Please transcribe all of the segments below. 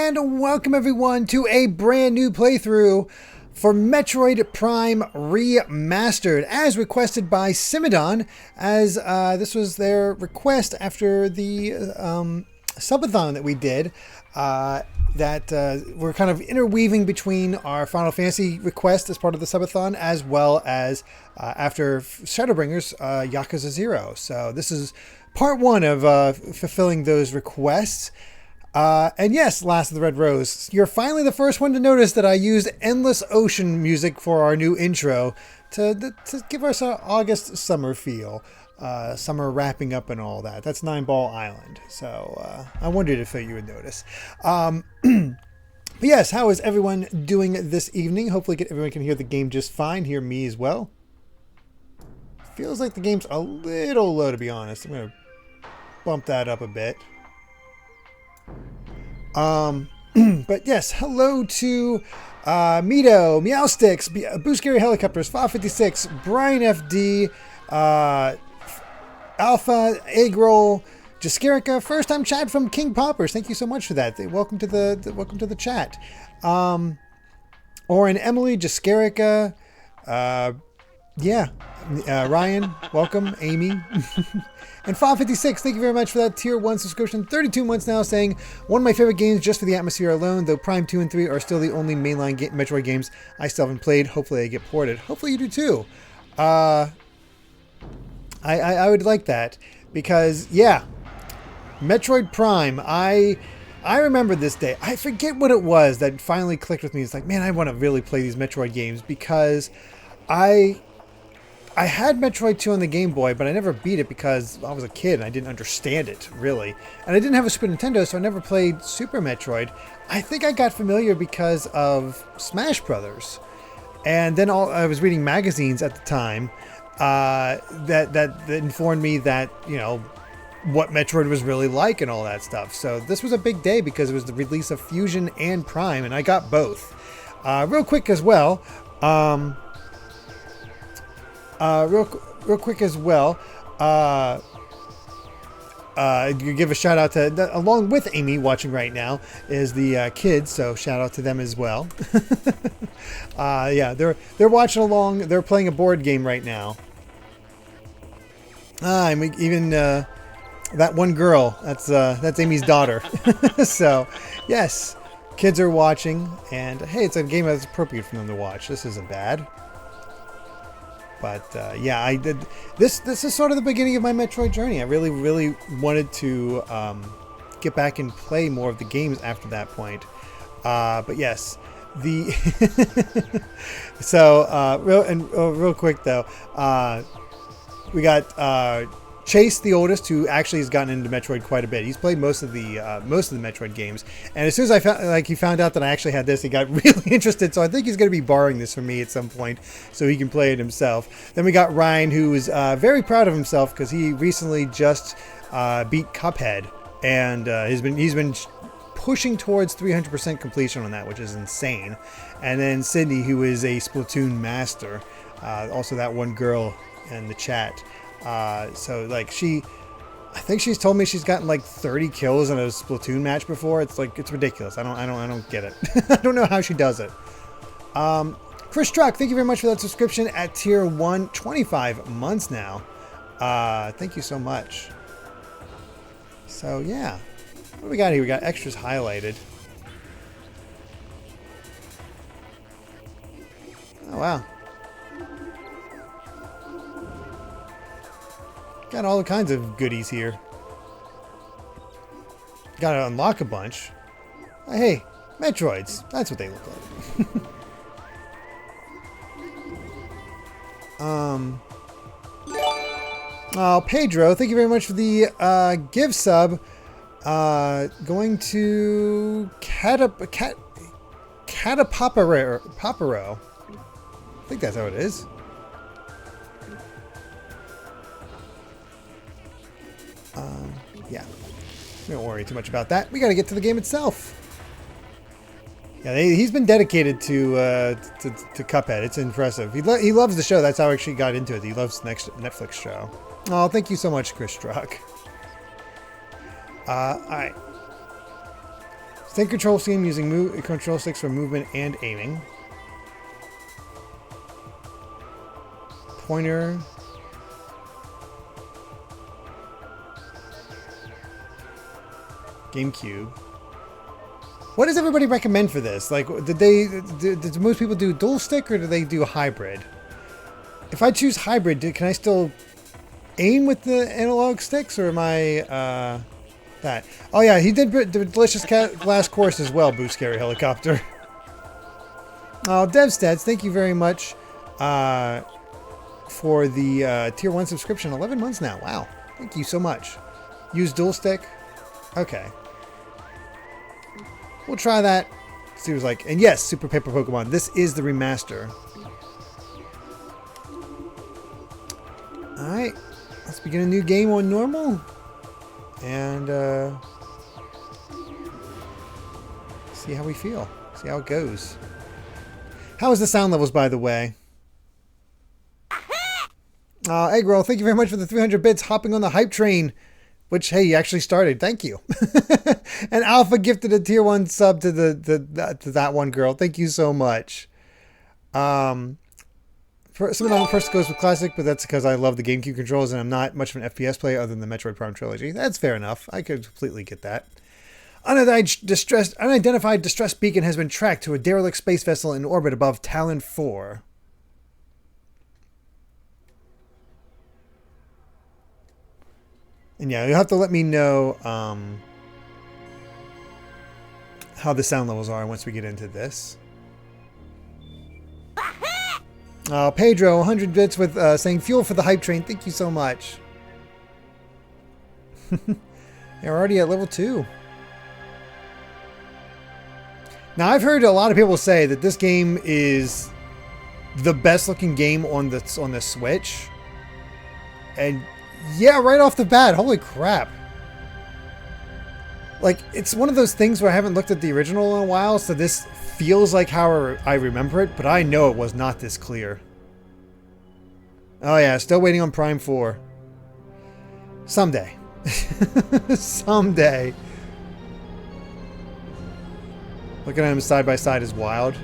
and welcome everyone to a brand new playthrough for Metroid Prime Remastered, as requested by Simidon, as this was their request after the subathon that we did, that we're kind of interweaving between our Final Fantasy request as part of the subathon, as well as after Shadowbringers, Yakuza 0. So this is part one of fulfilling those requests. And yes, Last of the Red Rose, you're finally the first one to notice that I used Endless Ocean music for our new intro to give us an August summer feel. Summer wrapping up and all that. That's Nine Ball Island. So I wondered if you would notice. But yes, how is everyone doing this evening? Hopefully everyone can hear the game just fine. Hear me as well. Feels like the game's a little low, to be honest. I'm going to bump that up a bit. But yes, hello to Mito, Meowsticks, Boo Scary Helicopters, 556, Brian FD, Alpha, Eggroll, Jaskerica, first time chat from King Poppers. Thank you so much for that. Welcome to the chat. Oren, Emily, Jaskerica, Ryan, welcome, Amy. And 556, thank you very much for that tier 1 subscription. 32 months now, saying, one of my favorite games just for the atmosphere alone, though Prime 2 and 3 are still the only mainline Metroid games I still haven't played. Hopefully they get ported. Hopefully you do too. I would like that, because, yeah, Metroid Prime, I remember this day. I forget what it was that finally clicked with me. It's like, man, I want to really play these Metroid games, because I had Metroid 2 on the Game Boy, but I never beat it because I was a kid and I didn't understand it, really. And I didn't have a Super Nintendo, so I never played Super Metroid. I think I got familiar because of Smash Brothers. And then I was reading magazines at the time that informed me that, you know, what Metroid was really like and all that stuff. So this was a big day because it was the release of Fusion and Prime, and I got both. Real quick as well, you give a shout out to, along with Amy watching right now, is the kids, so shout out to them as well. Yeah, they're watching along. They're playing a board game right now. And even that one girl, that's Amy's daughter. So yes, kids are watching, and hey, it's a game that's appropriate for them to watch. This isn't bad. But yeah, I did this is sort of the beginning of my Metroid journey. I really wanted to get back and play more of the games after that point. But yes, so real quick though, we got Chase, the oldest, who actually has gotten into Metroid quite a bit. He's played most of the Metroid games, and as soon as he found out that I actually had this, he got really interested. So I think he's going to be borrowing this from me at some point, so he can play it himself. Then we got Ryan, who is very proud of himself because he recently just beat Cuphead, and he's been pushing towards 300% completion on that, which is insane. And then Sydney, who is a Splatoon master, also that one girl in the chat. So like I think she's told me she's gotten like 30 kills in a Splatoon match before. It's like, it's ridiculous. I don't get it. I don't know how she does it. Chris Truck, thank you very much for that subscription at tier 1, 25 months now. Thank you so much. So yeah, what do we got here? We got extras highlighted. Oh wow. Got all kinds of goodies here. Gotta unlock a bunch. Hey, Metroids. That's what they look like. Oh, Pedro, thank you very much for the give sub. Going to Catapaparo. I think that's how it is. Yeah, don't worry too much about that. We got to get to the game itself. Yeah, he's been dedicated to Cuphead. It's impressive. He loves the show. That's how I actually got into it. He loves the next Netflix show. Oh, thank you so much, Chris Struck. All right. Sync control scheme using control sticks for movement and aiming. Pointer. GameCube. What does everybody recommend for this? Like, did most people do dual stick or do they do hybrid? If I choose hybrid, can I still aim with the analog sticks, or am I that? Oh yeah, he did the delicious glass course as well. Boo Scary Helicopter. Oh, DevStats, thank you very much for the tier 1 subscription. 11 months now. Wow, thank you so much. Use dual stick. Okay. We'll try that. See what it's like. And yes, Super Paper Pokemon. This is the remaster. Alright. Let's begin a new game on normal. And see how we feel. See how it goes. How is the sound levels, by the way? Eggroll, thank you very much for the 300 bits hopping on the hype train. Which, hey, you actually started. Thank you. And Alpha gifted a tier 1 sub to to that one girl. Thank you so much. Some of them first goes with classic, but that's because I love the GameCube controls and I'm not much of an FPS player other than the Metroid Prime trilogy. That's fair enough. I could completely get that. Unidentified distress beacon has been tracked to a derelict space vessel in orbit above Tallon IV. And yeah, you'll have to let me know how the sound levels are once we get into this. Pedro, 100 bits with saying fuel for the hype train. Thank you so much. You're already at level 2. Now, I've heard a lot of people say that this game is the best looking game on the Switch. And yeah, right off the bat, holy crap. Like, it's one of those things where I haven't looked at the original in a while, so this feels like how I remember it, but I know it was not this clear. Oh yeah, still waiting on Prime 4. Someday. Someday. Looking at them side by side is wild.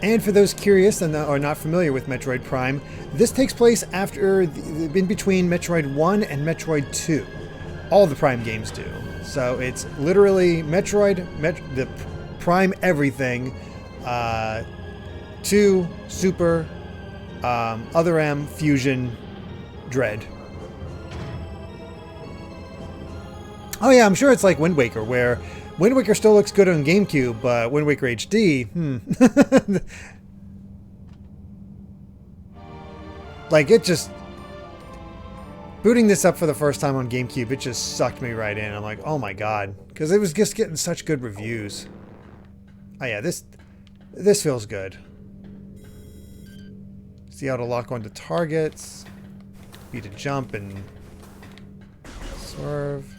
And for those curious and are not familiar with Metroid Prime, this takes place after in between Metroid 1 and Metroid 2. All the Prime games do. So it's literally Metroid, the Prime everything, 2, Super, Other M, Fusion, Dread. Oh yeah, I'm sure it's like Wind Waker, where Wind Waker still looks good on GameCube, but Wind Waker HD, Like, it just... Booting this up for the first time on GameCube, it just sucked me right in. I'm like, oh my god. Because it was just getting such good reviews. Oh yeah, this feels good. See how to lock onto targets. B to jump and swerve.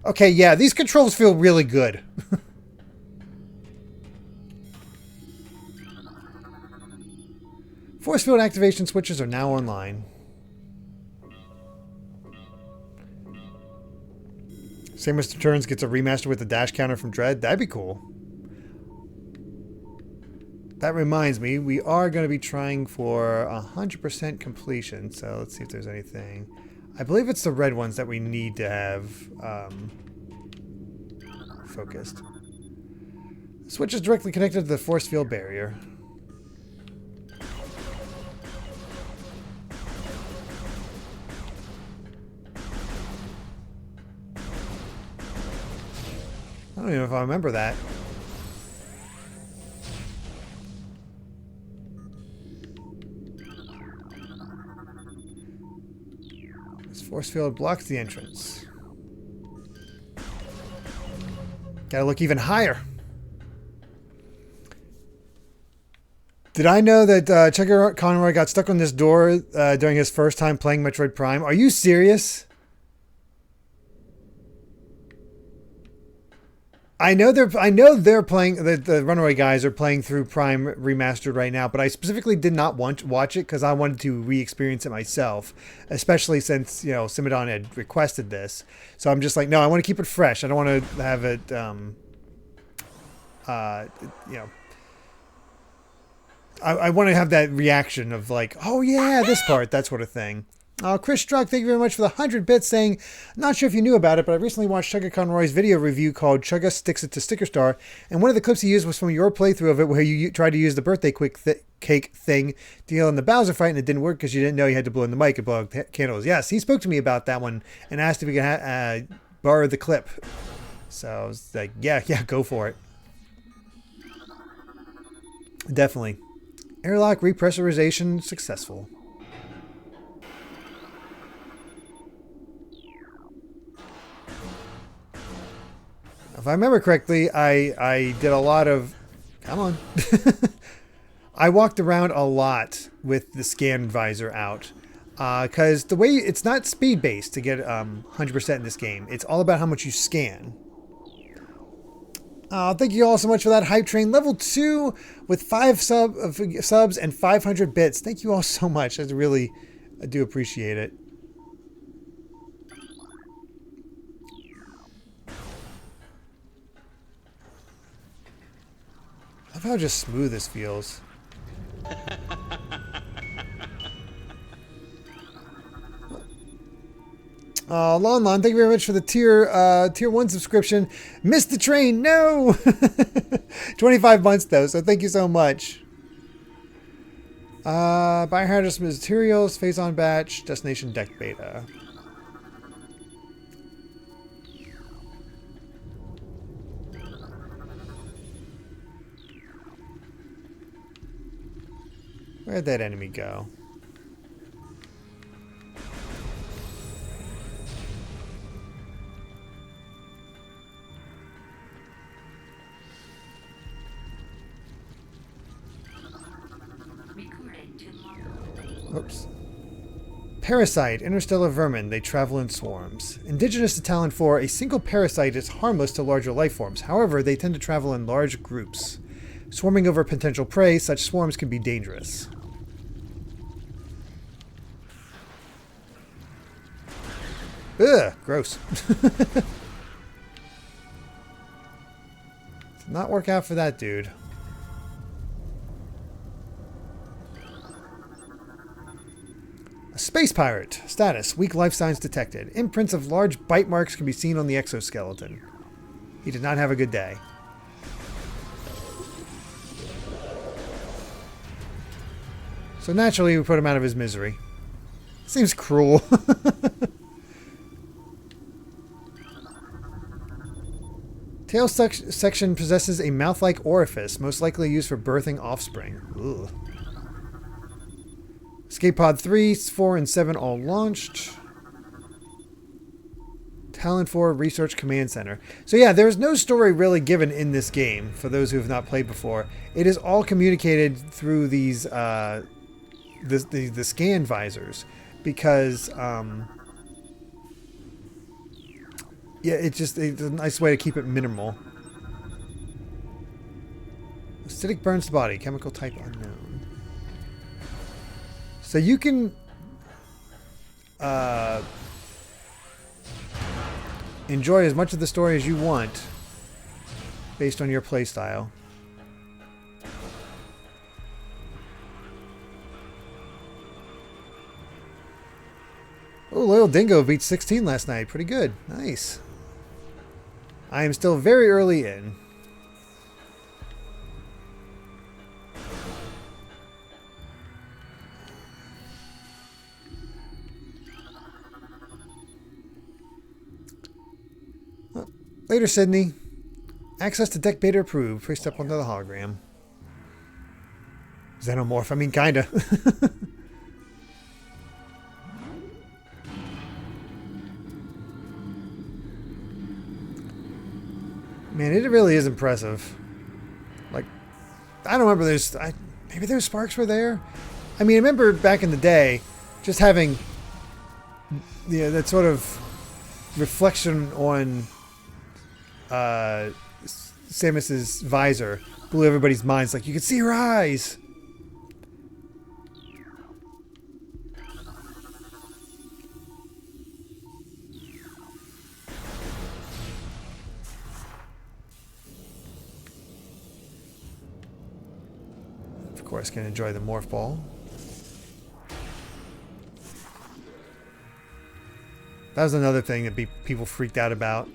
Okay, yeah, these controls feel really good. Force field activation switches are now online. Samus Returns gets a remaster with the dash counter from Dread. That'd be cool. That reminds me, we are going to be trying for 100% completion. So let's see if there's anything. I believe it's the red ones that we need to have focused. The switch is directly connected to the force field barrier. I don't even know if I remember that. This force field blocks the entrance. Gotta look even higher. Did I know that Checker Conroy got stuck on this door during his first time playing Metroid Prime? Are you serious? I know they're playing the Runaway guys are playing through Prime Remastered right now, but I specifically did not want to watch it because I wanted to re-experience it myself, especially since Simidon had requested this. So I'm just like, no, I want to keep it fresh. I don't want to have it, I want to have that reaction of like, oh yeah, this part, that sort of thing. Chris Struck, thank you very much for the 100 bits, saying, not sure if you knew about it, but I recently watched Chugga Conroy's video review called Chugga Sticks It to Sticker Star, and one of the clips he used was from your playthrough of it where you tried to use the birthday cake thing to heal in the Bowser fight, and it didn't work because you didn't know you had to blow in the mic and blow out candles. Yes, he spoke to me about that one and asked if he could borrow the clip. So I was like, yeah, go for it. Definitely. Airlock repressurization successful. If I remember correctly, I did a lot of... Come on. I walked around a lot with the scan visor out. Because the way... It's not speed-based to get 100% in this game. It's all about how much you scan. Thank you all so much for that hype train. Level 2 with 5 subs and 500 bits. Thank you all so much. I do appreciate it. I love how just smooth this feels. Lon, thank you very much for the tier 1 subscription. Missed the train, no! 25 months though, so thank you so much. Biohazardous materials, phase-on batch, destination deck beta. Where'd that enemy go? Oops. Parasite, interstellar vermin. They travel in swarms. Indigenous to Tallon IV, a single parasite is harmless to larger life forms. However, they tend to travel in large groups. Swarming over potential prey, such swarms can be dangerous. Ugh, gross. Did not work out for that dude. A space pirate. Status. Weak life signs detected. Imprints of large bite marks can be seen on the exoskeleton. He did not have a good day. So naturally we put him out of his misery. Seems cruel. Tail section possesses a mouth-like orifice, most likely used for birthing offspring. Ugh. Escape Pod 3, 4, and 7 all launched. Tallon IV Research Command Center. So yeah, there's no story really given in this game, for those who have not played before. It is all communicated through these, the scan visors. Because, yeah, it's a nice way to keep it minimal. Acidic burns the body. Chemical type unknown. So you can enjoy as much of the story as you want based on your playstyle. Oh, Loyal Dingo beat 16 last night. Pretty good. Nice. I am still very early in. Later, Sydney. Access to deck beta approved. Please step onto the hologram. Xenomorph. I mean, kinda. Man, it really is impressive. Like, I don't remember maybe those sparks were there. I mean, I remember back in the day, just having, that sort of reflection on Samus's visor blew everybody's minds. Like, you could see her eyes. Of course, can enjoy the morph ball. That was another thing that people freaked out about.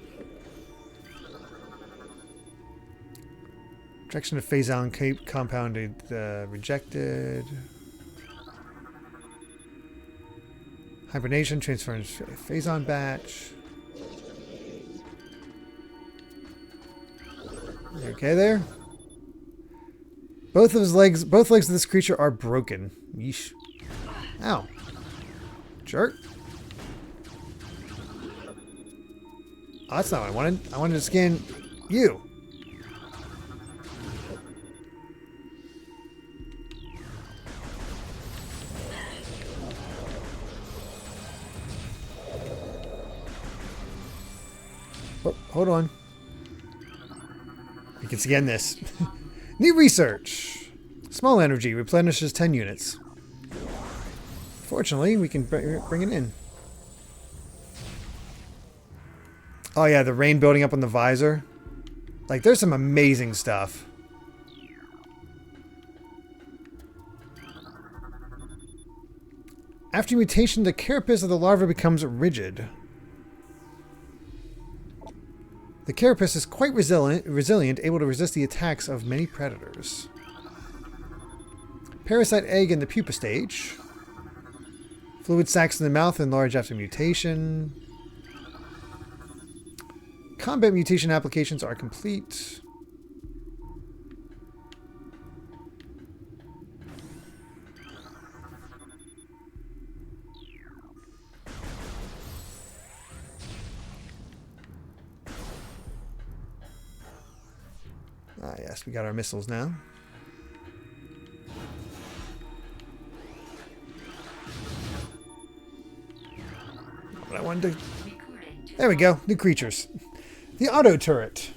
Injection of Phazon compounded rejected. Hibernation transference Phazon batch. You okay there? Both legs of this creature are broken. Yeesh. Ow. Jerk. Oh, that's not what I wanted. I wanted to scan you. Oh, hold on. You can scan this. New research. Small energy replenishes 10 units. Fortunately, we can bring it in. Oh yeah, the rain building up on the visor. Like, there's some amazing stuff. After mutation, the carapace of the larva becomes rigid. The carapace is quite resilient, able to resist the attacks of many predators. Parasite egg in the pupa stage. Fluid sacs in the mouth enlarge after mutation. Combat mutation applications are complete. Ah, yes, we got our missiles now. But I wanted to... There we go, new creatures. The auto turret.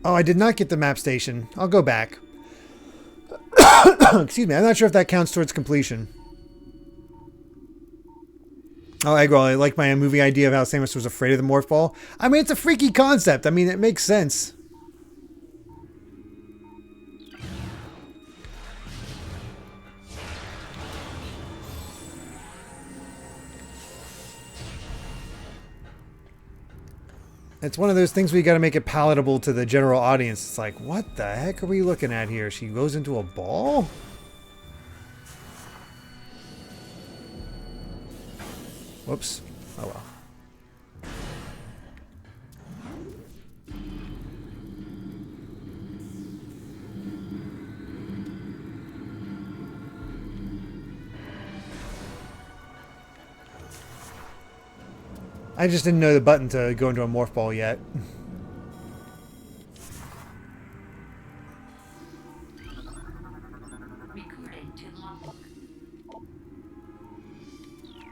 Oh, I did not get the map station. I'll go back. Excuse me, I'm not sure if that counts towards completion. Oh, Eggroll, I like my movie idea of how Samus was afraid of the morph ball. I mean, it's a freaky concept. I mean, it makes sense. It's one of those things where you got to make it palatable to the general audience. It's like, what the heck are we looking at here? She goes into a ball? Whoops. Oh well. I just didn't know the button to go into a morph ball yet.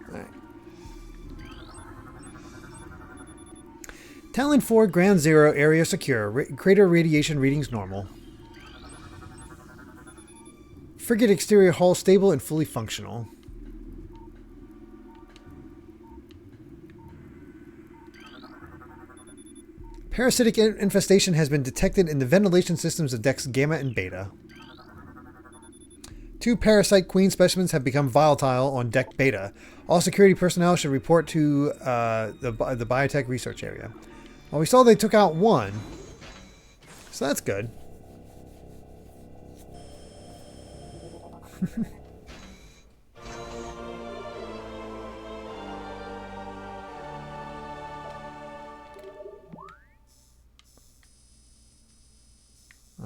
Alright. Tallon IV, Ground Zero, area secure. Crater radiation readings normal. Frigate exterior hull stable and fully functional. Parasitic infestation has been detected in the ventilation systems of decks Gamma and Beta. 2 parasite queen specimens have become volatile on deck Beta. All security personnel should report to the biotech research area. Well, we saw they took out 1, so that's good.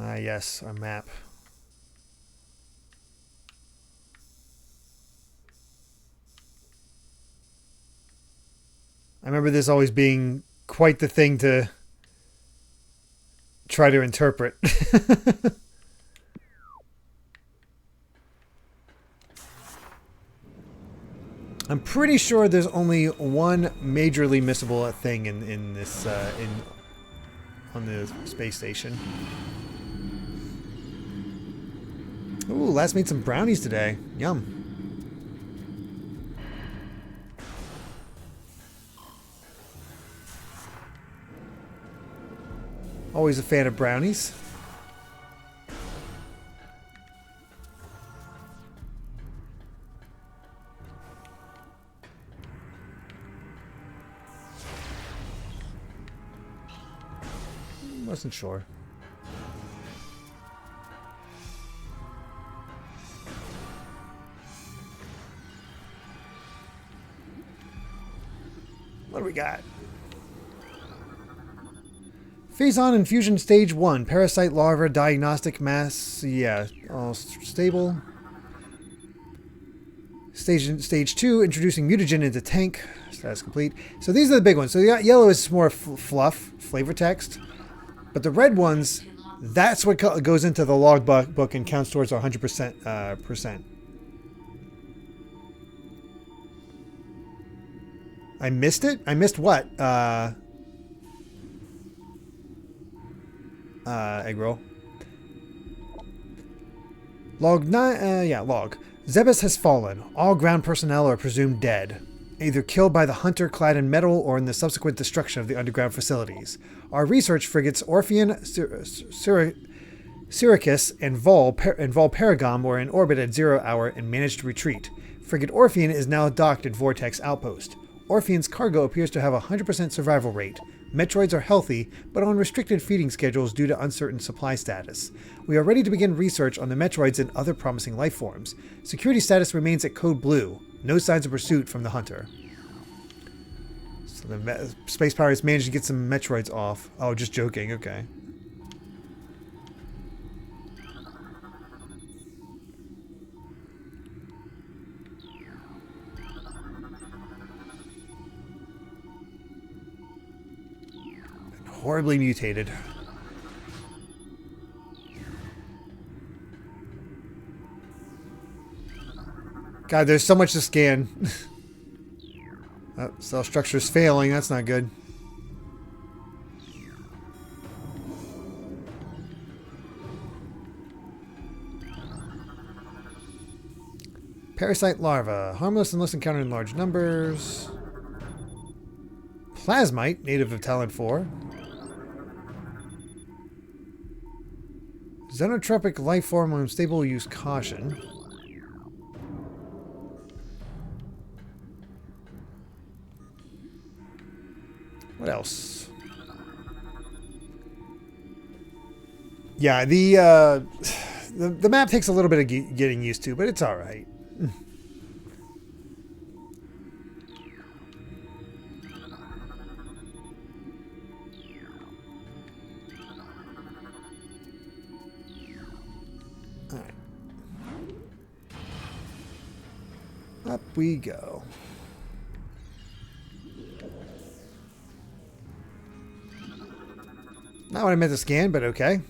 Ah, yes, our map. I remember this always being quite the thing to try to interpret. I'm pretty sure there's only one majorly missable thing in this on the space station. Ooh, last made some brownies today. Yum. Always a fan of brownies. Wasn't sure. What do we got? Phase-on infusion stage 1. Parasite larva diagnostic mass. Yeah, all stable. Stage 2. Introducing mutagen into tank. Status complete. So these are the big ones. So the yellow is more fluff, flavor text. But the red ones, that's what goes into the log book and counts towards 100%. Percent. I missed it? I missed what? Egg roll. Log 9, log. Zebes has fallen. All ground personnel are presumed dead, either killed by the hunter clad in metal or in the subsequent destruction of the underground facilities. Our research frigates Orpheon, Syracuse, and Vol Paragom were in orbit at 0 hour and managed to retreat. Frigate Orpheon is now docked at Vortex Outpost. Orpheon's cargo appears to have a 100% survival rate. Metroids are healthy, but on restricted feeding schedules due to uncertain supply status. We are ready to begin research on the Metroids and other promising life forms. Security status remains at Code Blue. No signs of pursuit from the hunter. So the space pirates managed to get some Metroids off. Oh, just joking. Okay. Horribly mutated. God, there's so much to scan. Oh, cell structure is failing. That's not good. Parasite larva. Harmless unless encountered in large numbers. Plasmite, native of Tallon IV. Xenotropic life form on stable, use caution. What else? Yeah, the map takes a little bit of getting used to, but it's all right. All right. Up we go. Not what I meant to scan, but okay.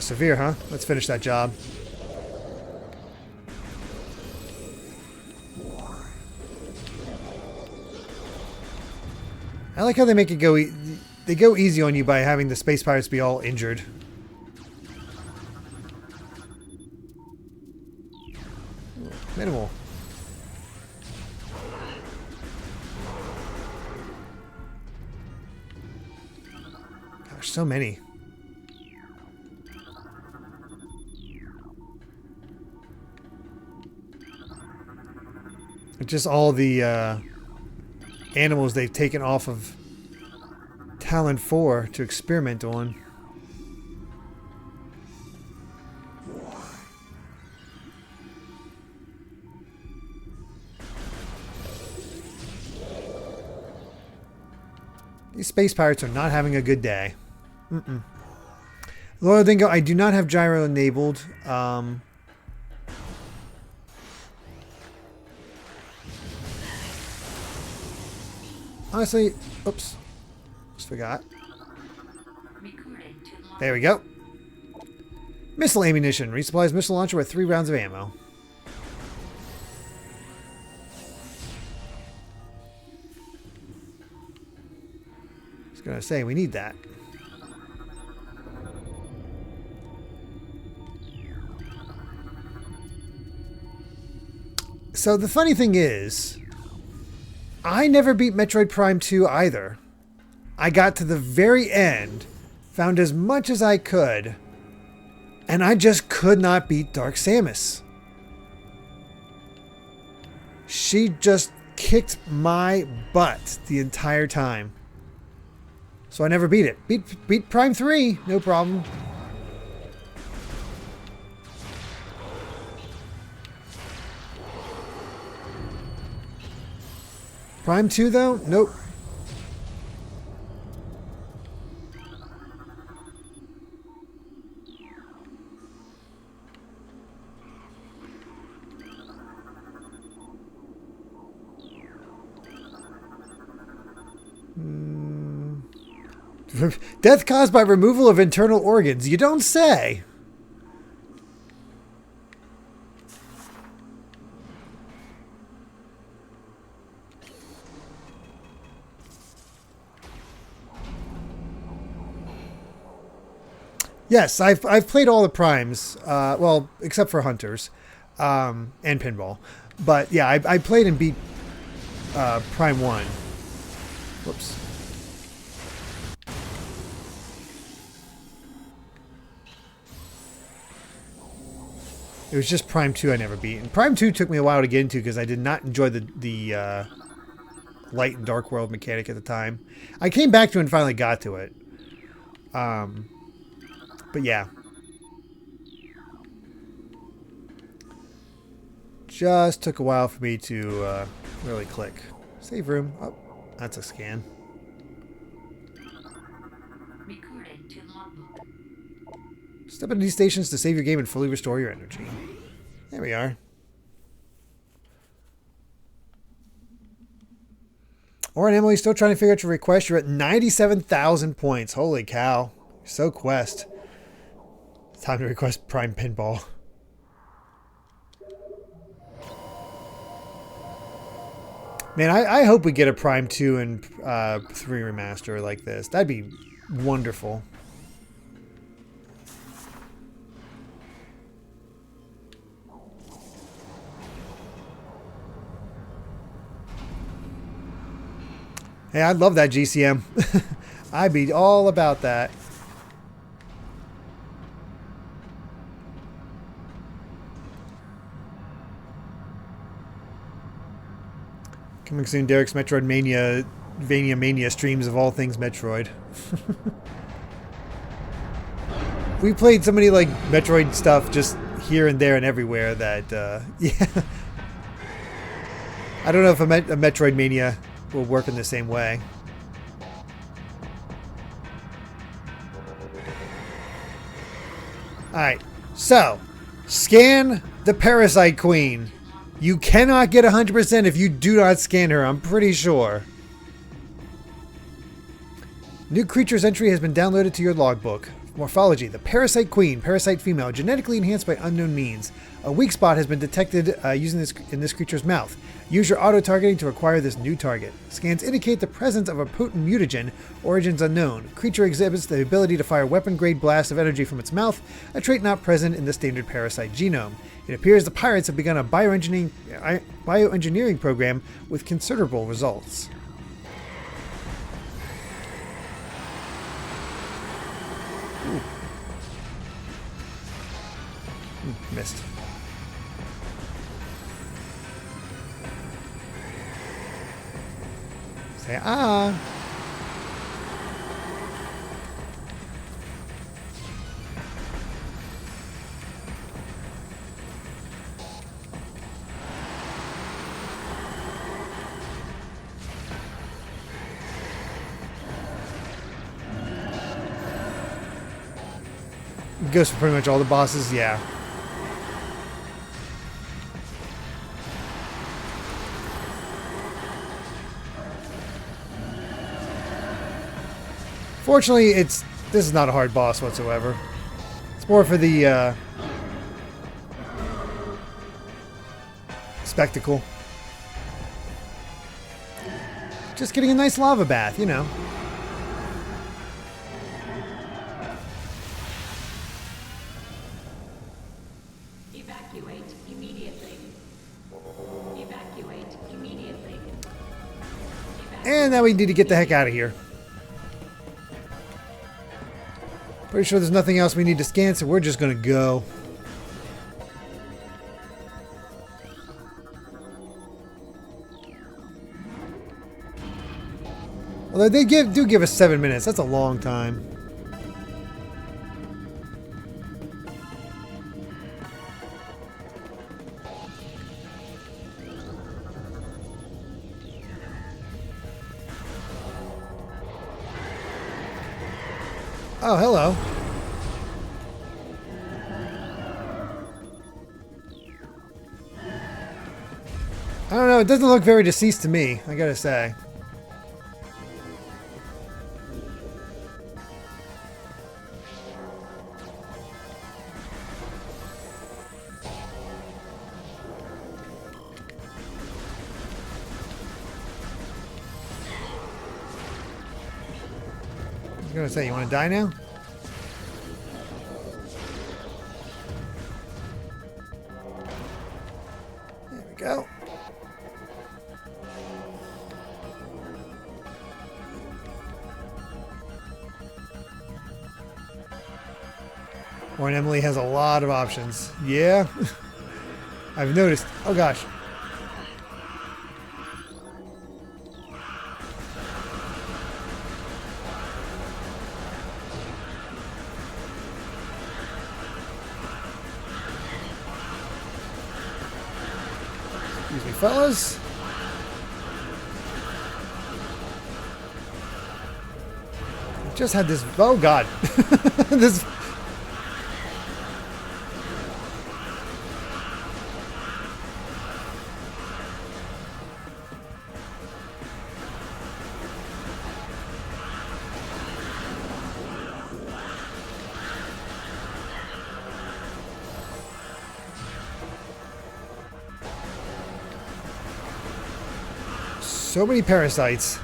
Severe, huh? Let's finish that job. I like how they make it go... They go easy on you by having the space pirates be all injured. Minimal. Gosh, so many. Just all the animals they've taken off of Tallon IV to experiment on. These space pirates are not having a good day. Loyal Dingo, I do not have gyro enabled. Honestly, oops, just forgot. There we go. Missile ammunition. Resupplies missile launcher with 3 rounds of ammo. I was going to say, we need that. So the funny thing is, I never beat Metroid Prime 2 either. I got to the very end, found as much as I could, and I just could not beat Dark Samus. She just kicked my butt the entire time. So I never beat it. Beat Prime 3, no problem. Prime 2 though? Nope. Death caused by removal of internal organs. You don't say. Yes, I've played all the primes. Well, except for Hunters and Pinball. But yeah, I played and beat Prime 1. Whoops. It was just Prime 2 I never beat. And Prime 2 took me a while to get into because I did not enjoy the light and dark world mechanic at the time. I came back to it and finally got to it. But yeah. Just took a while for me to really click. Save room. Oh, that's a scan. Step into these stations to save your game and fully restore your energy. There we are. Or and Emily, still trying to figure out your request. You're at 97,000 points. Holy cow. You're so quest. It's time to request Prime Pinball. Man, I hope we get a Prime 2 and 3 remaster like this. That'd be wonderful. Hey, I love that GCM. I'd be all about that. Coming soon, Derek's Metroid Mania streams of all things Metroid. We played so many like Metroid stuff just here and there and everywhere that yeah. I don't know if a Metroid Mania will work in the same way. Alright, so scan the Parasite Queen. You cannot get 100% if you do not scan her, I'm pretty sure. New creature's entry has been downloaded to your logbook. Morphology: the Parasite Queen, parasite female, genetically enhanced by unknown means. A weak spot has been detected using this creature's mouth. Use your auto-targeting to acquire this new target. Scans indicate the presence of a potent mutagen, origins unknown. Creature exhibits the ability to fire weapon-grade blasts of energy from its mouth, a trait not present in the standard parasite genome. It appears the pirates have begun a bioengineering program with considerable results. Missed. Say ah. Goes for pretty much all the bosses, yeah. Fortunately, this is not a hard boss whatsoever. It's Or for the spectacle. Just getting a nice lava bath, you know. Evacuate immediately. Evacuate immediately. And now we need to get the heck out of here. Pretty sure there's nothing else we need to scan, so we're just gonna go. Although they do give us 7 minutes. That's a long time. Oh, hello. I don't know. It doesn't look very deceased to me, I gotta say. I was gonna say, you want to die now? There we go. Or Emily has a lot of options. Yeah, I've noticed. Oh gosh. Excuse me, fellas. I've just had this. Oh God, this. So many parasites.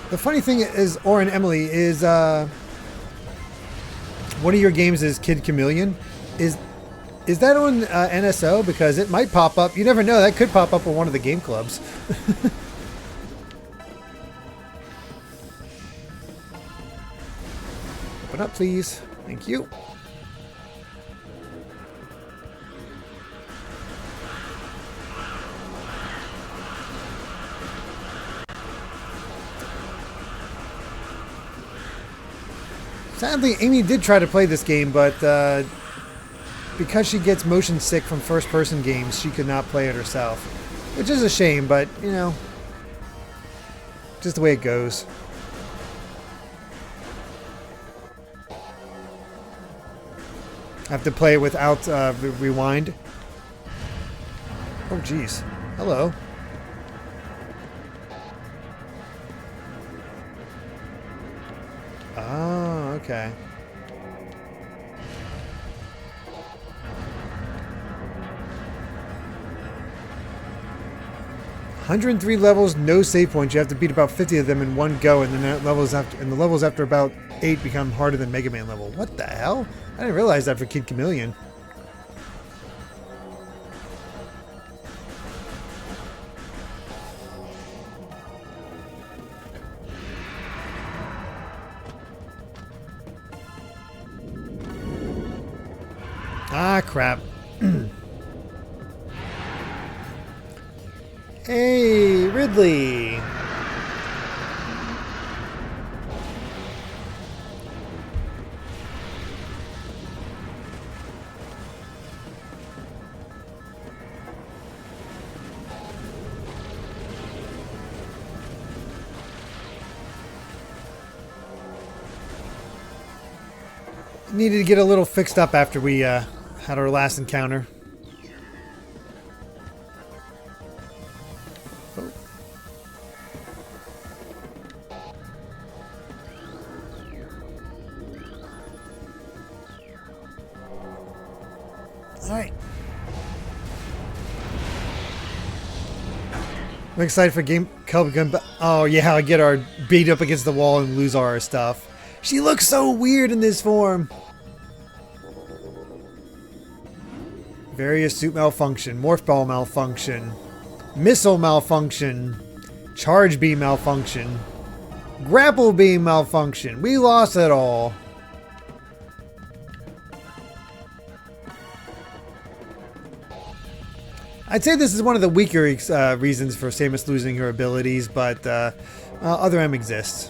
The funny thing is, Oren Emily is one of your games is Kid Chameleon. Is that on NSO? Because it might pop up. You never know. That could pop up on one of the game clubs. Open up, please. Thank you. Sadly, Amy did try to play this game, but because she gets motion sick from first-person games, she could not play it herself. Which is a shame, but, you know, just the way it goes. I have to play it without rewind. Oh, jeez. Hello. Oh, okay. "103 levels, no save points. You have to beat about 50 of them in one go, and then the levels after about 8 become harder than Mega Man level." What the hell? I didn't realize that for Kid Chameleon. Ah, crap. Hey, Ridley. Needed to get a little fixed up after we had our last encounter. Oh. Alright. I'm excited for game. Oh yeah, I get our beat up against the wall and lose all our stuff. She looks so weird in this form. Various suit malfunction, morph ball malfunction, missile malfunction, charge beam malfunction, grapple beam malfunction. We lost it all. I'd say this is one of the weaker reasons for Samus losing her abilities, but other M exists.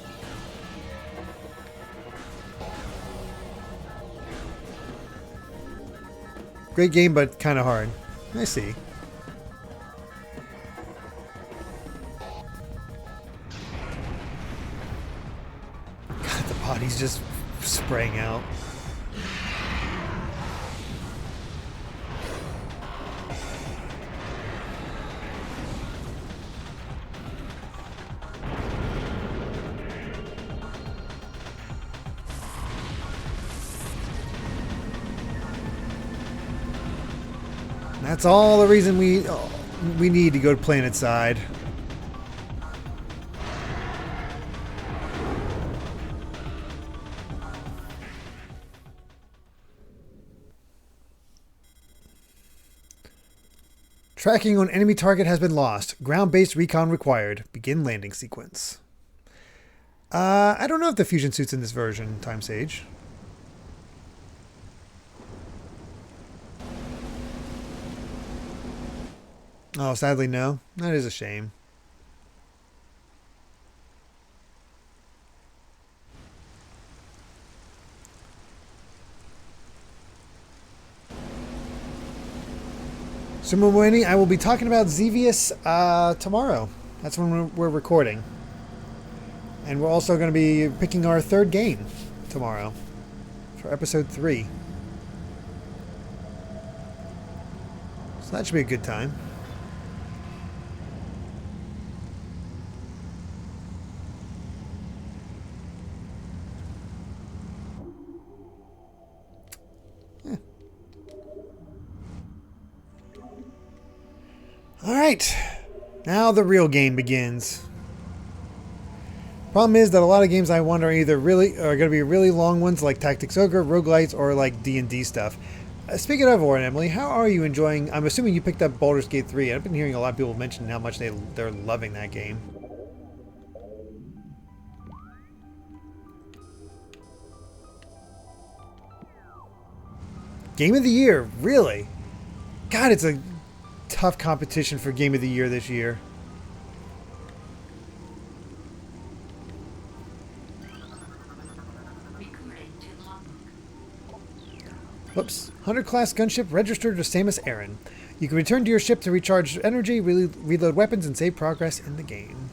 Great game, but kind of hard. I see. God, the body's just spraying out. That's all the reason we need to go to Planet Side. Tracking on enemy target has been lost. Ground-based recon required. Begin landing sequence. I don't know if the fusion suit's in this version, Time Sage. Oh, sadly, no. That is a shame. So, Mweni, I will be talking about Xevious tomorrow. That's when we're recording. And we're also going to be picking our third game tomorrow for episode 3. So that should be a good time. Alright, now the real game begins. Problem is that a lot of games I want are either going to be really long ones like Tactics Ogre, roguelites, or like D&D stuff. Speaking of, Warren Emily, how are you enjoying? I'm assuming you picked up Baldur's Gate 3. I've been hearing a lot of people mention how much they're loving that game. Game of the Year, really? God, it's a tough competition for Game of the Year this year. Whoops. Hunter class gunship registered to Samus Aran. You can return to your ship to recharge energy, reload weapons, and save progress in the game.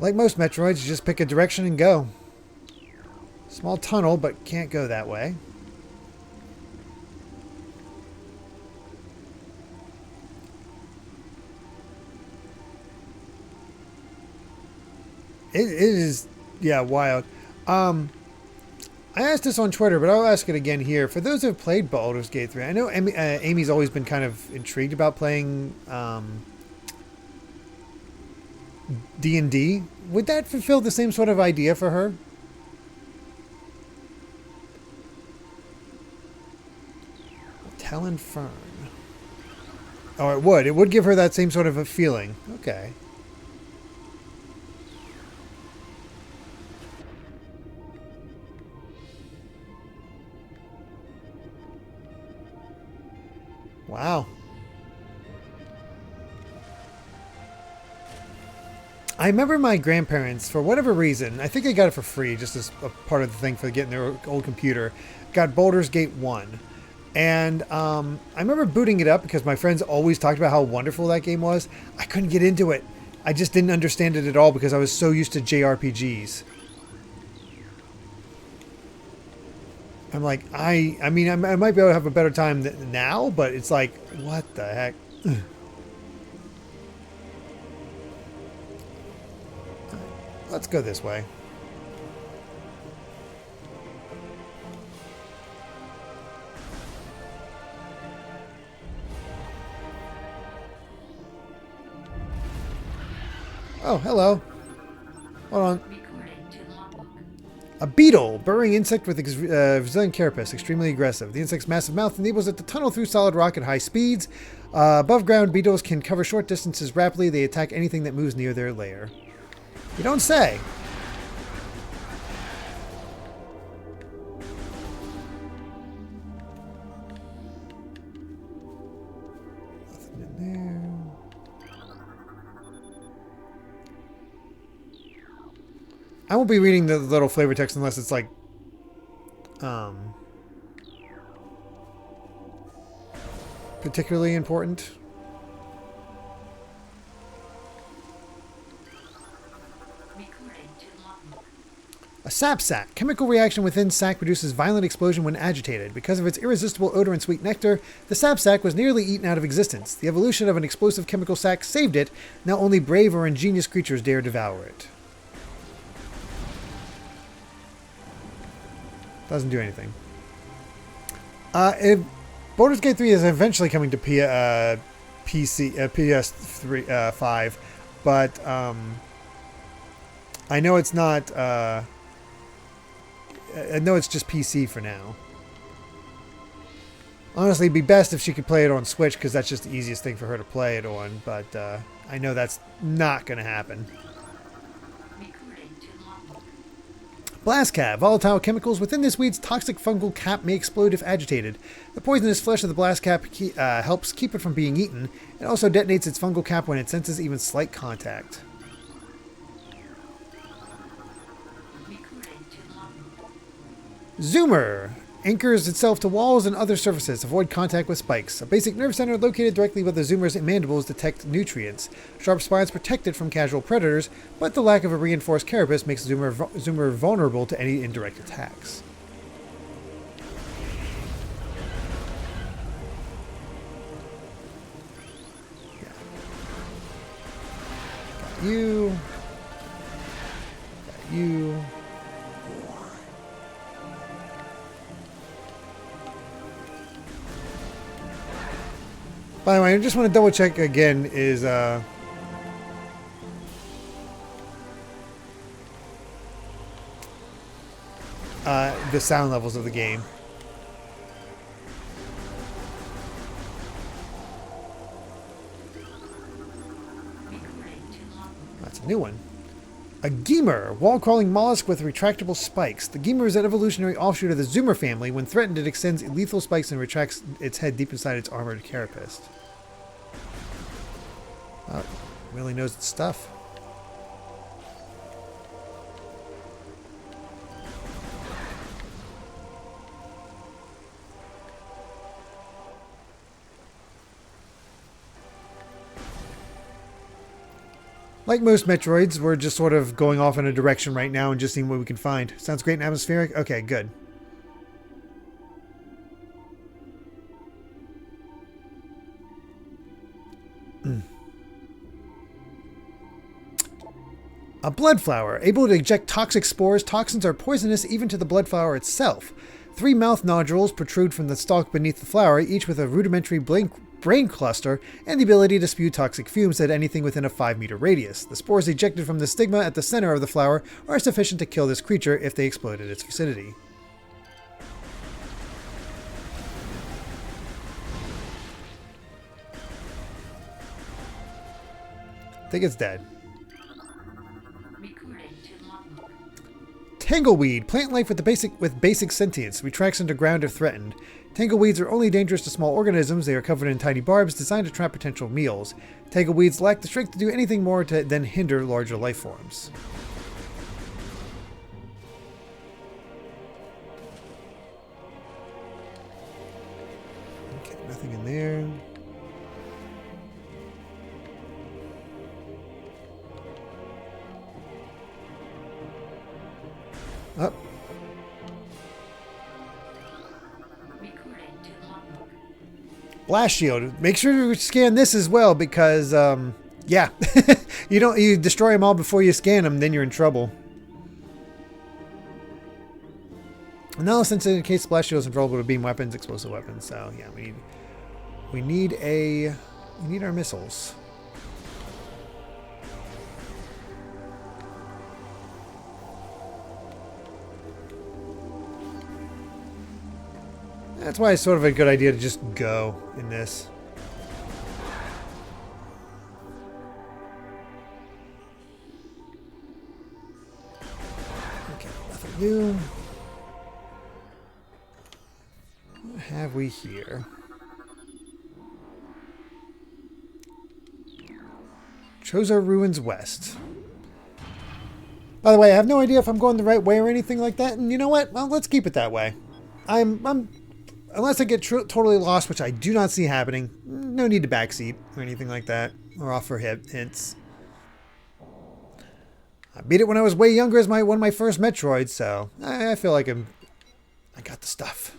Like most Metroids, you just pick a direction and go. Small tunnel, but can't go that way. It is, yeah, wild. I asked this on Twitter, but I'll ask it again here. For those who have played Baldur's Gate 3, I know Amy's always been kind of intrigued about playing D&D. Would that fulfill the same sort of idea for her? Tallon IV. Oh, it would. It would give her that same sort of a feeling. Okay. Wow. I remember my grandparents, for whatever reason, I think they got it for free, just as a part of the thing for getting their old computer, got Baldur's Gate 1. And I remember booting it up because my friends always talked about how wonderful that game was. I couldn't get into it. I just didn't understand it at all because I was so used to JRPGs. I'm like, I mean, I might be able to have a better time now, but it's like, what the heck? Let's go this way. Oh, hello. Hold on. A beetle, burrowing insect with resilient carapace, extremely aggressive. The insect's massive mouth enables it to tunnel through solid rock at high speeds. Above ground, beetles can cover short distances rapidly. They attack anything that moves near their lair. You don't say. Nothing in there. I won't be reading the little flavor text unless it's like, particularly important. A sap sac. Chemical reaction within sac produces violent explosion when agitated. Because of its irresistible odor and sweet nectar, the sap sac was nearly eaten out of existence. The evolution of an explosive chemical sac saved it. Now only brave or ingenious creatures dare devour it. Doesn't do anything. Baldur's Gate 3 is eventually coming to PC, PS3, 5, but I know it's not. I know it's just PC for now. Honestly, it'd be best if she could play it on Switch because that's just the easiest thing for her to play it on. But I know that's not going to happen. Blast cap. Volatile chemicals within this weed's toxic fungal cap may explode if agitated. The poisonous flesh of the blast cap helps keep it from being eaten. It also detonates its fungal cap when it senses even slight contact. Zoomer. Anchors itself to walls and other surfaces. Avoid contact with spikes. A basic nerve center located directly where the zoomer's mandibles detect nutrients. Sharp spines protect it from casual predators, but the lack of a reinforced carapace makes zoomer vulnerable to any indirect attacks. Yeah. Got you. Got you. By the way, I just want to double check again is the sound levels of the game. That's a new one. A Gemer, wall-crawling mollusk with retractable spikes. The Gemer is an evolutionary offshoot of the Zoomer family. When threatened, it extends lethal spikes and retracts its head deep inside its armored carapace. Oh, really knows its stuff. Like most Metroids, we're just sort of going off in a direction right now and just seeing what we can find. Sounds great and atmospheric? Okay, good. A blood flower. Able to eject toxic spores, toxins are poisonous even to the blood flower itself. 3 mouth nodules protrude from the stalk beneath the flower, each with a rudimentary brain cluster and the ability to spew toxic fumes at anything within a 5-meter radius. The spores ejected from the stigma at the center of the flower are sufficient to kill this creature if they explode at its vicinity. I think it's dead. Tangleweed, plant life with basic sentience, retracts underground if threatened. Tangleweeds are only dangerous to small organisms. They are covered in tiny barbs designed to trap potential meals. Tangleweeds lack the strength to do anything more than hinder larger life forms. Okay, nothing in there. Up. Blast shield. Make sure to scan this as well because, yeah, you destroy them all before you scan them, then you're in trouble. No, since in case blast shield is vulnerable to beam weapons, explosive weapons. So yeah, we need our missiles. That's why it's sort of a good idea to just go in this. Okay, nothing new. What have we here? Chozo Ruins West. By the way, I have no idea if I'm going the right way or anything like that. And you know what? Well, let's keep it that way. Unless I get totally lost, which I do not see happening, no need to backseat or anything like that, or offer hints. I beat it when I was way younger as one of my first Metroids, so I feel like I got the stuff.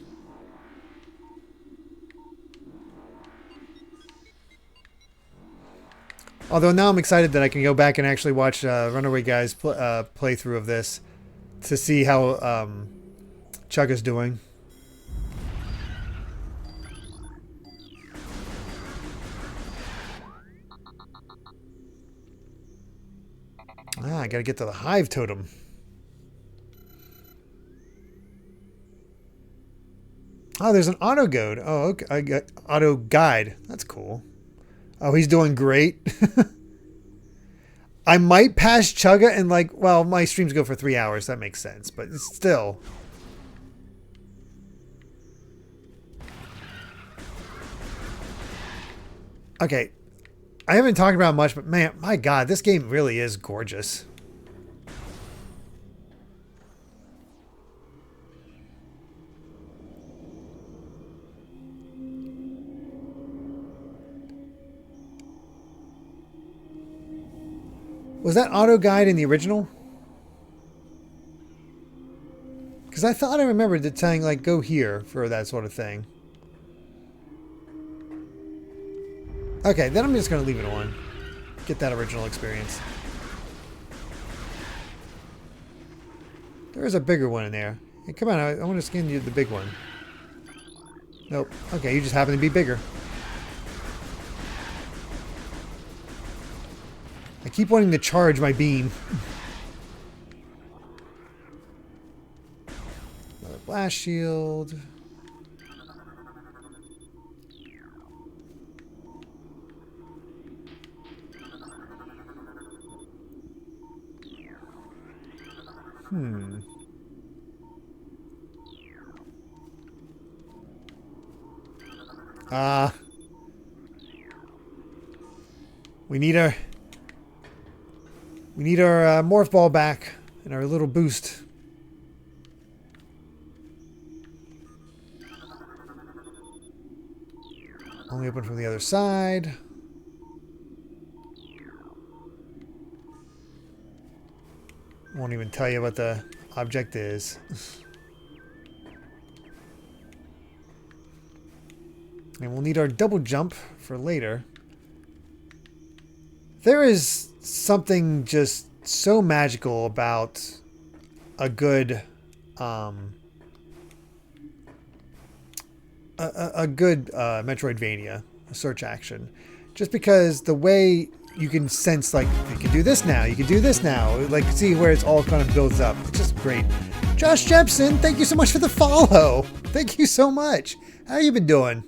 Although now I'm excited that I can go back and actually watch Runaway Guy's playthrough of this to see how Chugga's doing. I gotta get to the hive totem. Oh, there's an auto guide. Oh, okay. I got auto guide. That's cool. Oh, he's doing great. I might pass Chugga and well, my streams go for 3 hours. That makes sense, but still. Okay. I haven't talked about much, but man, my God, this game really is gorgeous. Was that auto guide in the original? Because I thought I remembered it saying, go here for that sort of thing. Okay, then I'm just going to leave it on. Get that original experience. There is a bigger one in there. Hey, come on, I want to skin you the big one. Nope. Okay, you just happen to be bigger. I keep wanting to charge my beam. Another blast shield. We need our morph ball back and our little boost. Only open from the other side. Won't even tell you what the object is. And we'll need our double jump for later. There is something just so magical about a good Metroidvania, a search action. Just because the way you can sense, you can do this now, you can do this now, see where it's all kind of builds up. It's just great. Josh Jepson, thank you so much for the follow. Thank you so much. How you been doing?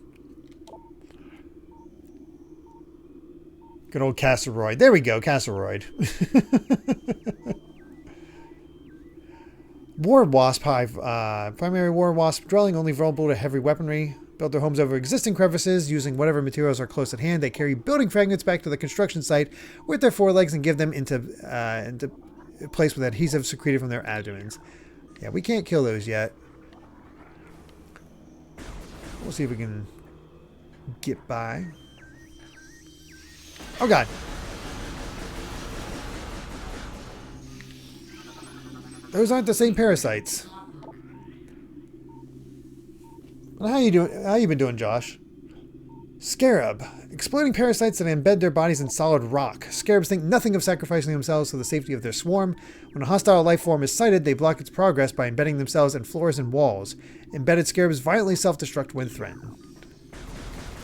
Good old Castleroid. There we go, Castleroid. War Wasp Hive. Primary War Wasp dwelling only vulnerable to heavy weaponry. Build their homes over existing crevices using whatever materials are close at hand. They carry building fragments back to the construction site with their forelegs and give them into place with adhesive secreted from their abdomens. Yeah, we can't kill those yet. We'll see if we can get by. Oh God. Those aren't the same parasites. Well, how you doing? How you been doing, Josh? Scarab. Exploding parasites that embed their bodies in solid rock. Scarabs think nothing of sacrificing themselves for the safety of their swarm. When a hostile life form is sighted, they block its progress by embedding themselves in floors and walls. Embedded scarabs violently self-destruct when threatened.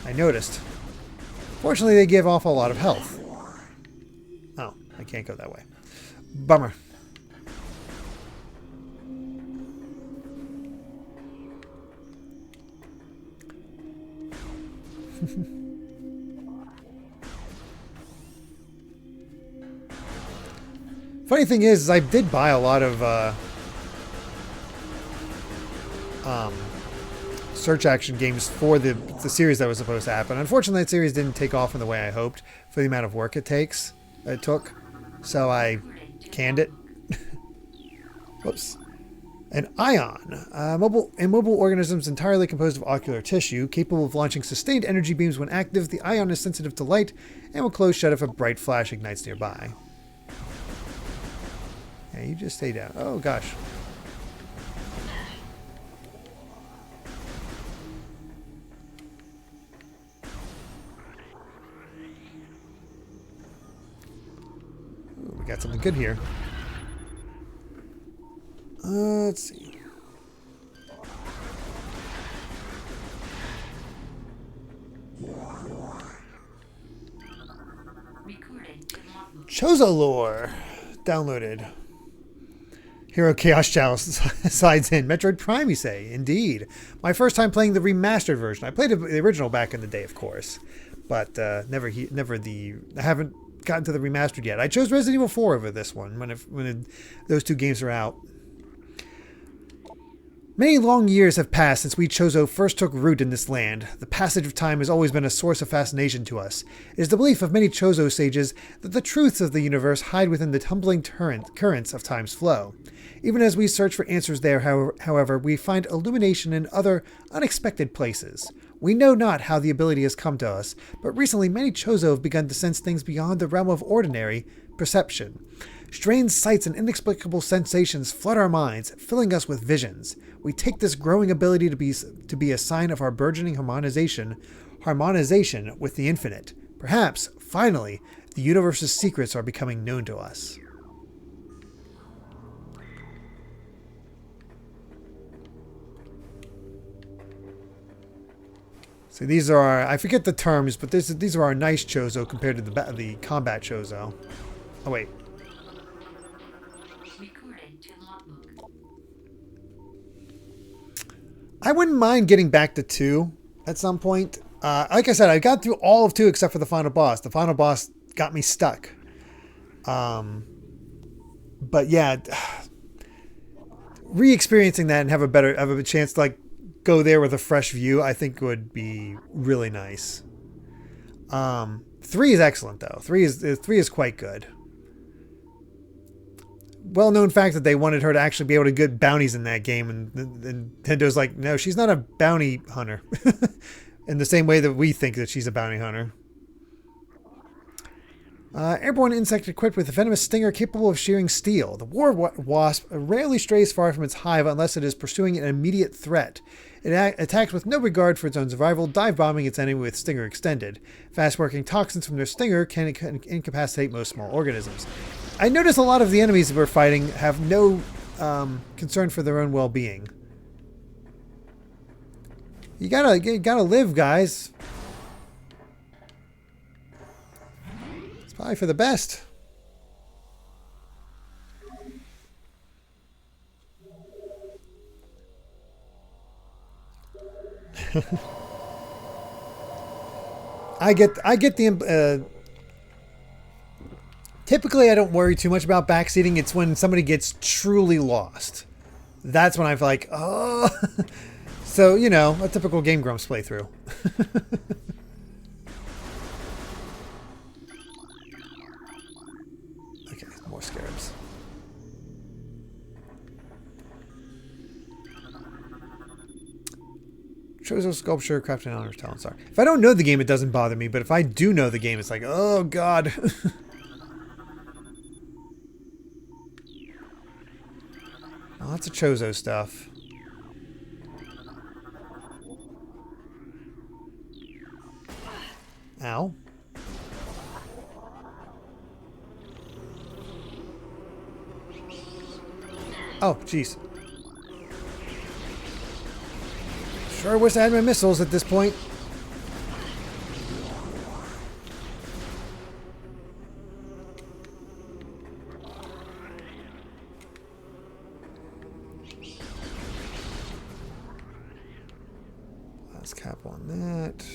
I noticed. Fortunately, they give off a lot of health. Oh, I can't go that way. Bummer. Funny thing is I did buy a lot of search action games for the series that was supposed to happen. Unfortunately, that series didn't take off in the way I hoped for the amount of work it took. So I canned it. Whoops. An ion, immobile organisms entirely composed of ocular tissue, capable of launching sustained energy beams when active. The ion is sensitive to light and will close shut if a bright flash ignites nearby. Yeah, you just stay down. Oh, gosh. Ooh, we got something good here. Let's see. Chozo lore downloaded. Hero Chaos Chalice slides in. Metroid Prime, you say? Indeed. My first time playing the remastered version. I played the original back in the day, of course, but I haven't gotten to the remastered yet. I chose Resident Evil 4 over this one when those two games are out. Many long years have passed since we Chozo first took root in this land. The passage of time has always been a source of fascination to us. It is the belief of many Chozo sages that the truths of the universe hide within the tumbling currents of time's flow. Even as we search for answers there, however, we find illumination in other unexpected places. We know not how the ability has come to us, but recently many Chozo have begun to sense things beyond the realm of ordinary perception. Strange sights and inexplicable sensations flood our minds, filling us with visions. We take this growing ability to be a sign of our burgeoning harmonization with the infinite. Perhaps, finally, the universe's secrets are becoming known to us. So these are, I forget the terms, but these are our nice Chozo compared to the combat Chozo. Oh wait. I wouldn't mind getting back to 2 at some point. Like I said, I got through all of 2 except for the final boss. The final boss got me stuck. But yeah, re-experiencing that and have a chance to like go there with a fresh view, I think would be really nice. 3 is excellent though. 3 is quite good. Well-known fact that they wanted her to actually be able to get bounties in that game, and Nintendo's like, no, she's not a bounty hunter. In the same way that we think that she's a bounty hunter. Airborne insect equipped with a venomous stinger capable of shearing steel. The war wasp rarely strays far from its hive unless it is pursuing an immediate threat. It attacks with no regard for its own survival, dive-bombing its enemy with stinger extended. Fast-working toxins from their stinger can incapacitate most small organisms. I notice a lot of the enemies we're fighting have no concern for their own well-being. You gotta live, guys. It's probably for the best. I get the typically I don't worry too much about backseating. It's when somebody gets truly lost. That's when I'm like, oh. So, you know, a typical Game Grumps playthrough. Okay, more scarabs. Chozo sculpture crafted in honor of Tallon IV. If I don't know the game, it doesn't bother me, but if I do know the game, it's like, oh god. Lots of Chozo stuff. Ow. Oh, jeez. Sure wish I had my missiles at this point. Last cap on that.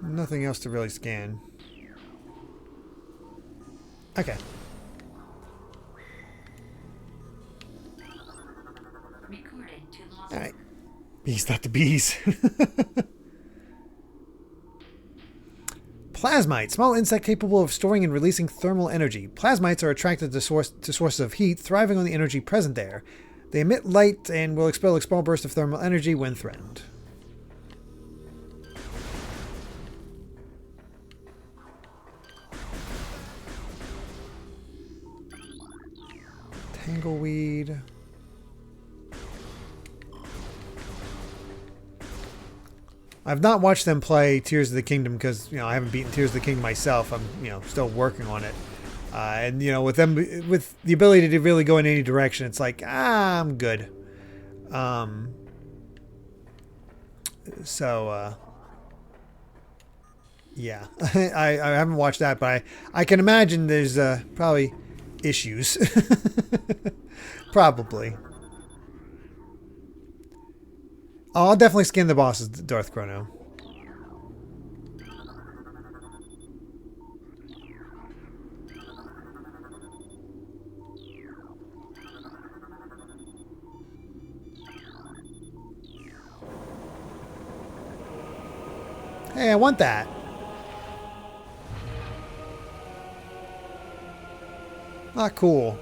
Nothing else to really scan. Okay. Alright. Bees, not the bees. Plasmite. Small insect capable of storing and releasing thermal energy. Plasmites are attracted to sources of heat, thriving on the energy present there. They emit light and will expel a small burst of thermal energy when threatened. Tangleweed. I've not watched them play Tears of the Kingdom because, I haven't beaten Tears of the Kingdom myself. I'm, still working on it. And, with them, with the ability to really go in any direction, it's like, I'm good. Yeah. I haven't watched that, but I can imagine there's probably issues. Probably. Oh, I'll definitely skin the bosses, Darth Chrono. Hey, I want that. Ah, cool.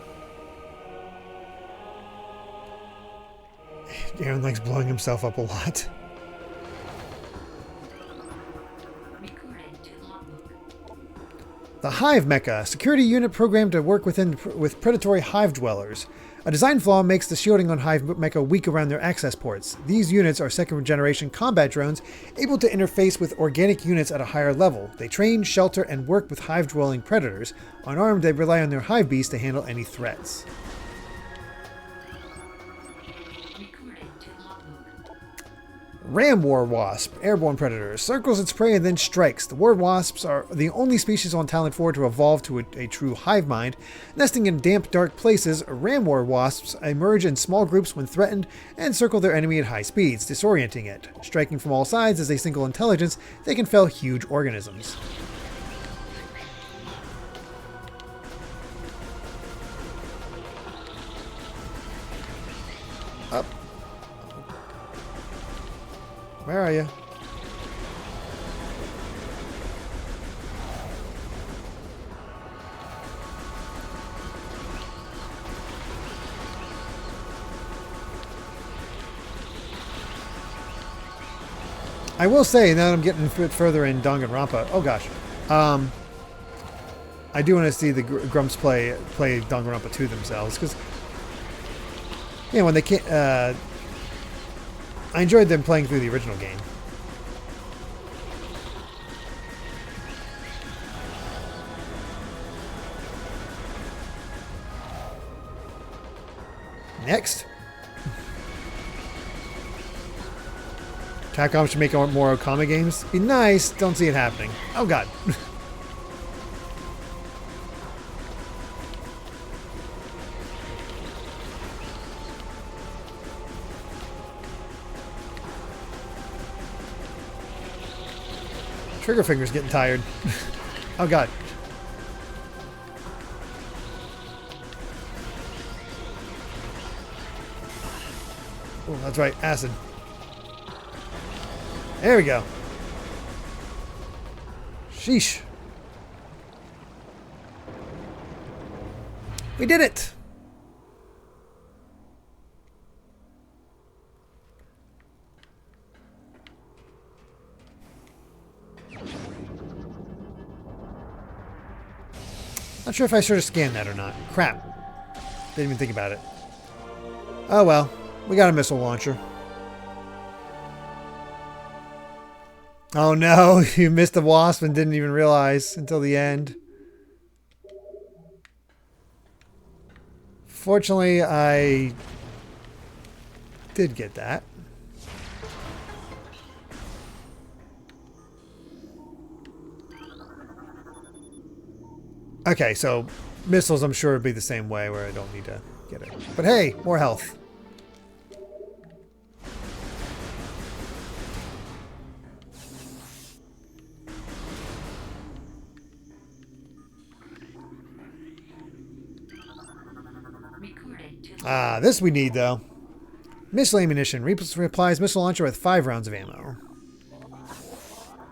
Aaron likes blowing himself up a lot. The Hive Mecha, security unit programmed to work with predatory hive dwellers. A design flaw makes the shielding on Hive Mecha weak around their access ports. These units are second-generation combat drones able to interface with organic units at a higher level. They train, shelter, and work with hive-dwelling predators. Unarmed, they rely on their hive beasts to handle any threats. Ram War Wasp, airborne predator, circles its prey and then strikes. The war wasps are the only species on Tallon IV to evolve to a true hive mind. Nesting in damp, dark places, Ram War Wasps emerge in small groups when threatened and circle their enemy at high speeds, disorienting it. Striking from all sides as a single intelligence, they can fell huge organisms. Up. Where are you? I will say, now that I'm getting a bit further in Danganronpa, oh gosh, I do want to see the Grumps play Danganronpa 2 themselves, because, when they can't, I enjoyed them playing through the original game. Next. Capcom should make more Okami games. Be nice. Don't see it happening. Oh god. Trigger finger's getting tired. Oh god. Oh, that's right. Acid. There we go. Sheesh. We did it! Not sure if I should have scanned that or not. Crap. Didn't even think about it. Oh well. We got a missile launcher. Oh no, you missed the wasp and didn't even realize until the end. Fortunately, I did get that. Okay, so missiles I'm sure would be the same way where I don't need to get it. But hey, more health. Ah, this we need though. Missile ammunition. Replies missile launcher with 5 rounds of ammo.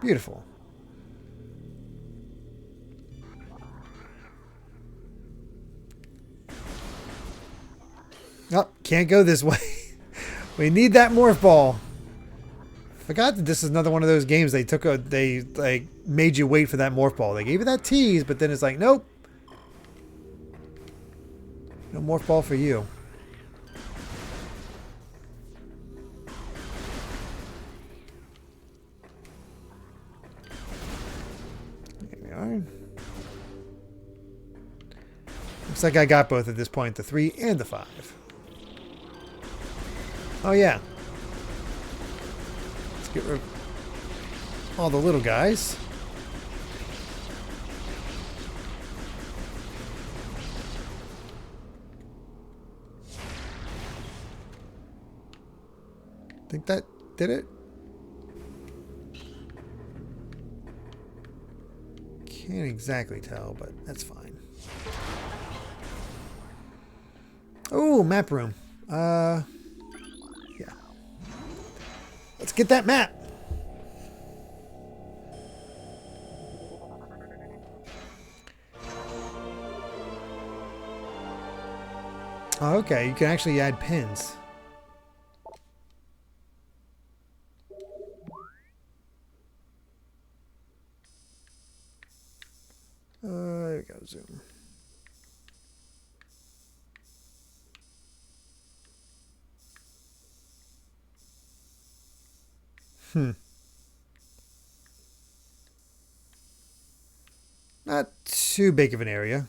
Beautiful. Oh, can't go this way. We need that morph ball. Forgot that this is another one of those games they like made you wait for that morph ball. They gave you that tease, but then it's like, nope. No morph ball for you. There we are. Looks like I got both at this point, the 3 and the 5. Oh yeah. Let's get rid of all the little guys. Think that did it? Can't exactly tell, but that's fine. Oh, map room. Yeah. Let's get that map. Oh, okay, you can actually add pins. There we go, zoom. Not too big of an area.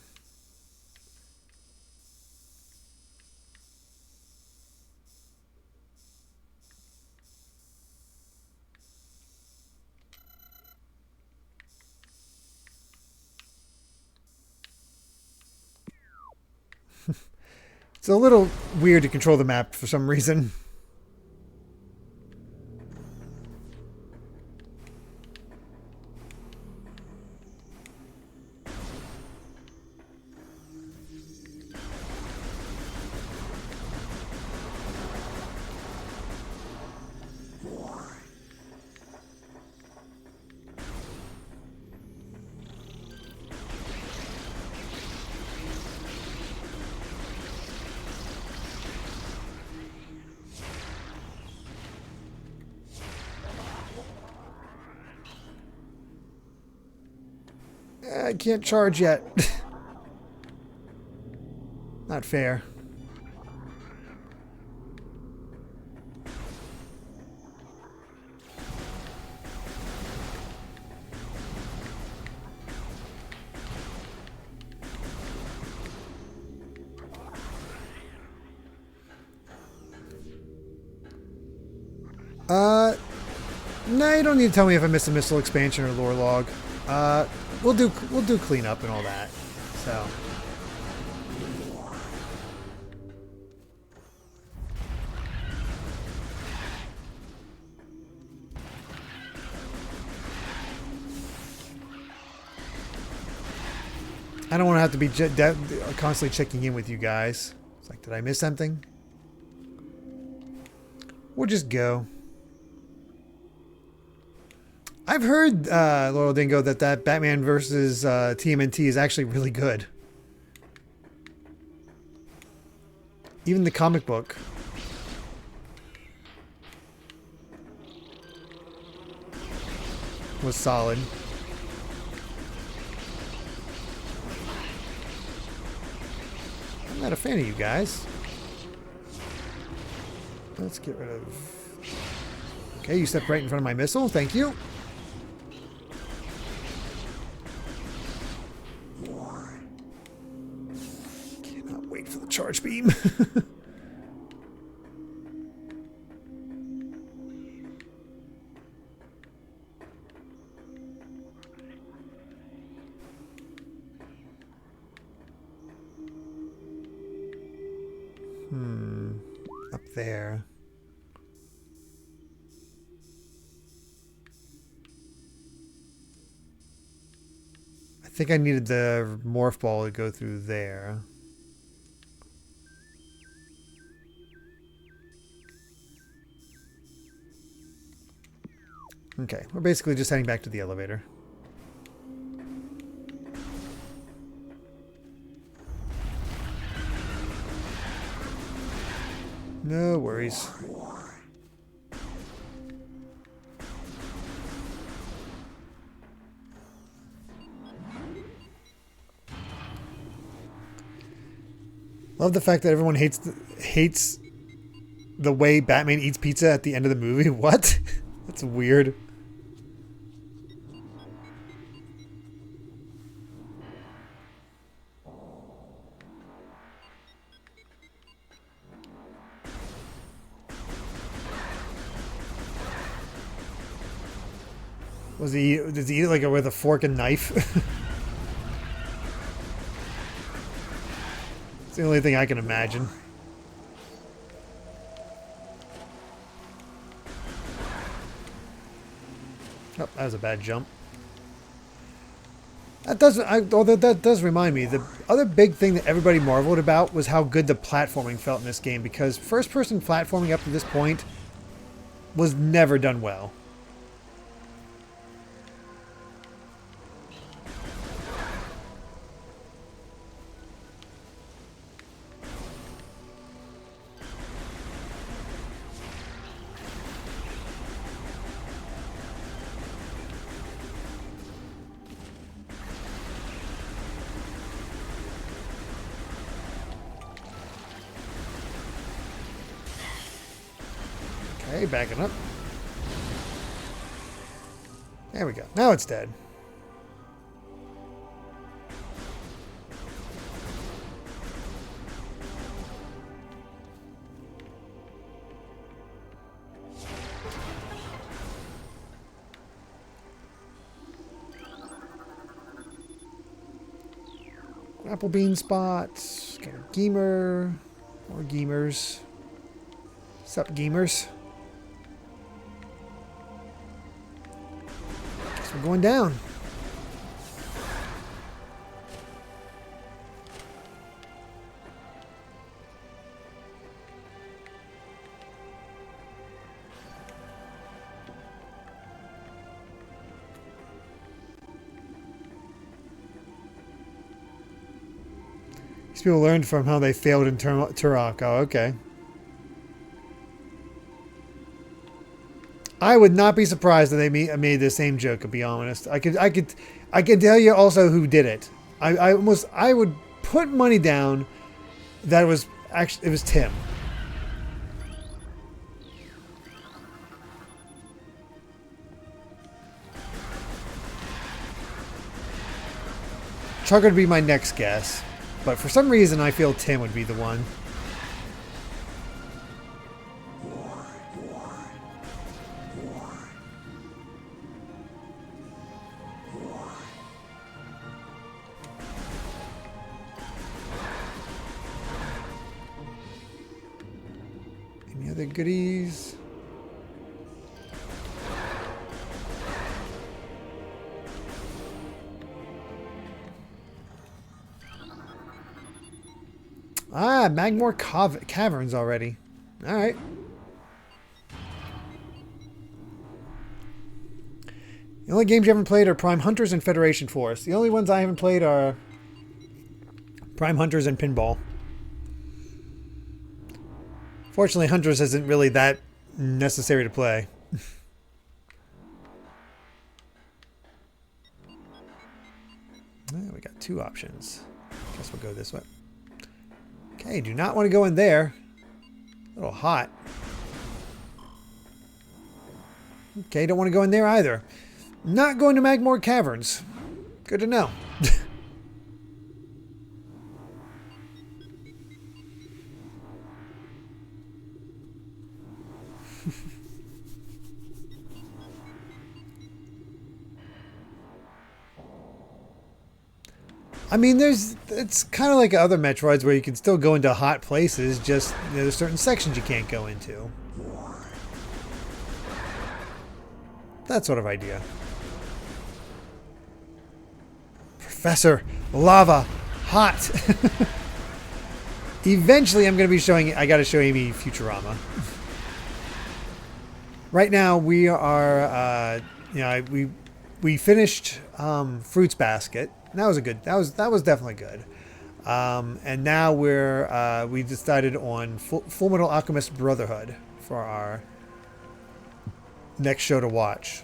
It's a little weird to control the map for some reason. I can't charge yet. Not fair. No, you don't need to tell me if I missed a missile expansion or lore log. We'll do cleanup and all that. So. I don't want to have to be constantly checking in with you guys. It's like, did I miss something? We'll just go. I've heard, Laurel Dingo, that Batman versus TMNT is actually really good. Even the comic book. Was solid. I'm not a fan of you guys. Let's get rid of... Okay, you stepped right in front of my missile. Thank you. Cannot wait for the charge beam. Up there. I think I needed the morph ball to go through there. Okay, we're basically just heading back to the elevator. No worries. Love the fact that everyone hates the way Batman eats pizza at the end of the movie. What? That's weird. Does he eat it like with a fork and knife? It's the only thing I can imagine. Oh, that was a bad jump. Although that does remind me, the other big thing that everybody marveled about was how good the platforming felt in this game, because first-person platforming up to this point was never done well. Okay, backing up. There we go. Now it's dead. Apple bean spots. Got a Geemer. More Geemers. Sup, Geemers? Guess we're going down. These people learned from how they failed in Turok. Oh, okay. I would not be surprised that they made the same joke. To be honest, I could tell you also who did it. I would put money down that it was Tim. Chuck would be my next guess, but for some reason I feel Tim would be the one. Any other goodies? Ah, Magmore Caverns already. Alright. The only games you haven't played are Prime Hunters and Federation Force. The only ones I haven't played are Prime Hunters and Pinball. Fortunately, Hunters isn't really that necessary to play. We got two options. Guess we'll go this way. Okay, do not want to go in there. A little hot. Okay, don't want to go in there either. Not going to Magmore Caverns. Good to know. I mean, it's kind of like other Metroids where you can still go into hot places, just there's certain sections you can't go into. That sort of idea. Professor, lava, hot. Eventually, I'm going to be showing. I got to show Amy Futurama. Right now, we are. We finished Fruits Basket. And that was a good. That was definitely good. And now we decided on Full Metal Alchemist Brotherhood for our next show to watch.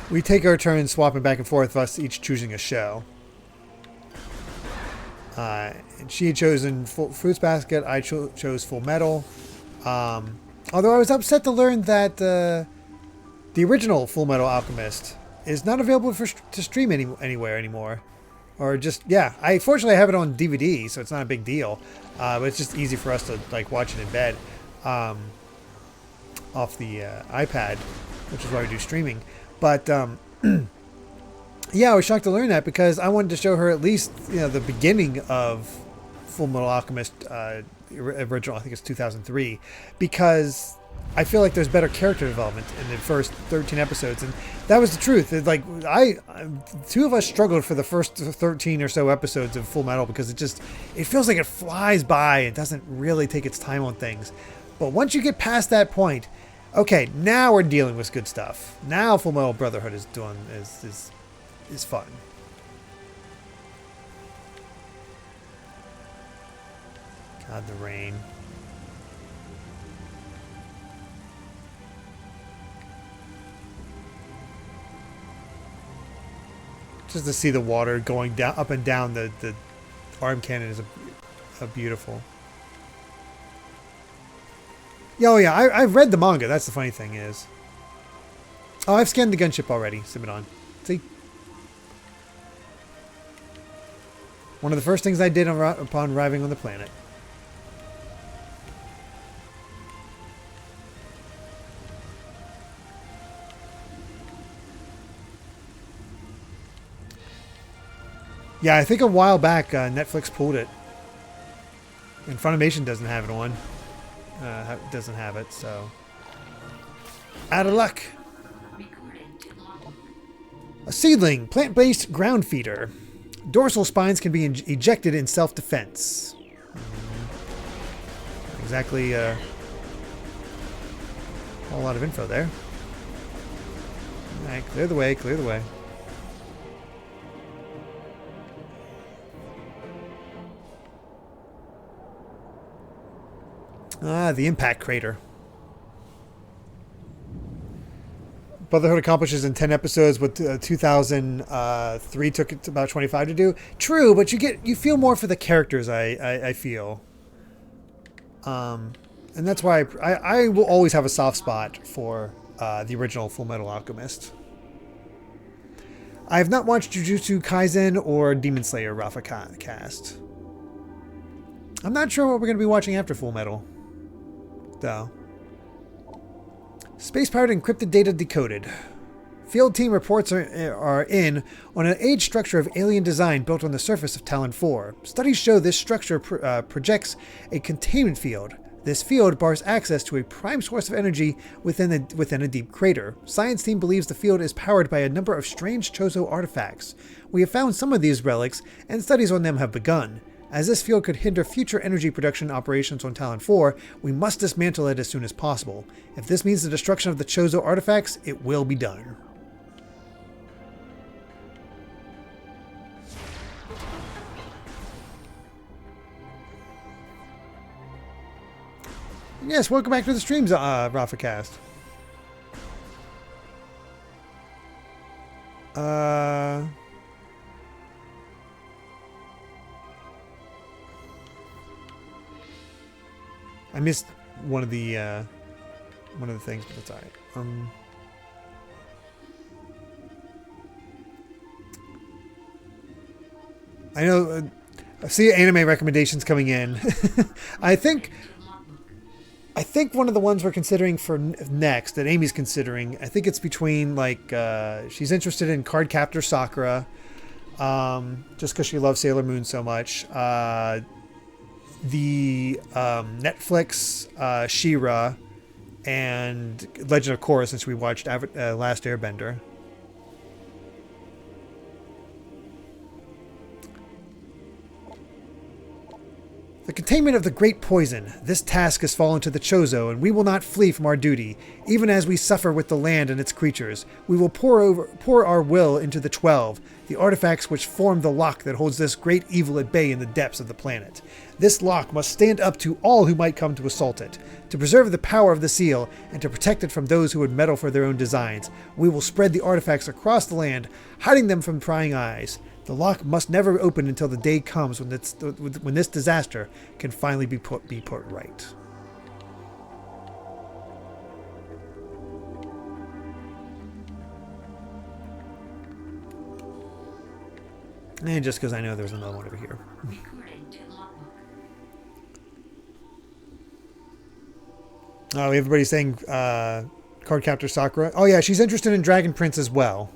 We take our turn swapping back and forth, us each choosing a show. And she had chosen Fruits Basket. I chose Full Metal. Although I was upset to learn that the original Full Metal Alchemist is not available to stream anywhere anymore. Or just, yeah. Fortunately, I have it on DVD, so it's not a big deal. But it's just easy for us to like watch it in bed off the iPad, which is why we do streaming. But yeah, I was shocked to learn that because I wanted to show her at least the beginning of Full Metal Alchemist original. I think it's 2003, because I feel like there's better character development in the first 13 episodes, and that was the truth. It's like two of us struggled for the first 13 or so episodes of Full Metal because it feels like it flies by. It doesn't really take its time on things. But once you get past that point, okay, now we're dealing with good stuff. Now Full Metal Brotherhood is fun. God, the rain. Just to see the water going down, up and down the arm cannon is a beautiful. Oh yeah, I've read the manga. That's the funny thing is. Oh, I've scanned the gunship already, Simidon. See? One of the first things I did upon arriving on the planet. Yeah, I think a while back Netflix pulled it. And Funimation doesn't have it on. Doesn't have it, so... Out of luck! A seedling, plant-based ground feeder. Dorsal spines can be ejected in self-defense. Exactly a whole lot of info there. Alright, clear the way, clear the way. Ah, the impact crater. Brotherhood accomplishes in 10 episodes what 2003 took it about 25 to do. True, but you feel more for the characters, I feel. And that's why I will always have a soft spot for the original Full Metal Alchemist. I have not watched Jujutsu Kaisen or Demon Slayer Rafa Cast. I'm not sure what we're going to be watching after Full Metal, though. Space pirate encrypted data decoded. Field team reports are in on an age structure of alien design built on the surface of Tallon IV. Studies show this structure projects a containment field. This field bars access to a prime source of energy within a deep crater. Science team believes the field is powered by a number of strange Chozo artifacts. We have found some of these relics, and studies on them have begun. As this field could hinder future energy production operations on Tallon IV, we must dismantle it as soon as possible. If this means the destruction of the Chozo artifacts, it will be done. Yes, welcome back to the streams, RafaCast. I missed one of the things, but that's all right. I know. I see anime recommendations coming in. I think one of the ones we're considering for next that Amy's considering. I think it's between like she's interested in Cardcaptor Sakura, just because she loves Sailor Moon so much. The Netflix She-Ra and Legend of Korra, since we watched Last Airbender. The containment of the great poison. This task has fallen to the Chozo, and we will not flee from our duty. Even as we suffer with the land and its creatures, we will pour our will into the 12, the artifacts which form the lock that holds this great evil at bay in the depths of the planet. This lock must stand up to all who might come to assault it. To preserve the power of the seal, and to protect it from those who would meddle for their own designs, we will spread the artifacts across the land, hiding them from prying eyes. The lock must never open until the day comes when this disaster can finally be put right. And just because I know there's another one over here. Oh, everybody's saying Cardcaptor Sakura. Oh yeah, she's interested in Dragon Prince as well.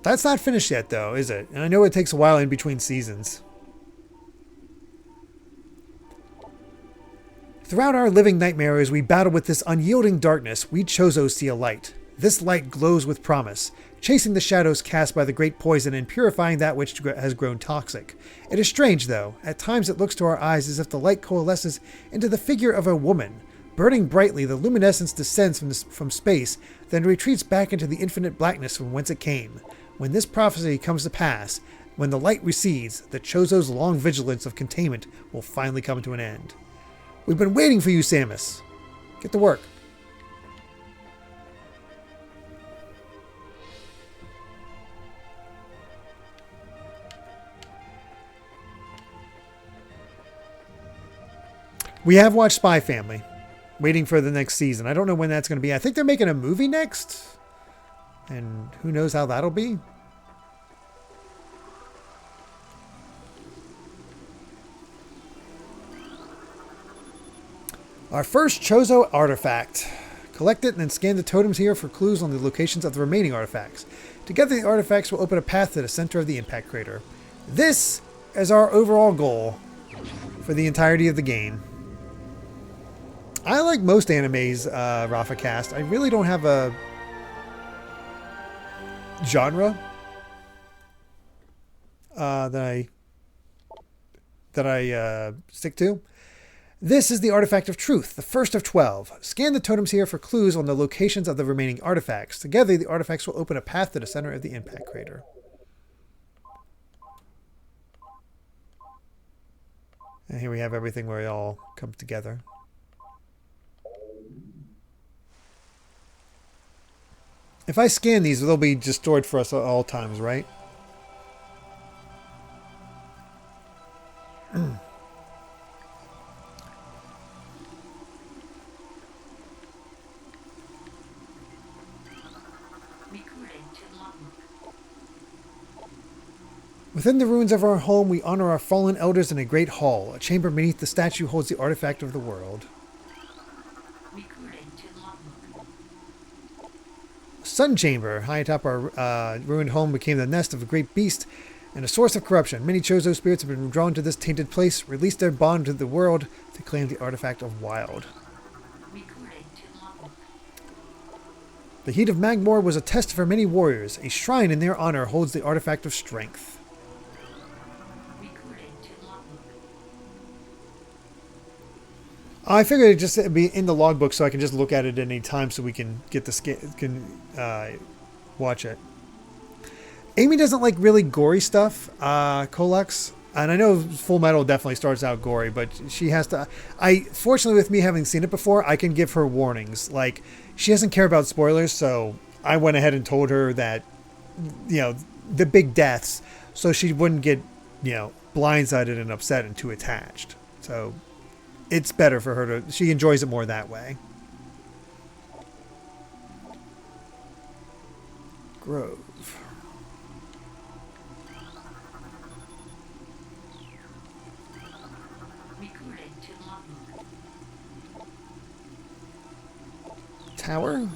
That's not finished yet, though, is it? And I know it takes a while in between seasons. Throughout our living nightmare as we battle with this unyielding darkness, we Chozo see a light. This light glows with promise, chasing the shadows cast by the great poison and purifying that which has grown toxic. It is strange, though. At times it looks to our eyes as if the light coalesces into the figure of a woman. Burning brightly, the luminescence descends from space, then retreats back into the infinite blackness from whence it came. When this prophecy comes to pass, when the light recedes, the Chozo's long vigilance of containment will finally come to an end. We've been waiting for you, Samus. Get to work. We have watched Spy Family. Waiting for the next season. I don't know when that's going to be. I think they're making a movie next. And who knows how that'll be? Our first Chozo artifact. Collect it and then scan the totems here for clues on the locations of the remaining artifacts. Together, the artifacts will open a path to the center of the impact crater. This is our overall goal for the entirety of the game. I like most animes, Rafa Cast. I really don't have a genre that I stick to. This is the Artifact of Truth, the first of 12. Scan the totems here for clues on the locations of the remaining artifacts. Together, the artifacts will open a path to the center of the impact crater. And here we have everything where it all comes together. If I scan these, they'll be just stored for us at all times, right? Within the ruins of our home, we honor our fallen elders in a great hall. A chamber beneath the statue holds the artifact of the world. Sun Chamber, high atop our ruined home, became the nest of a great beast and a source of corruption. Many Chozo spirits have been drawn to this tainted place, released their bond to the world to claim the artifact of Wild. The heat of Magmor was a test for many warriors. A shrine in their honor holds the artifact of strength. I figured it'd just be in the logbook so I can just look at it at any time so we can get the watch it. Amy doesn't like really gory stuff, Colex. And I know Full Metal definitely starts out gory, but she has to... Fortunately, with me having seen it before, I can give her warnings. Like, she doesn't care about spoilers, so I went ahead and told her that, you know, the big deaths, so she wouldn't get blindsided and upset and too attached. So it's better for her to, she enjoys it more that way. Grove. Tower.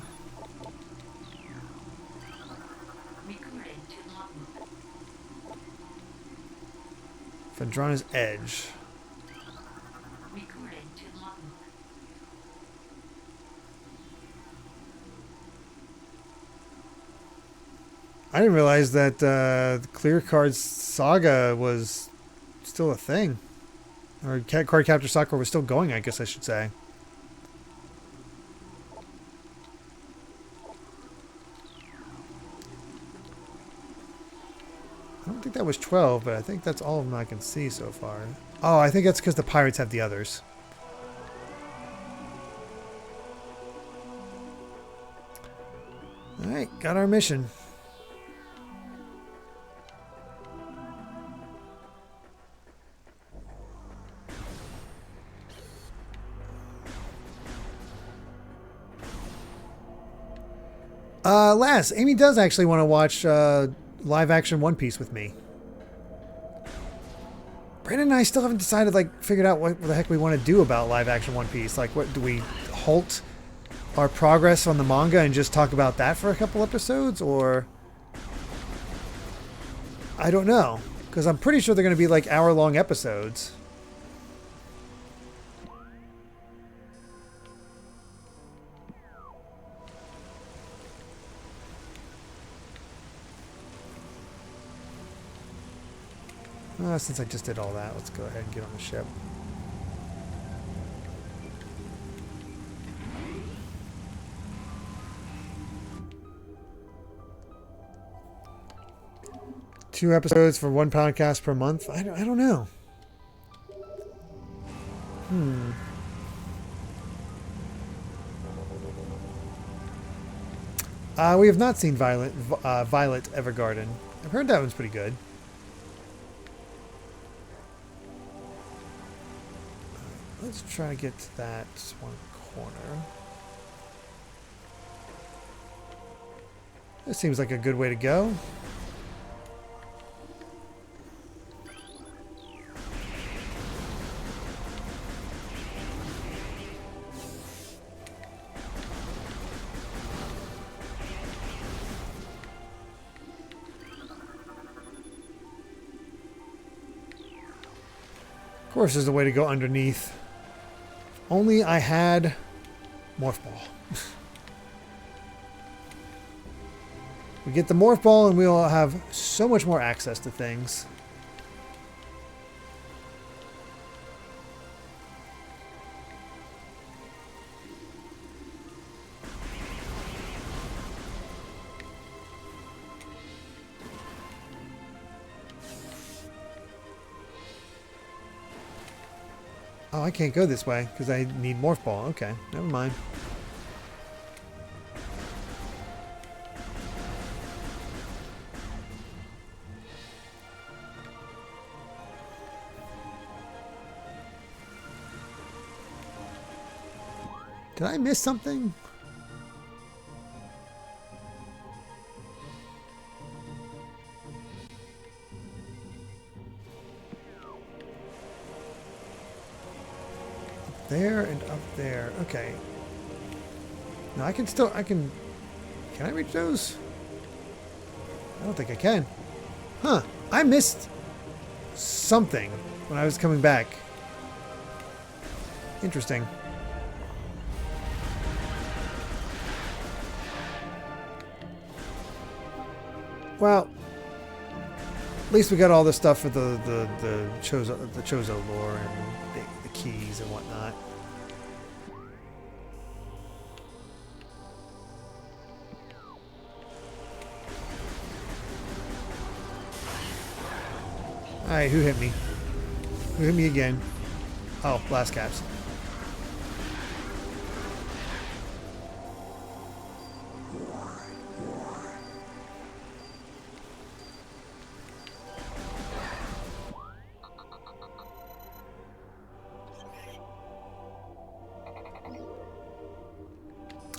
Vendrana's Edge. I didn't realize that the Clear Card Saga was still a thing. Or Card Capture Sakura was still going, I guess I should say. I don't think that was 12, but I think that's all of them I can see so far. Oh, I think that's because the pirates have the others. Alright, got our mission. Last, Amy does actually want to watch live action One Piece with me. Brandon and I still haven't decided, figured out what the heck we want to do about live action One Piece. What do we halt our progress on the manga and just talk about that for a couple episodes, or I don't know, because I'm pretty sure they're going to be hour-long episodes. Since I just did all that, let's go ahead and get on the ship. Two episodes for one podcast per month? I don't know. We have not seen Violet Evergarden. I've heard that one's pretty good. Let's try to get to that one corner. This seems like a good way to go. Of course, there's a way to go underneath. Only I had Morph Ball. We get the Morph Ball and we'll have so much more access to things. Oh, I can't go this way because I need Morph Ball. Okay, never mind. Did I miss something? There and up there. Okay. No, I can can I reach those? I don't think I can. Huh. I missed something when I was coming back. Interesting. Well, at least we got all the stuff for the Chozo lore and the keys and whatnot. Alright, who hit me? Who hit me again? Oh, blast caps.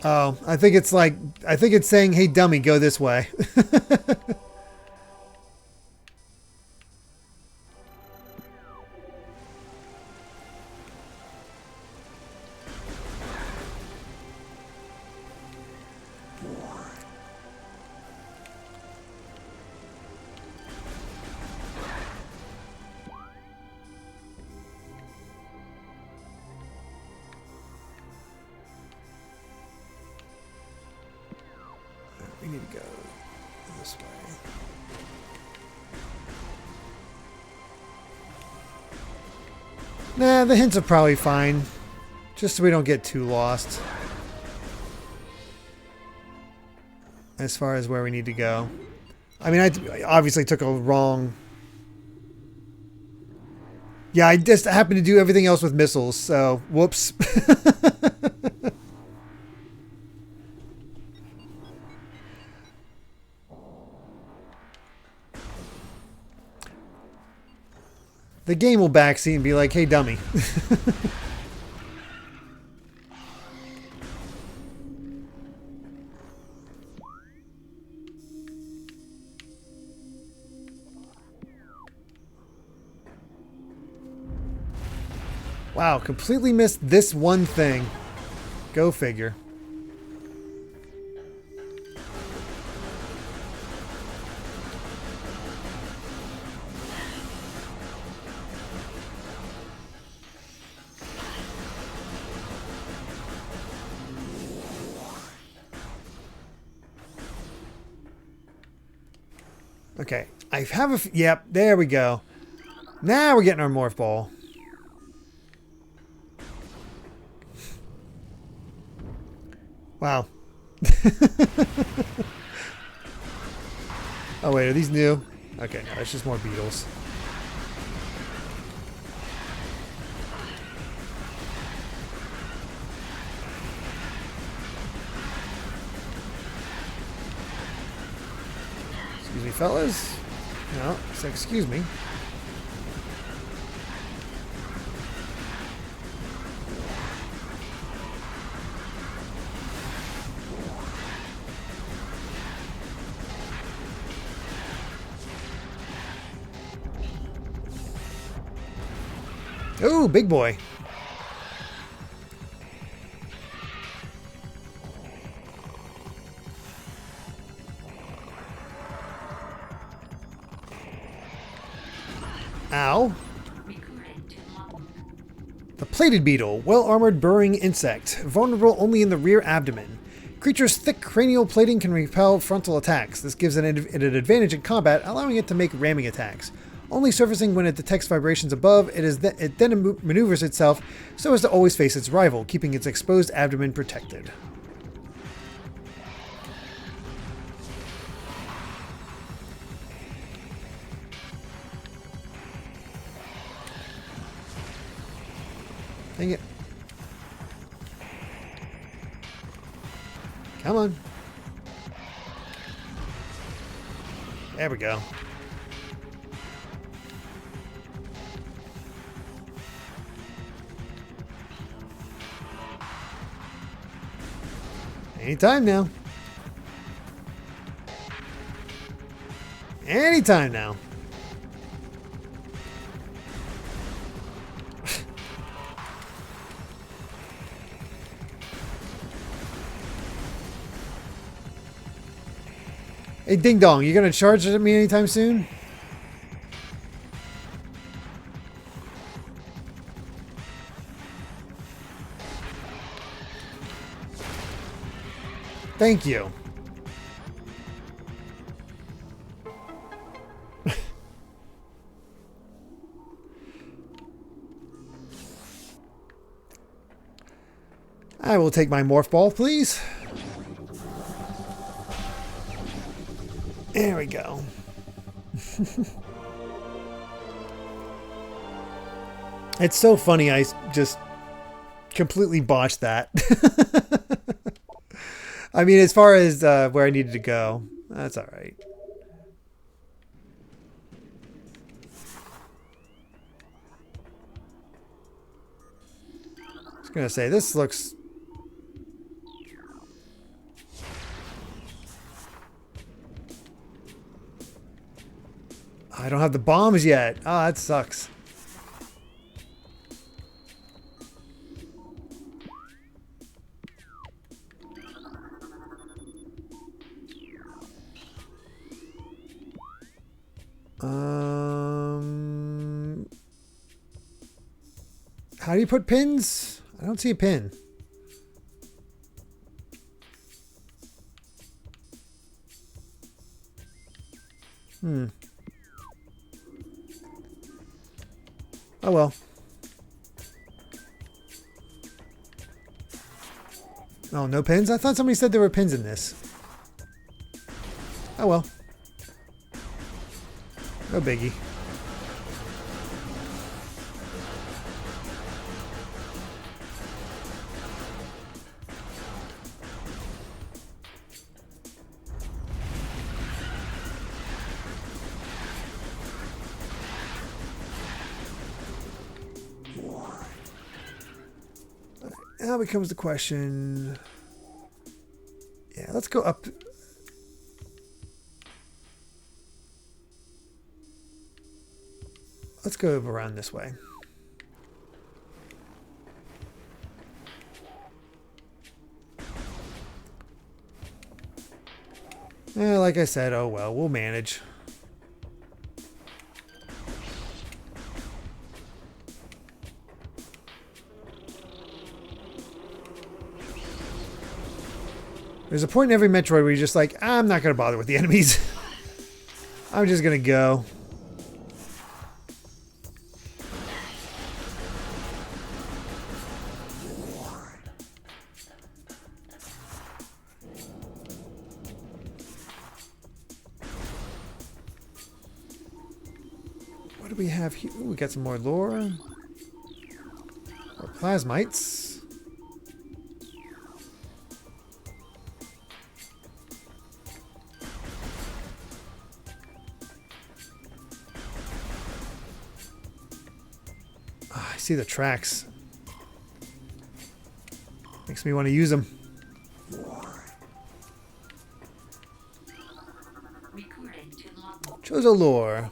Oh, I think it's like, I think it's saying, hey dummy, go this way. We need to go this way. Nah, the hints are probably fine. Just so we don't get too lost. As far as where we need to go. I mean, I obviously took a wrong... Yeah, I just happened to do everything else with missiles, so whoops. The game will backseat and be like, hey dummy. Wow, completely missed this one thing. Go figure. Okay, I have a... Yep, there we go. Now we're getting our morph ball. Wow. Oh wait, are these new? Okay, no, it's just more beetles. Excuse me, fellas. No, so excuse me. Ooh, big boy. Ow. The plated beetle, well-armored burrowing insect, vulnerable only in the rear abdomen. Creature's thick cranial plating can repel frontal attacks. This gives it an advantage in combat, allowing it to make ramming attacks. Only surfacing when it detects vibrations above, it then maneuvers itself so as to always face its rival, keeping its exposed abdomen protected. Dang it. Come on. There we go. Anytime now. Anytime now. Hey, Ding Dong, you gonna charge it at me anytime soon? Thank you. I will take my morph ball, please. There we go. It's so funny, I just completely botched that. I mean, as far as where I needed to go, that's all right. I was gonna say, this looks I don't have the bombs yet. Oh, that sucks. How do you put pins? I don't see a pin. Oh well. Oh, no pins? I thought somebody said there were pins in this. Oh well. No biggie. Now becomes the question. Yeah, let's go up. Let's go around this way. Yeah, like I said, oh well, we'll manage. There's a point in every Metroid where you're just like, I'm not going to bother with the enemies. I'm just going to go. What do we have here? Ooh, we got some more lore. More plasmites. I see the tracks. Makes me want to use them. Chozo lore.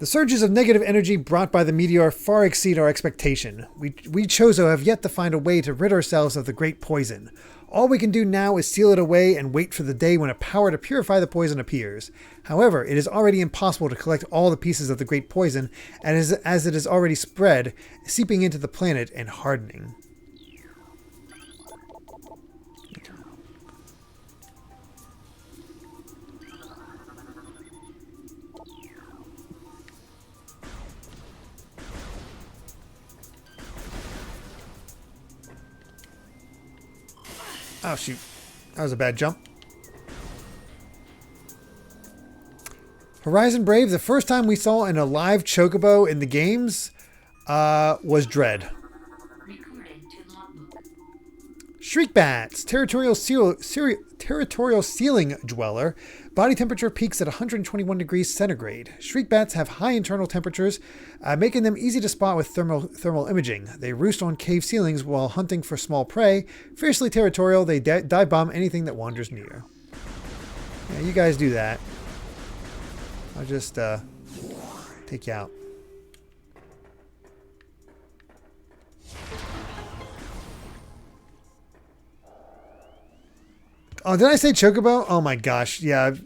The surges of negative energy brought by the meteor far exceed our expectation. We Chozo have yet to find a way to rid ourselves of the great poison. All we can do now is seal it away and wait for the day when a power to purify the poison appears. However, it is already impossible to collect all the pieces of the great poison, and as it is already spread, seeping into the planet and hardening. Oh, shoot. That was a bad jump. Horizon Brave, the first time we saw an alive chocobo in the games was Dread. Shriek Bats, territorial ceiling dweller. Body temperature peaks at 121 degrees centigrade. Shriek Bats have high internal temperatures, making them easy to spot with thermal imaging. They roost on cave ceilings while hunting for small prey. Fiercely territorial, they dive bomb anything that wanders near. Yeah, you guys do that. I'll just take you out. Oh, did I say Chocobo? Oh my gosh, yeah,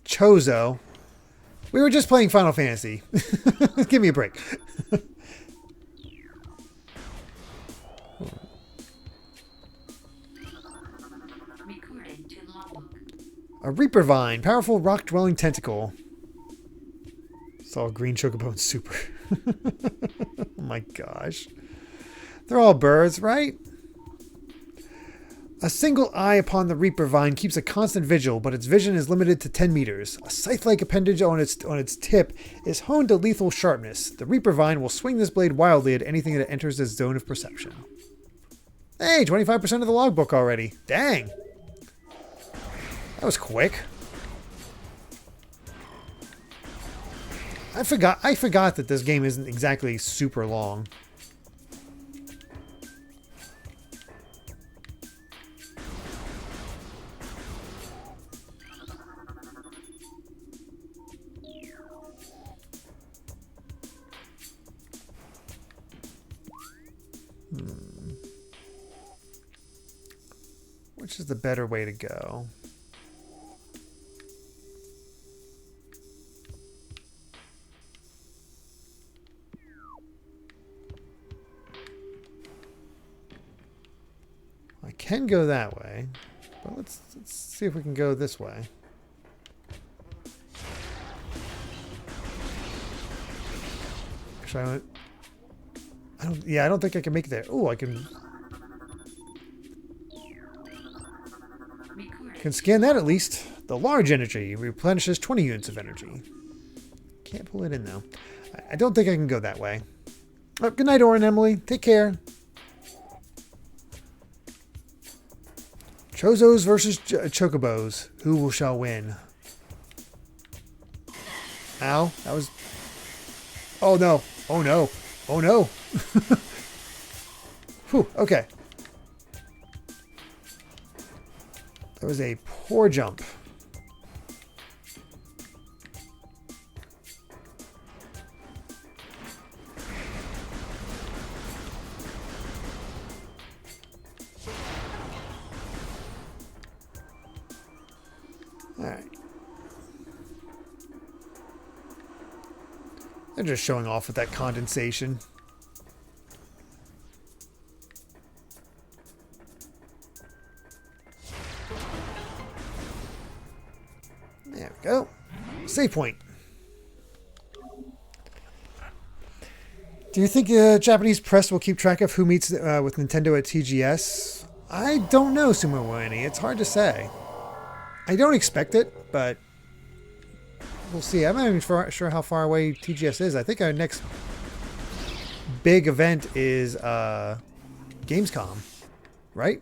Chozo. We were just playing Final Fantasy. Give me a break. A Reaper Vine, powerful rock-dwelling tentacle. Saw a green Chocobo in Super. Oh my gosh. They're all birds, right? A single eye upon the Reaper Vine keeps a constant vigil, but its vision is limited to 10 meters. A scythe-like appendage on its tip is honed to lethal sharpness. The Reaper Vine will swing this blade wildly at anything that enters its zone of perception. Hey, 25% of the logbook already. Dang. That was quick. I forgot that this game isn't exactly super long. Which is the better way to go? I can go that way, but let's see if we can go this way. Actually, I don't think I can make it there. Oh, I can scan that at least. The large energy replenishes 20 units of energy. Can't pull it in though. I don't think I can go that way. Oh, good night, Oren Emily. Take care. Chozos versus Chocobos. Who shall win? Ow. That was... Oh no. Oh no. Oh no. Whew. Okay. That was a poor jump. All right. They're just showing off with that condensation. There we go. Save point. Do you think the Japanese press will keep track of who meets with Nintendo at TGS? I don't know, Sumo Wani. It's hard to say. I don't expect it, but we'll see. I'm not even sure how far away TGS is. I think our next big event is Gamescom, right?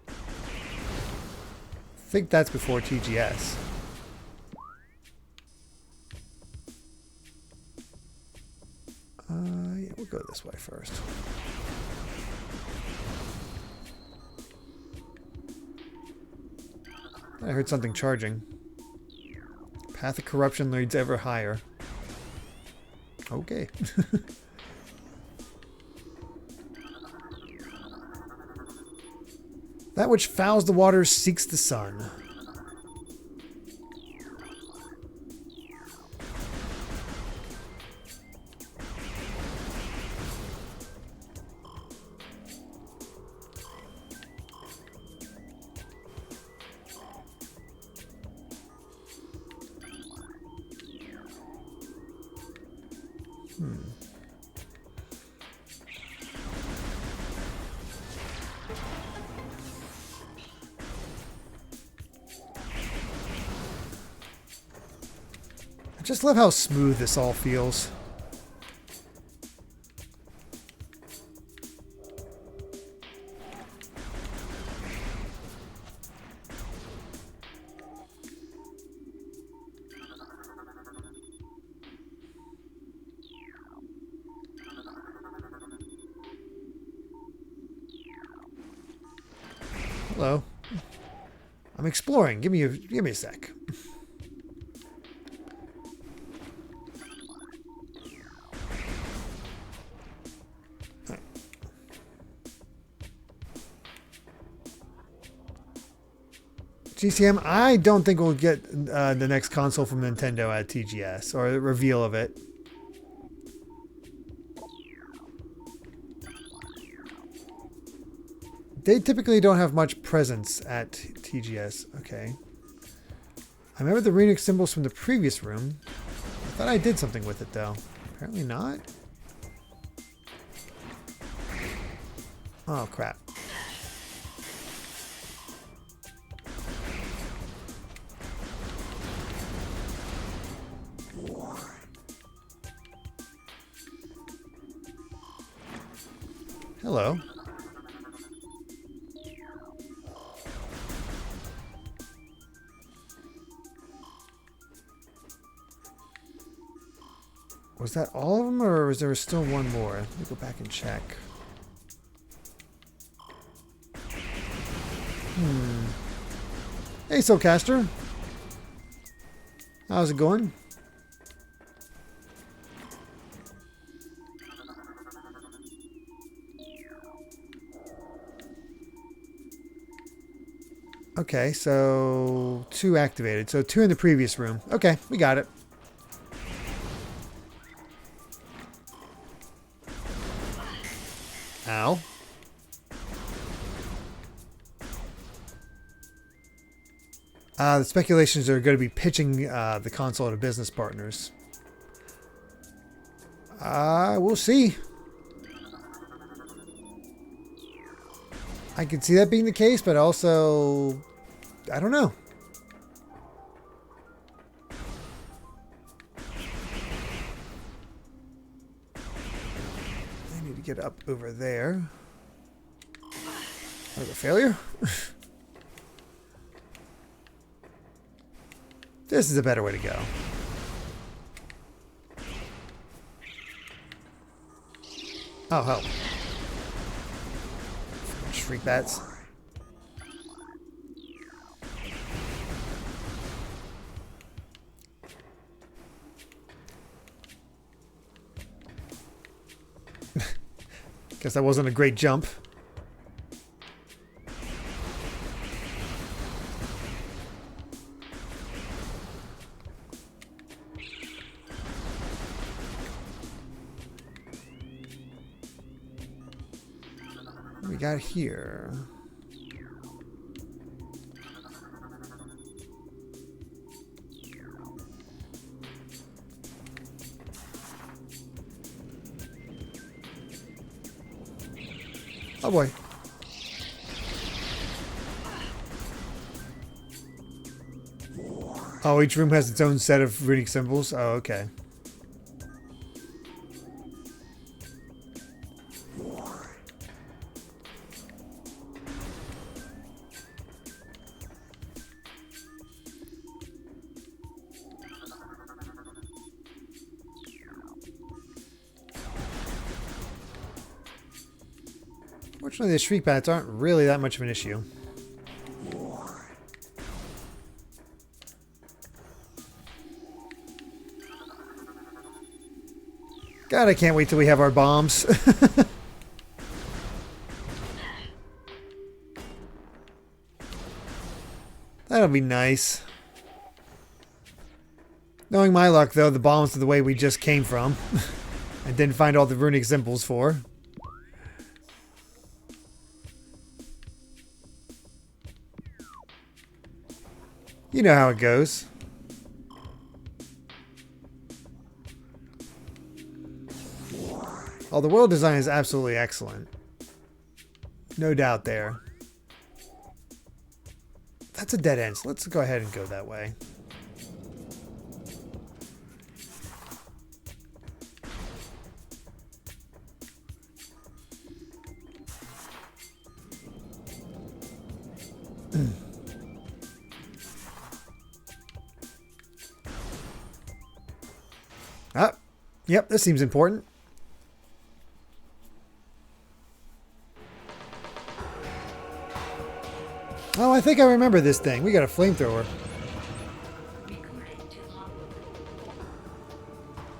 I think that's before TGS. Yeah, we'll go this way first. I heard something charging. Path of corruption leads ever higher. Okay. That which fouls the waters seeks the sun. I just love how smooth this all feels. Hello. I'm exploring. Give me a sec. GCM, I don't think we'll get the next console from Nintendo at TGS, or the reveal of it. They typically don't have much presence at TGS. Okay. I remember the runic symbols from the previous room. I thought I did something with it, though. Apparently not. Oh, crap. Hello. Was that all of them, or was there still one more? Let me go back and check. Hey, Soulcaster. How's it going? Okay, so 2 activated. So 2 in the previous room. Okay, we got it. Ow. The speculations are going to be pitching the console to business partners. We'll see. I can see that being the case, but also, I don't know. I need to get up over there. That was a failure. This is a better way to go. Oh, help. Shriek bats. Guess that wasn't a great jump. What we got here? Oh boy. Oh, each room has its own set of runic symbols. Oh, okay. Fortunately, the shriek bats aren't really that much of an issue. God, I can't wait till we have our bombs. That'll be nice. Knowing my luck, though, the bombs are the way we just came from. And didn't find all the runic symbols for. You know how it goes. Oh, the world design is absolutely excellent. No doubt there. That's a dead end, so let's go ahead and go that way. Ah, yep, this seems important. Oh, I think I remember this thing. We got a flamethrower.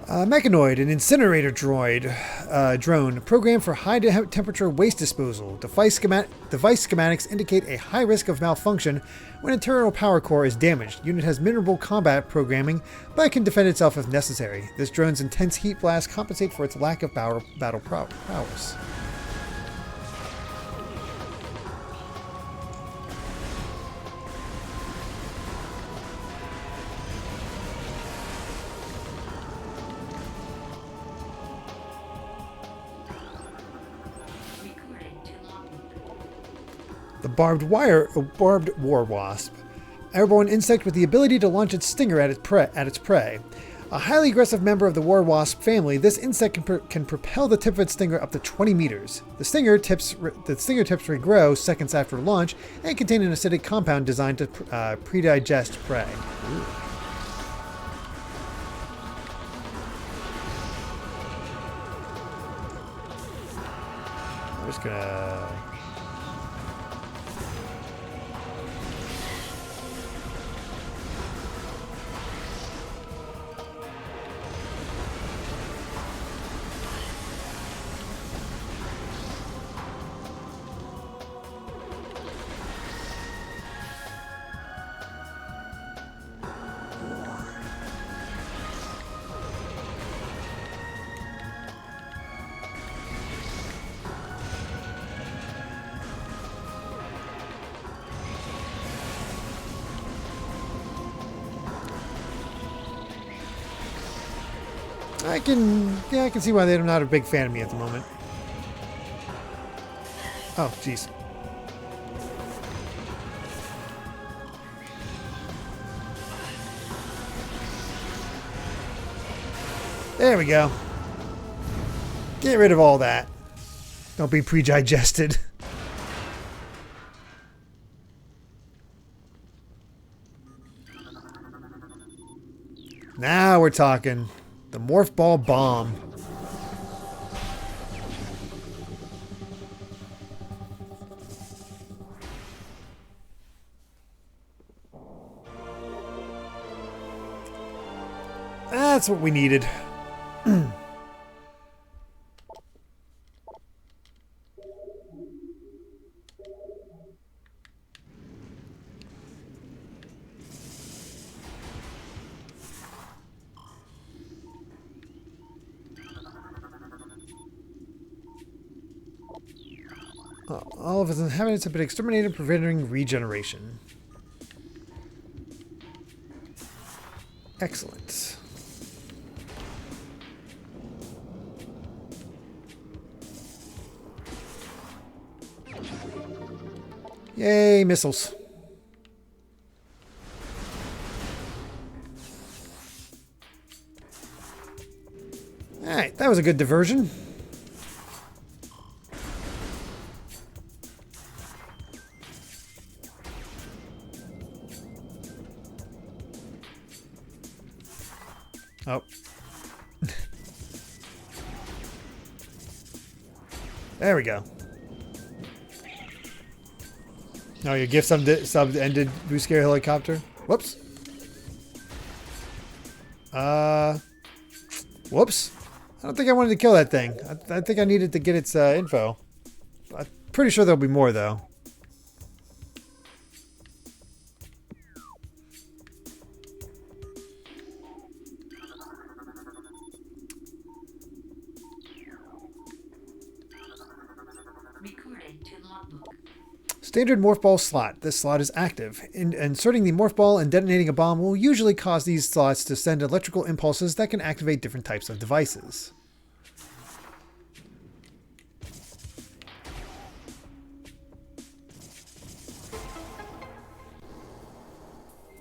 Mechanoid, an incinerator drone programmed for high temperature waste disposal. Device schematics indicate a high risk of malfunction when internal power core is damaged. Unit has minimal combat programming, but can defend itself if necessary. This drone's intense heat blast compensate for its lack of battle prowess. The barbed war wasp, airborne insect with the ability to launch its stinger at its prey. A highly aggressive member of the war wasp family, this insect can propel the tip of its stinger up to 20 meters. The stinger tips regrow seconds after launch and contain an acidic compound designed to predigest prey. Ooh. I'm just gonna... I can see why they're not a big fan of me at the moment. Oh, jeez. There we go. Get rid of all that. Don't be pre-digested. Now we're talking. The Morph Ball Bomb. That's what we needed. All of its inhabitants have been exterminated, preventing regeneration. Excellent. Yay, missiles. Alright, that was a good diversion. Oh. There we go. No, your gift sub ended Boost Scare Helicopter. Whoops. Whoops. I don't think I wanted to kill that thing. I think I needed to get its info. I'm pretty sure there'll be more, though. Standard Morph Ball slot. This slot is active. Inserting the Morph Ball and detonating a bomb will usually cause these slots to send electrical impulses that can activate different types of devices.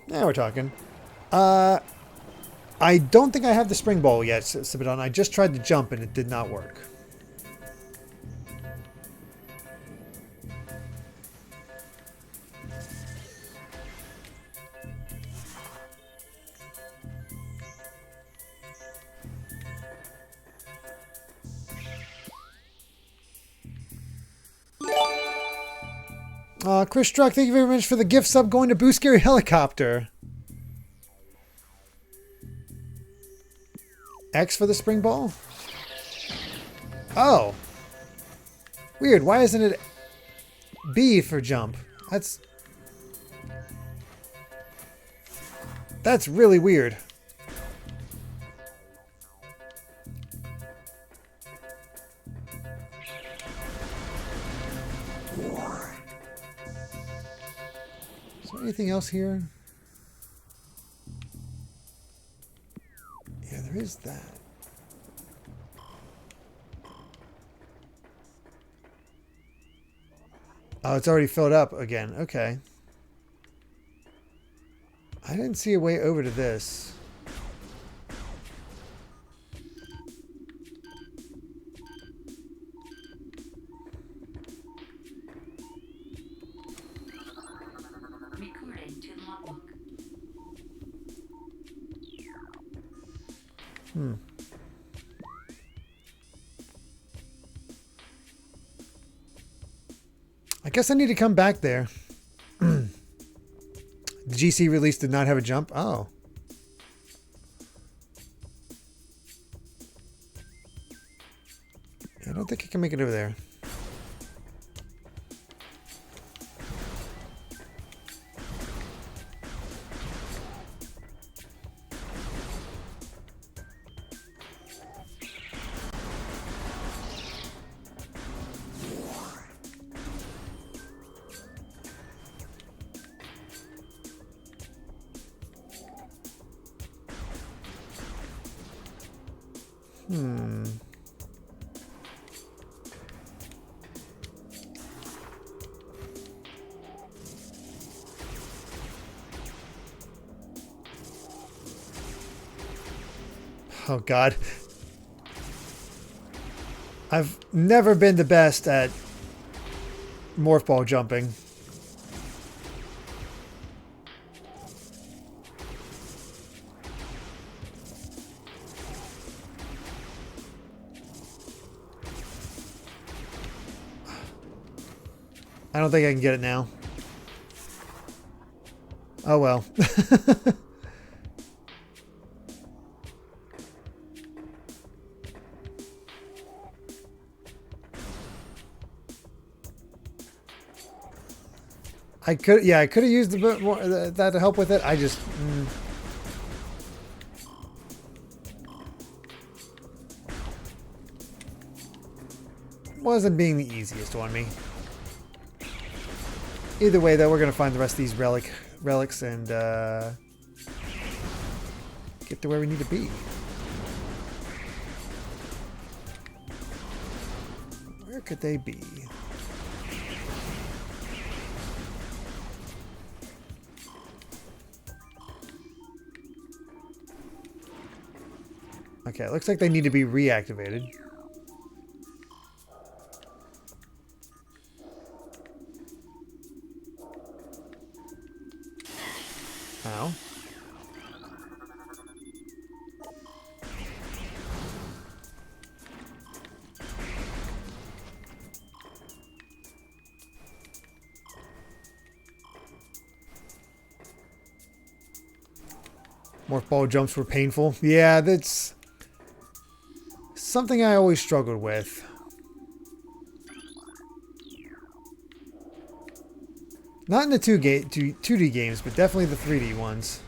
Now we're talking. I don't think I have the spring ball yet, Sibidon. I just tried to jump and it did not work. Chris Struck, thank you very much for the gift sub going to Boost Scary Helicopter. X for the spring ball? Oh. Weird. Why isn't it B for jump? That's really weird. Anything else here? Yeah, there is that. Oh, it's already filled up again. Okay. I didn't see a way over to this. I guess I need to come back there. The GC release did not have a jump. Oh. I don't think I can make it over there. Oh God. I've never been the best at morph ball jumping. I don't think I can get it now. Oh well. I could have used a bit more that to help with it. I just wasn't being the easiest on me. Either way, though, we're gonna find the rest of these relics and get to where we need to be. Where could they be? Okay, it looks like they need to be reactivated. How? Morph ball jumps were painful. Yeah, that's something I always struggled with. Not in the 2D games, but definitely the 3D ones.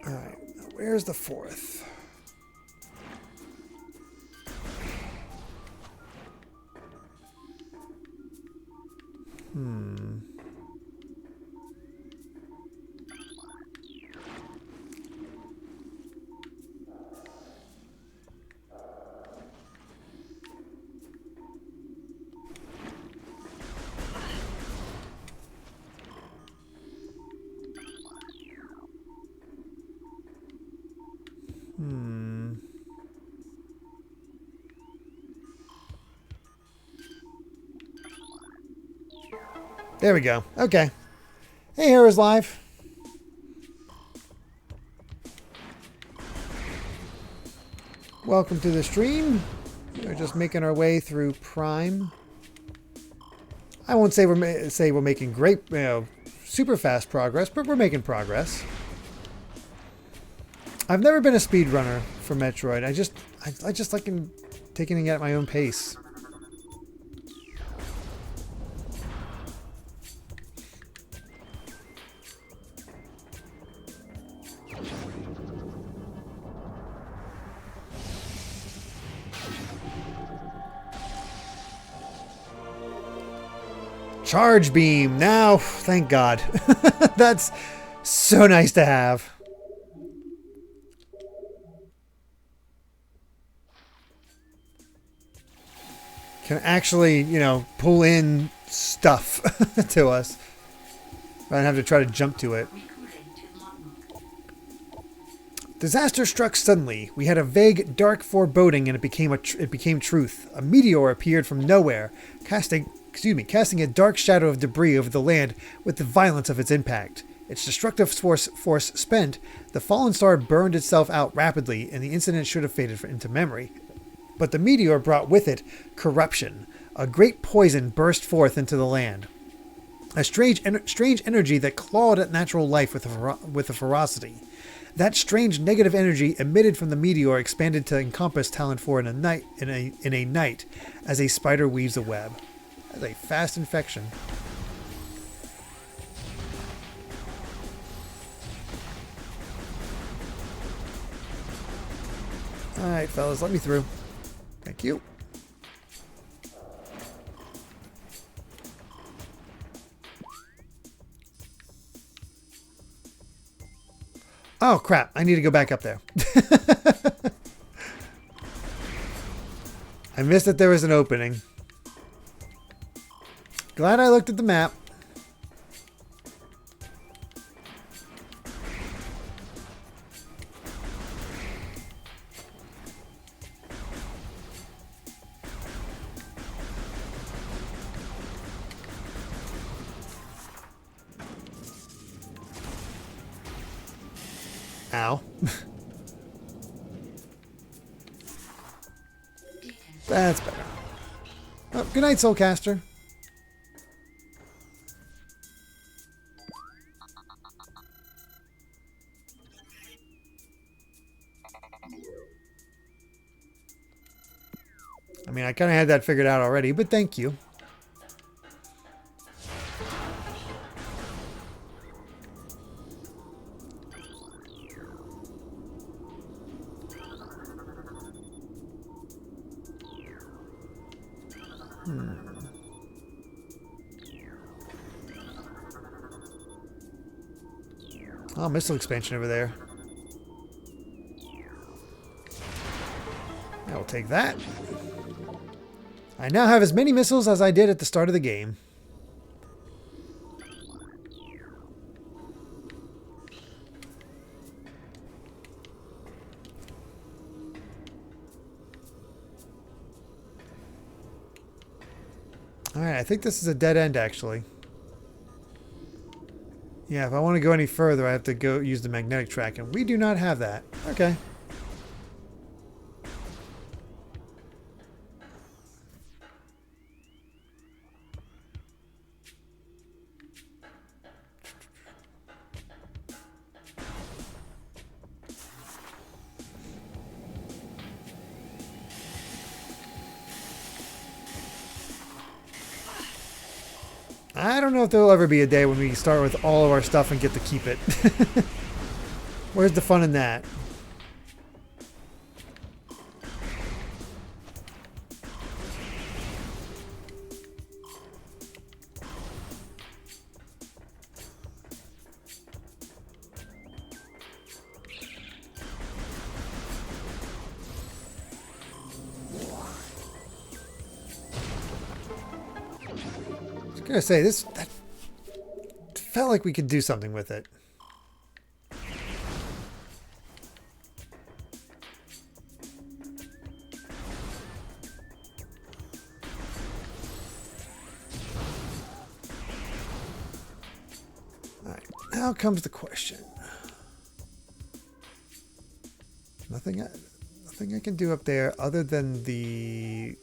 Alright, where's the fourth? There we go. Okay. Hey, Heroes Live. Welcome to the stream. We're just making our way through Prime. I won't say we're making great, super fast progress, but we're making progress. I've never been a speedrunner for Metroid. I just like taking it at my own pace. Charge beam now, thank God. That's so nice to have. Can actually, pull in stuff to us. I don't have to try to jump to it. Disaster struck suddenly. We had a vague, dark foreboding, and it became truth. A meteor appeared from nowhere, casting a dark shadow of debris over the land with the violence of its impact. Its destructive force spent, the fallen star burned itself out rapidly, and the incident should have faded into memory. But the meteor brought with it corruption. A great poison burst forth into the land. A strange energy that clawed at natural life with a ferocity. That strange negative energy emitted from the meteor expanded to encompass Tallon IV in a night, as a spider weaves a web. That's a fast infection. Alright, fellas, let me through. Thank you. Oh, crap. I need to go back up there. I missed that there was an opening. Glad I looked at the map. Ow. That's better. Oh, good night, Soulcaster. I mean, I kind of had that figured out already, but thank you. Oh, missile expansion over there. I will take that. I now have as many missiles as I did at the start of the game. Alright, I think this is a dead end, actually. Yeah, if I want to go any further, I have to go use the magnetic track, and we do not have that. Okay. I don't know if there will ever be a day when we start with all of our stuff and get to keep it. Where's the fun in that? I was gonna say that felt like we could do something with it. All right, now comes the question. Nothing I can do up there other than the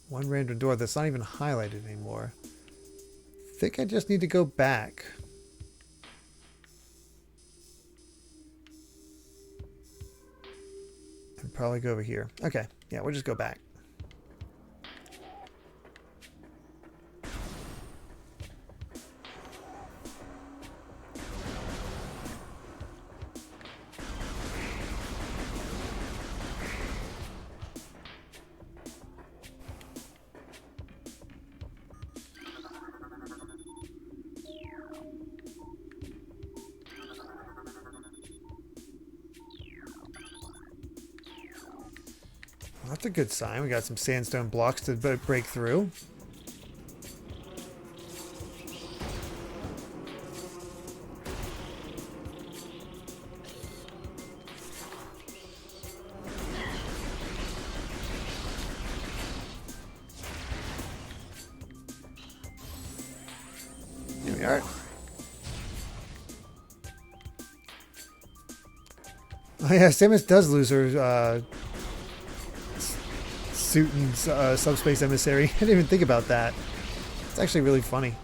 one random door that's not even highlighted anymore. I think I just need to go back. And probably go over here. Okay, yeah, we'll just go back. That's a good sign. We got some sandstone blocks to break through. Here we are. Oh yeah, Samus does lose her suit and subspace emissary. I didn't even think about that. It's actually really funny.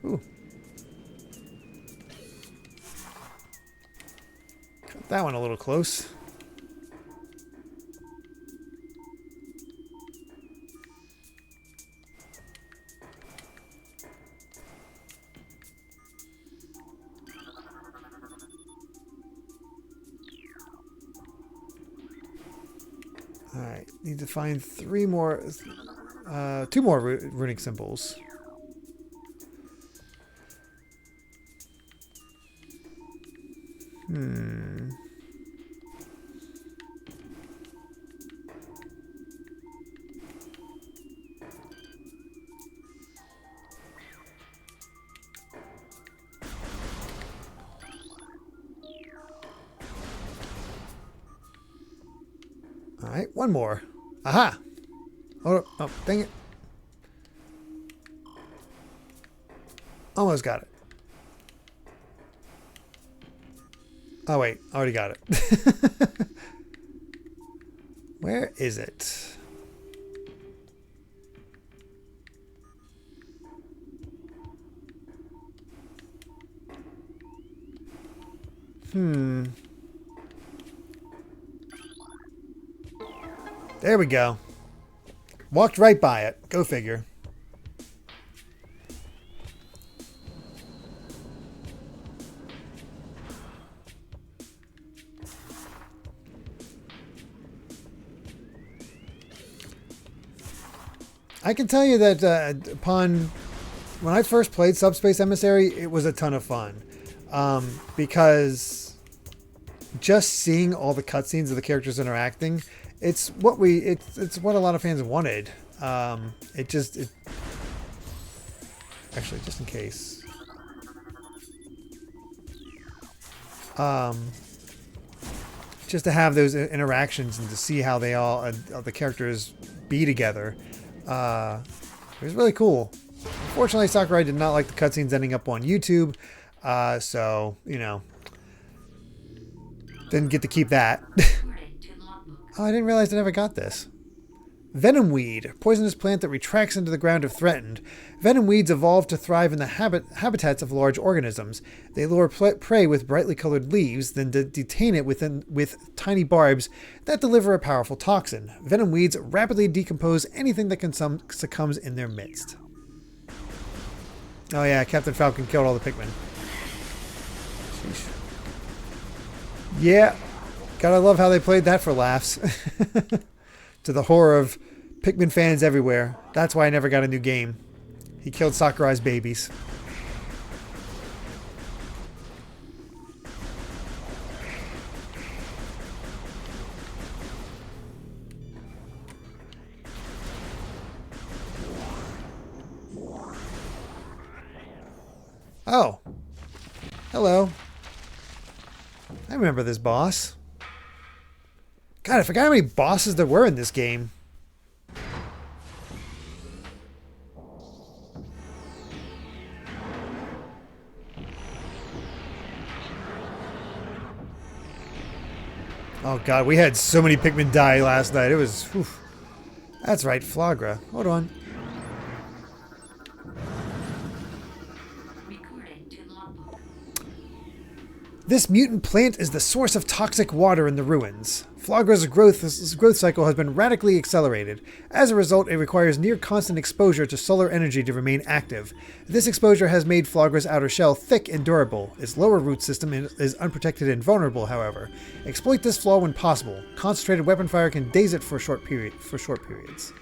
Ooh. Cut that one a little close. Alright, need to find two more runic symbols. Alright, one more. Aha! Oh, dang it. Almost got it. Oh, wait. Already got it. Where is it? There we go. Walked right by it. Go figure. I can tell you that when I first played Subspace Emissary, it was a ton of fun. Because just seeing all the cutscenes of the characters interacting, it's what a lot of fans wanted. Actually, just in case. Just to have those interactions and to see how they all the characters be together. It was really cool. Unfortunately, Sakurai did not like the cutscenes ending up on YouTube, so, you know, didn't get to keep that. Oh, I didn't realize I never got this. Venom weed, poisonous plant that retracts into the ground if threatened. Venom weeds evolve to thrive in the habitats of large organisms. They lure prey with brightly colored leaves, then detain it with tiny barbs that deliver a powerful toxin. Venom weeds rapidly decompose anything that succumbs in their midst. Oh yeah, Captain Falcon killed all the Pikmin. Sheesh. Yeah, gotta love how they played that for laughs. To the horror of Pikmin fans everywhere. That's why I never got a new game. He killed Sakurai's babies. Oh. Hello. I remember this boss. God, I forgot how many bosses there were in this game. Oh god, we had so many Pikmin die last night. It was... Whew. That's right, Flagra. Hold on. This mutant plant is the source of toxic water in the ruins. Flagra's growth cycle has been radically accelerated. As a result, it requires near constant exposure to solar energy to remain active. This exposure has made Flagra's outer shell thick and durable. Its lower root system is unprotected and vulnerable, however. Exploit this flaw when possible. Concentrated weapon fire can daze it for short periods.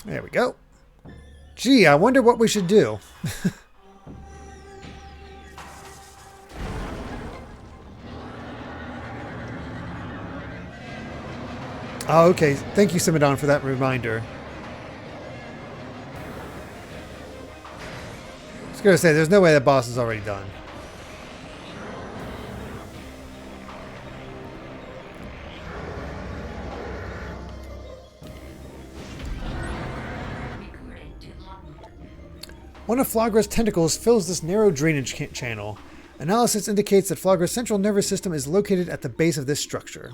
There we go. Gee, I wonder what we should do. Oh, okay. Thank you, Simidon, for that reminder. I was going to say, there's no way that boss is already done. One of Flagra's tentacles fills this narrow drainage channel. Analysis indicates that Flagra's central nervous system is located at the base of this structure.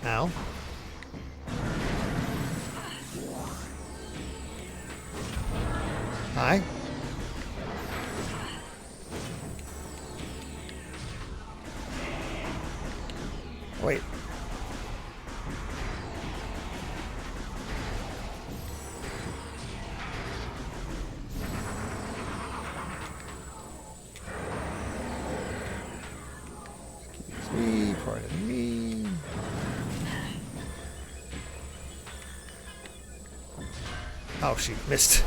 Ow. Hi. Wait. far ahead of me. Oh, shoot. Missed.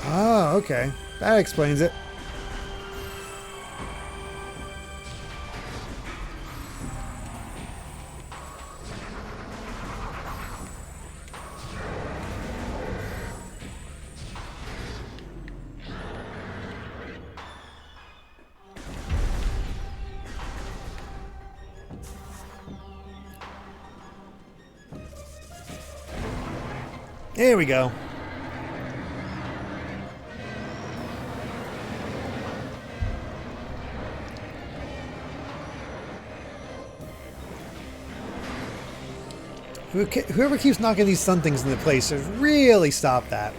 Oh, okay. That explains it. There we go. Whoever keeps knocking these sun things into place should really stop that.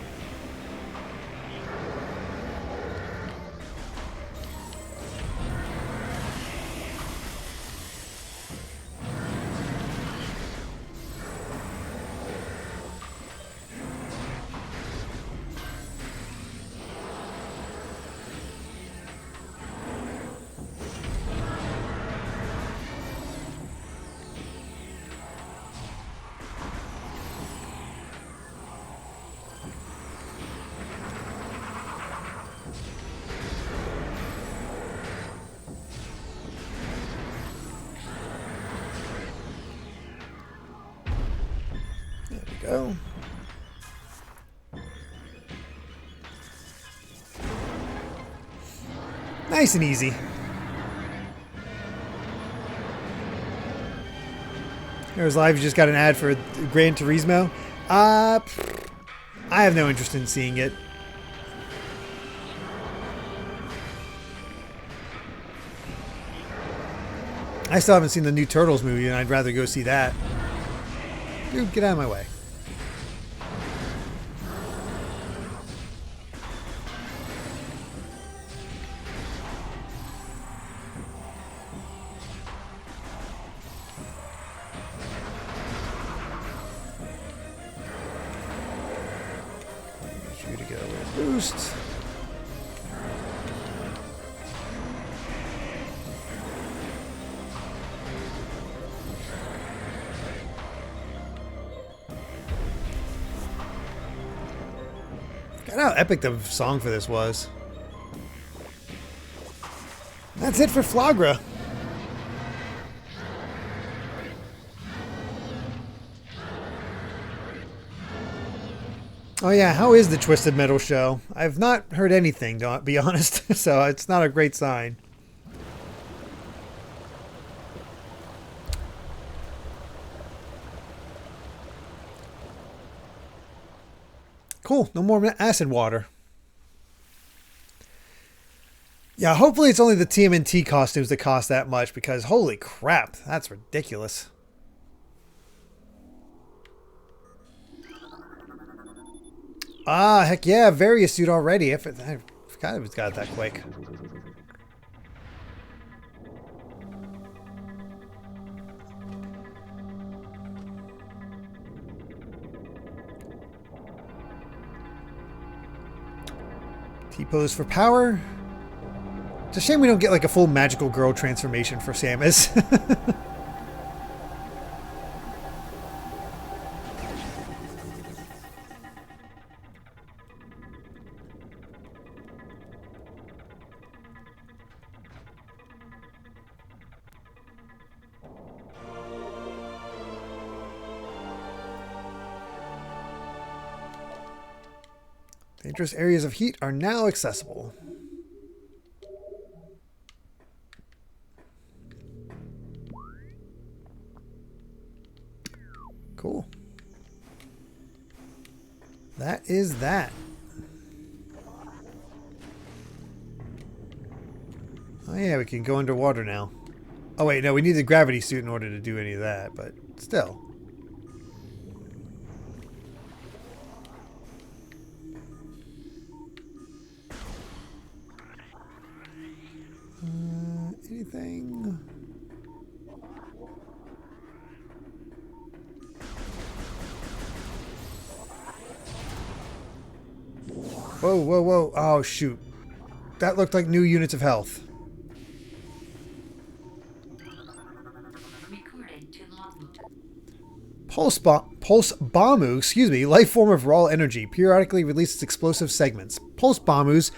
Go. Nice and easy. Here's live. You just got an ad for Gran Turismo. I have no interest in seeing it. I still haven't seen the new Turtles movie, and I'd rather go see that. Dude, get out of my way. Get you to get a little boost. God, how epic the song for this was. That's it for Flagra. Oh yeah, how is the Twisted Metal show? I've not heard anything, to be honest, so it's not a great sign. Cool, no more acid water. Yeah, hopefully it's only the TMNT costumes that cost that much, because holy crap, that's ridiculous. Ah, heck yeah, various suit already. I forgot it was got it that quick. T-pose for power. It's a shame we don't get like a full magical girl transformation for Samus. Dangerous areas of heat are now accessible. Cool. That is that. Oh yeah, we can go underwater now. Oh wait, no, we need the gravity suit in order to do any of that, but still. Anything? Whoa, whoa, whoa. Oh, shoot. That looked like new units of health. Recorded to logbook. Pulse Bamu, excuse me, life form of raw energy, periodically releases explosive segments. Pulse Bamus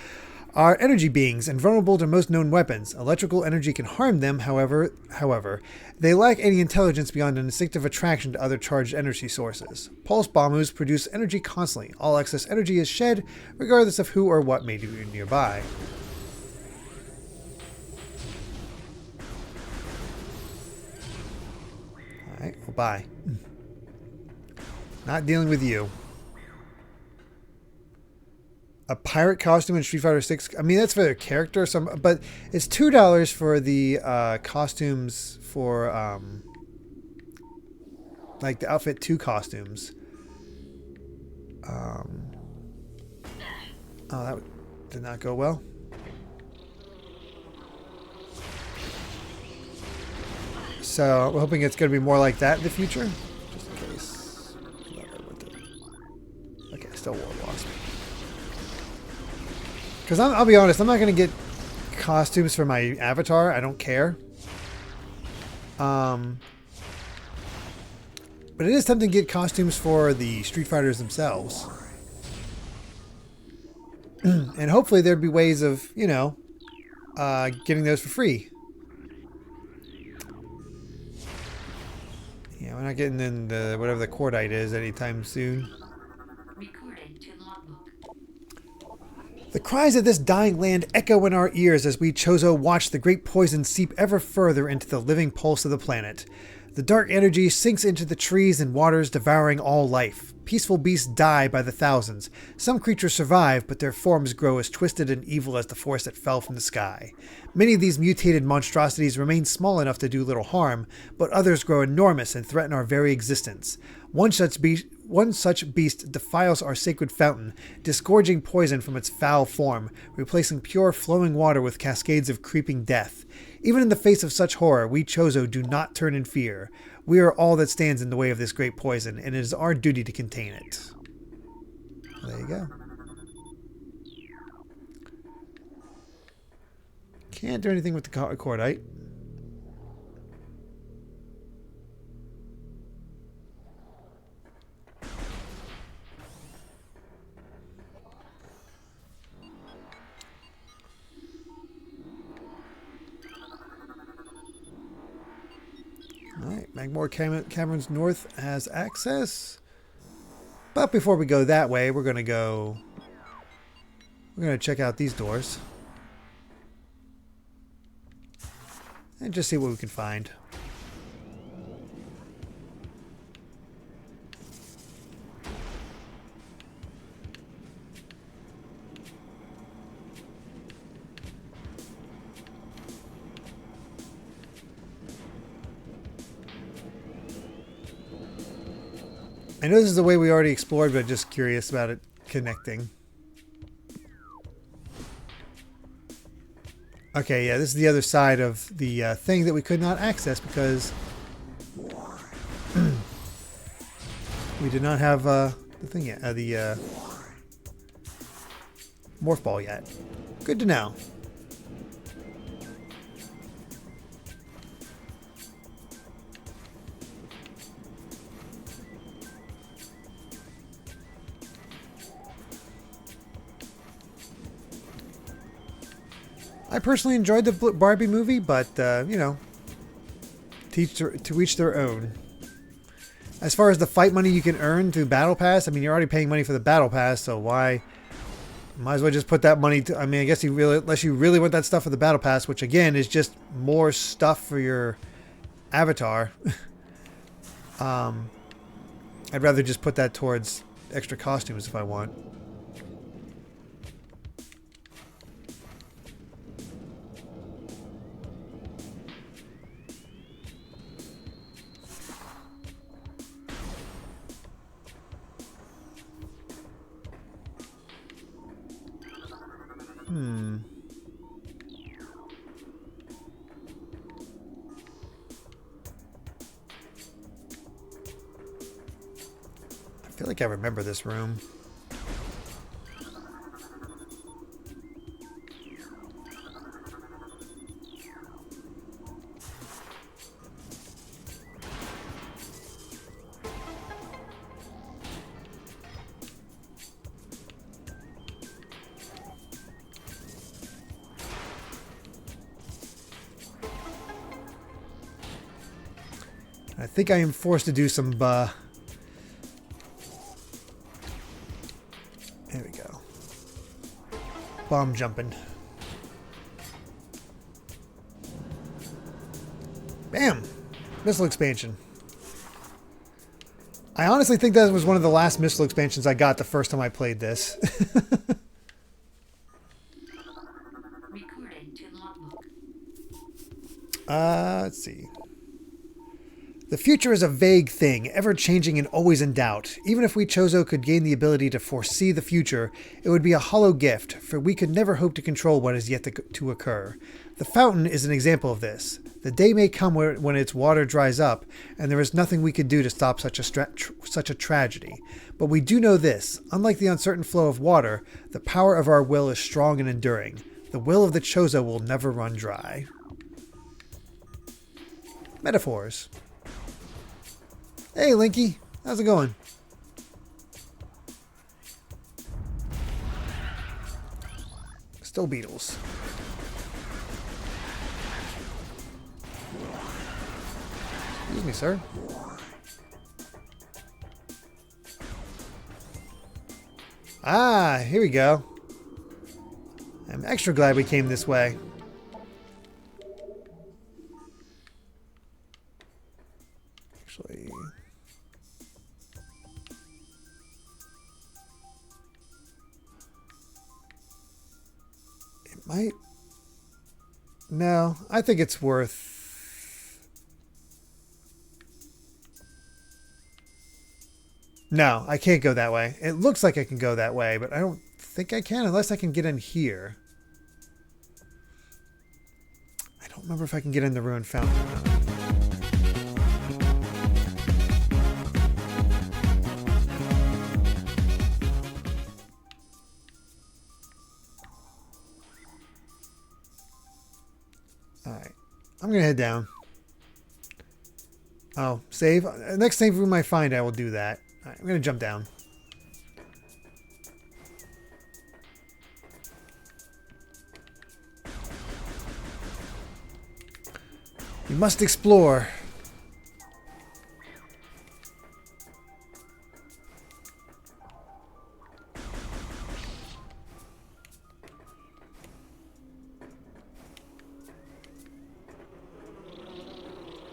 are energy beings and vulnerable to most known weapons. Electrical energy can harm them, however, they lack any intelligence beyond an instinctive attraction to other charged energy sources. Pulse Bamus produce energy constantly. All excess energy is shed, regardless of who or what may be nearby. Alright, well, bye. Not dealing with you. A pirate costume in Street Fighter 6. I mean, that's for their character, but it's $2 for the costumes for like the Outfit 2 costumes. Oh, that did not go well. So we're hoping it's going to be more like that in the future, just in case. Okay, still War Wasp. Because I'll be honest, I'm not going to get costumes for my avatar. I don't care. But it is tempting to get costumes for the Street Fighters themselves. And hopefully there'd be ways of, you know, getting those for free. Yeah, we're not getting in the whatever the cordite is anytime soon. The cries of this dying land echo in our ears as we Chozo watch the great poison seep ever further into the living pulse of the planet. The dark energy sinks into the trees and waters, devouring all life. Peaceful beasts die by the thousands. Some creatures survive, but their forms grow as twisted and evil as the force that fell from the sky. Many of these mutated monstrosities remain small enough to do little harm, but others grow enormous and threaten our very existence. One such beast defiles our sacred fountain, disgorging poison from its foul form, replacing pure flowing water with cascades of creeping death. Even in the face of such horror, we Chozo do not turn in fear. We are all that stands in the way of this great poison, and it is our duty to contain it. There you go. Can't do anything with the cordite. Alright, Magmore Caverns North has access. But before we go that way, we're going to check out these doors. And just see what we can find. I know this is the way we already explored, but just curious about it connecting. Okay, yeah, this is the other side of the thing that we could not access because we did not have the thing yet, the morph ball yet. Good to know. I personally enjoyed the Barbie movie, but, you know, to each their own. As far as the fight money you can earn through Battle Pass, I mean, you're already paying money for the Battle Pass, so why? Might as well just put that money to, I mean, I guess unless you really want that stuff for the Battle Pass, which again is just more stuff for your avatar. I'd rather just put that towards extra costumes if I want. I feel like I remember this room. I think I am forced to do some... There we go. Bomb jumping. Bam! Missile expansion. I honestly think that was one of the last missile expansions I got the first time I played this. Recording to logbook. Let's see. The future is a vague thing, ever-changing and always in doubt. Even if we Chozo could gain the ability to foresee the future, it would be a hollow gift, for we could never hope to control what is yet to occur. The fountain is an example of this. The day may come when its water dries up, and there is nothing we could do to stop such a tragedy. But we do know this. Unlike the uncertain flow of water, the power of our will is strong and enduring. The will of the Chozo will never run dry. Metaphors. Hey, Linky. How's it going? Still beetles. Excuse me, sir. Ah, here we go. I'm extra glad we came this way. Actually... Might. No, I think it's worth... No, I can't go that way. It looks like I can go that way, but I don't think I can unless I can get in here. I don't remember if I can get in the ruined fountain or not. Alright, I'm going to head down. Oh, save? Next save room I find, I will do that. Alright, I'm going to jump down. We must explore.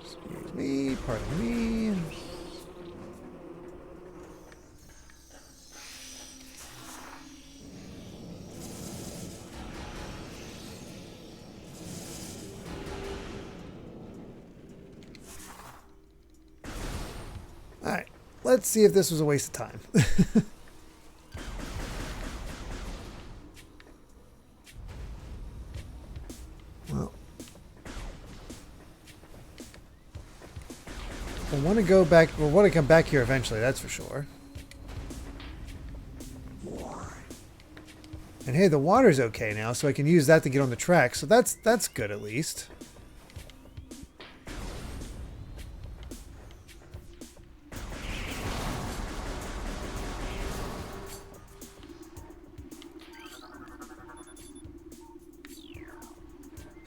Excuse me, pardon me. Alright, let's see if this was a waste of time. Well, we'll want to go back. We'll want to come back here eventually, that's for sure. And hey, the water's okay now, so I can use that to get on the track. So that's good at least.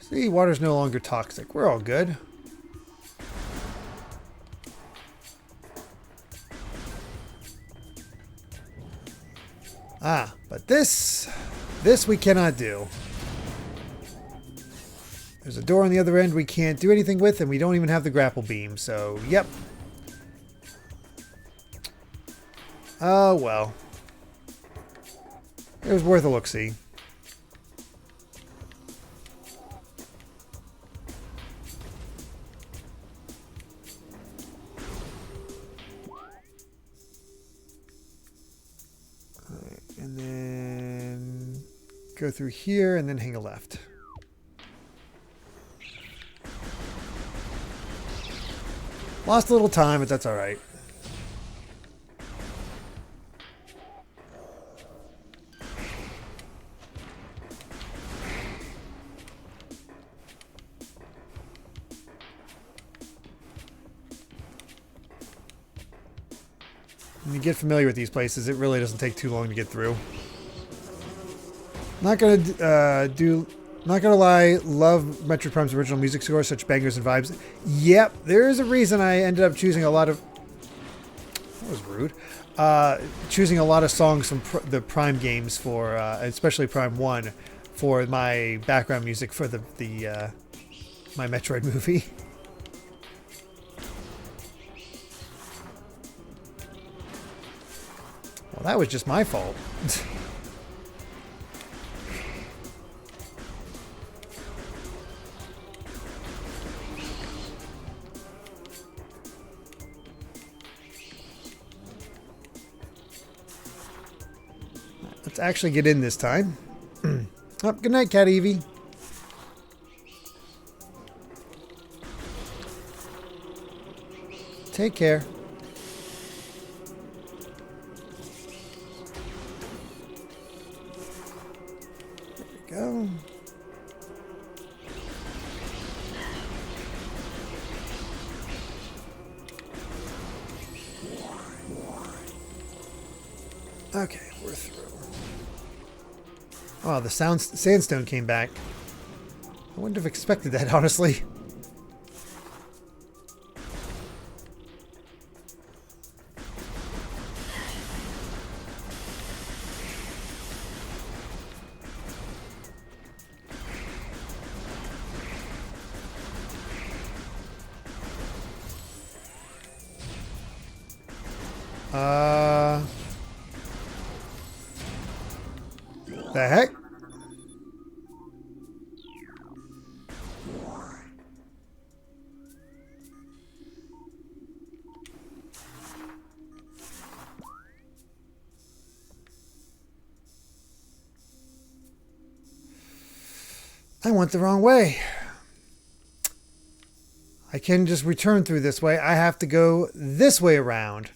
See, water's no longer toxic. We're all good. Ah, but this we cannot do. There's a door on the other end we can't do anything with, and we don't even have the grapple beam, so yep. Oh, well. It was worth a look-see. And then go through here and then hang a left. Lost a little time, but that's all right. When you get familiar with these places, it really doesn't take too long to get through. Not going to do Not gonna lie, love Metroid Prime's original music score, such bangers and vibes. Yep, there is a reason I ended up choosing a lot of... That was rude. Choosing a lot of songs from the Prime games for, especially Prime 1, for my background music for my Metroid movie. Well, that was just my fault. Let's actually get in this time. Oh, good night, Cat Evie. Take care. There we go. Okay, we're through. Oh, the sandstone came back. I wouldn't have expected that, honestly. The heck? I went the wrong way. I can just return through this way. I have to go this way around.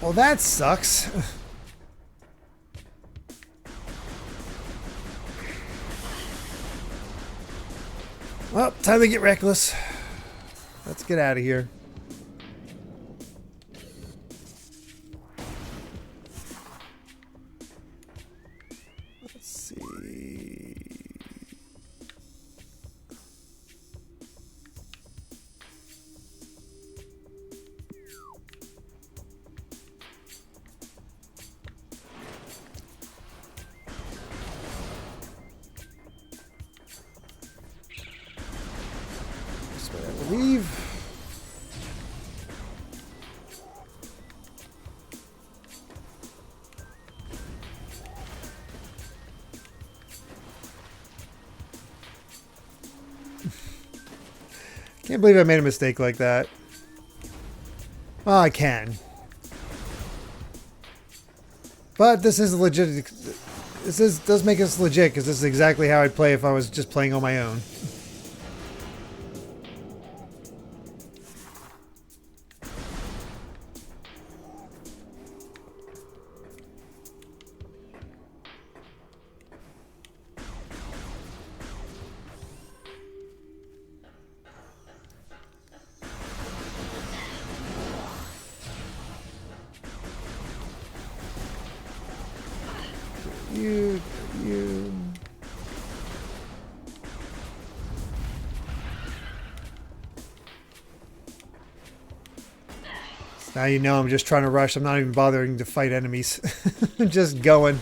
Well, that sucks. Well, time to get reckless. Let's get out of here. Let's see. That's what I believe. Can't believe I made a mistake like that. Well, I can. But this is legit. Does make us legit, because this is exactly how I'd play if I was just playing on my own. You. Now you know I'm just trying to rush. I'm not even bothering to fight enemies. I'm just going.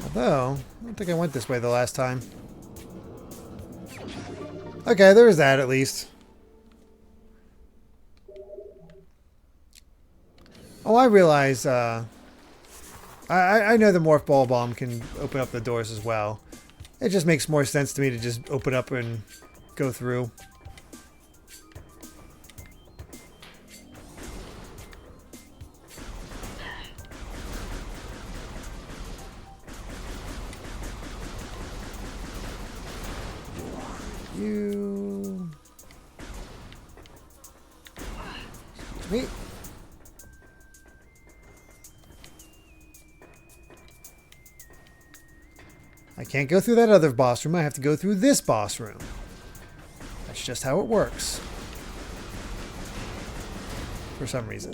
Although, I don't think I went this way the last time. Okay, there's that at least. Oh, I realize, I know the Morph Ball Bomb can open up the doors as well. It just makes more sense to me to just open up and go through. You... Excuse me. I can't go through that other boss room. I have to go through this boss room. That's just how it works. For some reason.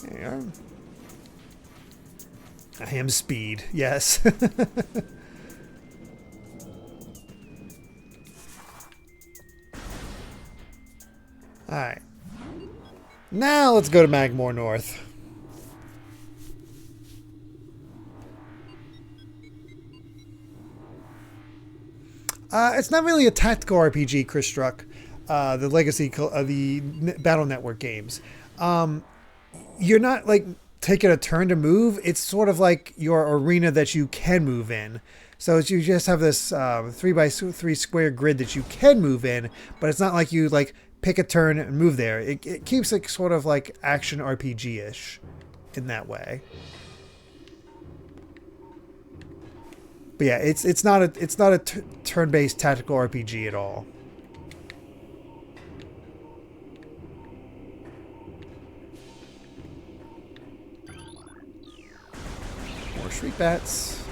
There you are. I am speed, yes. Alright. Now let's go to Magmore North. It's not really a tactical RPG, Chris Struck. The legacy of the Battle Network games. You're not like taking a turn to move. It's sort of like your arena that you can move in. So you just have this 3x3 square grid that you can move in, but it's not like you like pick a turn and move there. It keeps it sort of like action RPG-ish in that way. But yeah, it's not a turn-based tactical RPG at all. More shriek bats.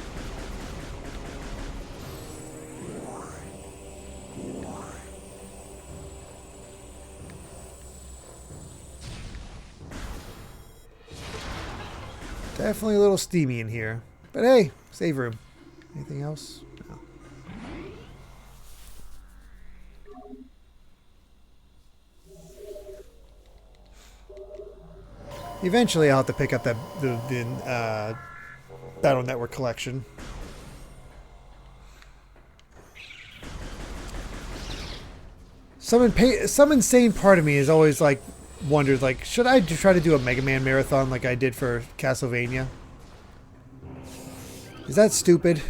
Definitely a little steamy in here. But hey, save room. Anything else? No. Eventually I'll have to pick up the Battle Network collection. Some insane part of me has always like wondered, like, should I try to do a Mega Man marathon like I did for Castlevania? Is that stupid?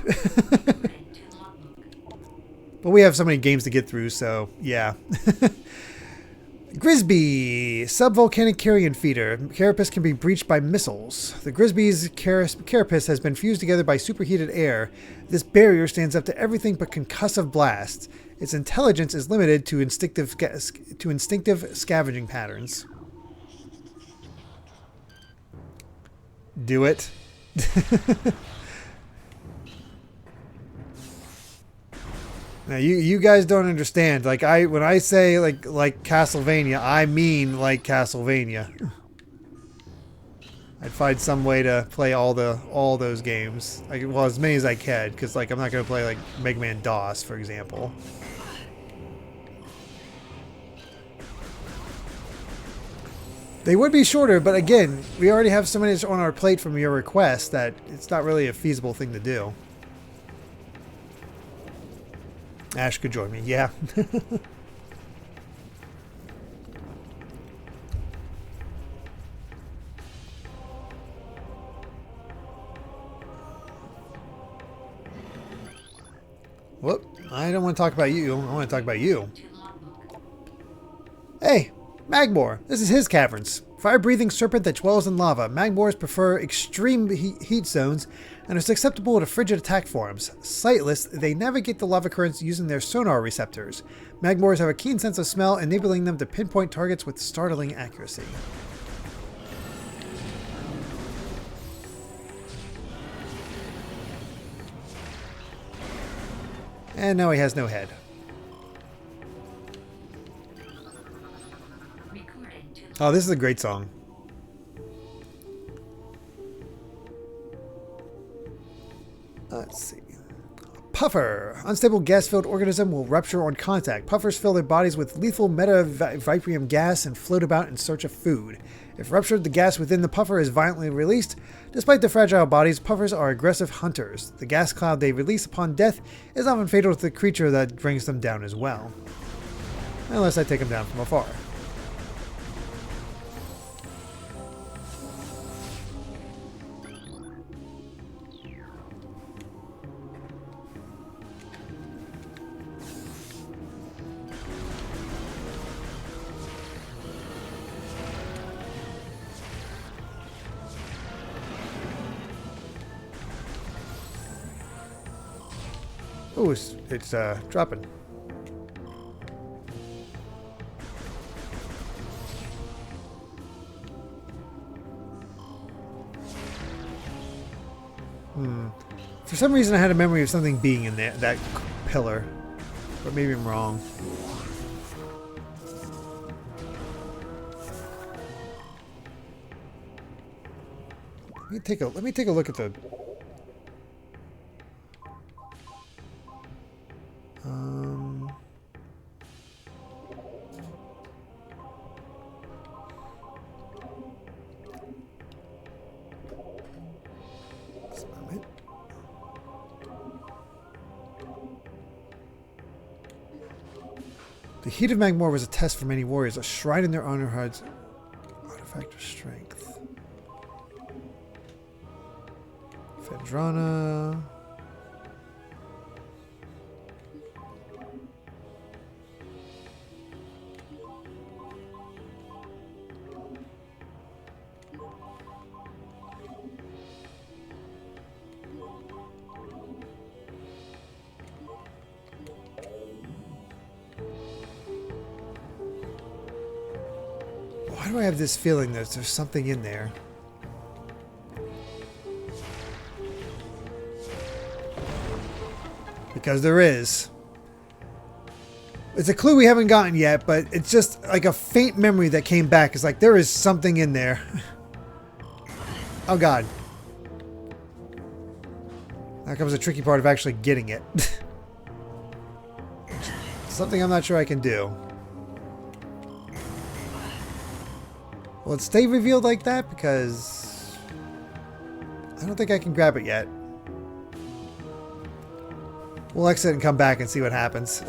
But we have so many games to get through, so yeah. Grisby, subvolcanic carrion feeder. Carapace can be breached by missiles. The Grisby's carapace has been fused together by superheated air. This barrier stands up to everything but concussive blasts. Its intelligence is limited to instinctive scavenging patterns. Do it. Now you guys don't understand. Like when I say like Castlevania, I mean like Castlevania. I'd find some way to play all those games. Well, as many as I can, because like I'm not gonna play like Mega Man DOS, for example. They would be shorter, but again, we already have so many on our plate from your request that it's not really a feasible thing to do. Ash could join me, yeah. Whoop, I don't want to talk about you. I want to talk about you. Hey, Magmore. This is his caverns. Fire-breathing serpent that dwells in lava. Magmores prefer extreme heat zones and are susceptible to frigid attack forms. Sightless, they navigate the lava currents using their sonar receptors. Magmores have a keen sense of smell, enabling them to pinpoint targets with startling accuracy. And now he has no head. Oh, this is a great song. Let's see. Puffer. Unstable gas-filled organism will rupture on contact. Puffers fill their bodies with lethal meta-viprium gas and float about in search of food. If ruptured, the gas within the puffer is violently released. Despite their fragile bodies, puffers are aggressive hunters. The gas cloud they release upon death is often fatal to the creature that brings them down as well. Unless I take them down from afar. Oh, it's dropping. For some reason, I had a memory of something being in there, that pillar. But maybe I'm wrong. Let me take a look at the... The heat of Magmor was a test for many warriors. A shrine in their honor hides artifact of strength. Phendrana. Why do I have this feeling that there's something in there? Because there is. It's a clue we haven't gotten yet, but it's just like a faint memory that came back. It's like there is something in there. Oh god. Now comes the tricky part of actually getting it. Something I'm not sure I can do. Will it stay revealed like that? Because I don't think I can grab it yet. We'll exit and come back and see what happens.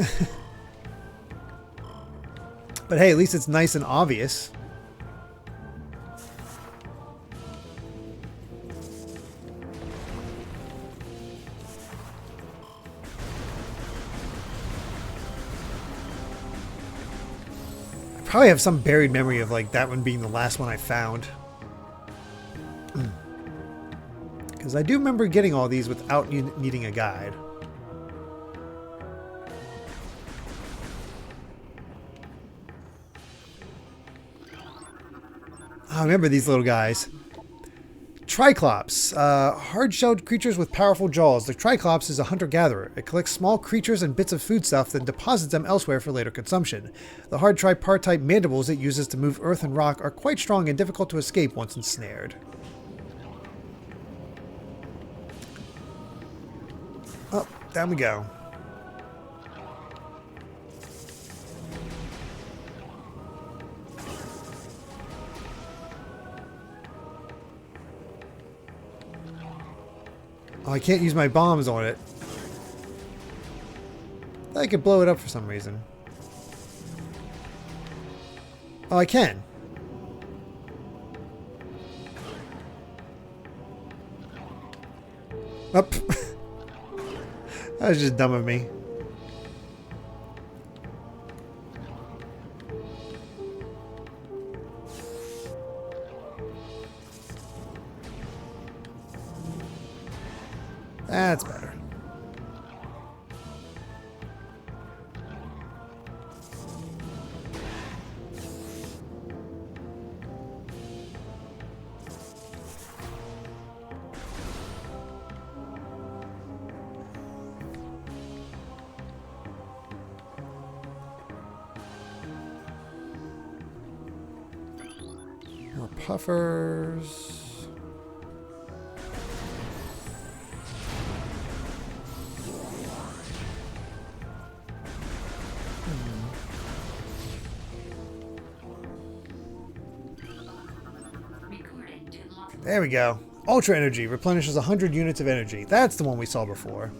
But hey, at least it's nice and obvious. Probably have some buried memory of like that one being the last one I found. Because I do remember getting all these without needing a guide. Oh, I remember these little guys. Triclops, hard-shelled creatures with powerful jaws. The Triclops is a hunter-gatherer. It collects small creatures and bits of foodstuff, then deposits them elsewhere for later consumption. The hard tripartite mandibles it uses to move earth and rock are quite strong and difficult to escape once ensnared. Oh, down we go. Oh, I can't use my bombs on it. I could blow it up for some reason. Oh, I can. Up. That was just dumb of me. That's better. More puffers. There we go. Ultra Energy replenishes 100 units of energy. That's the one we saw before.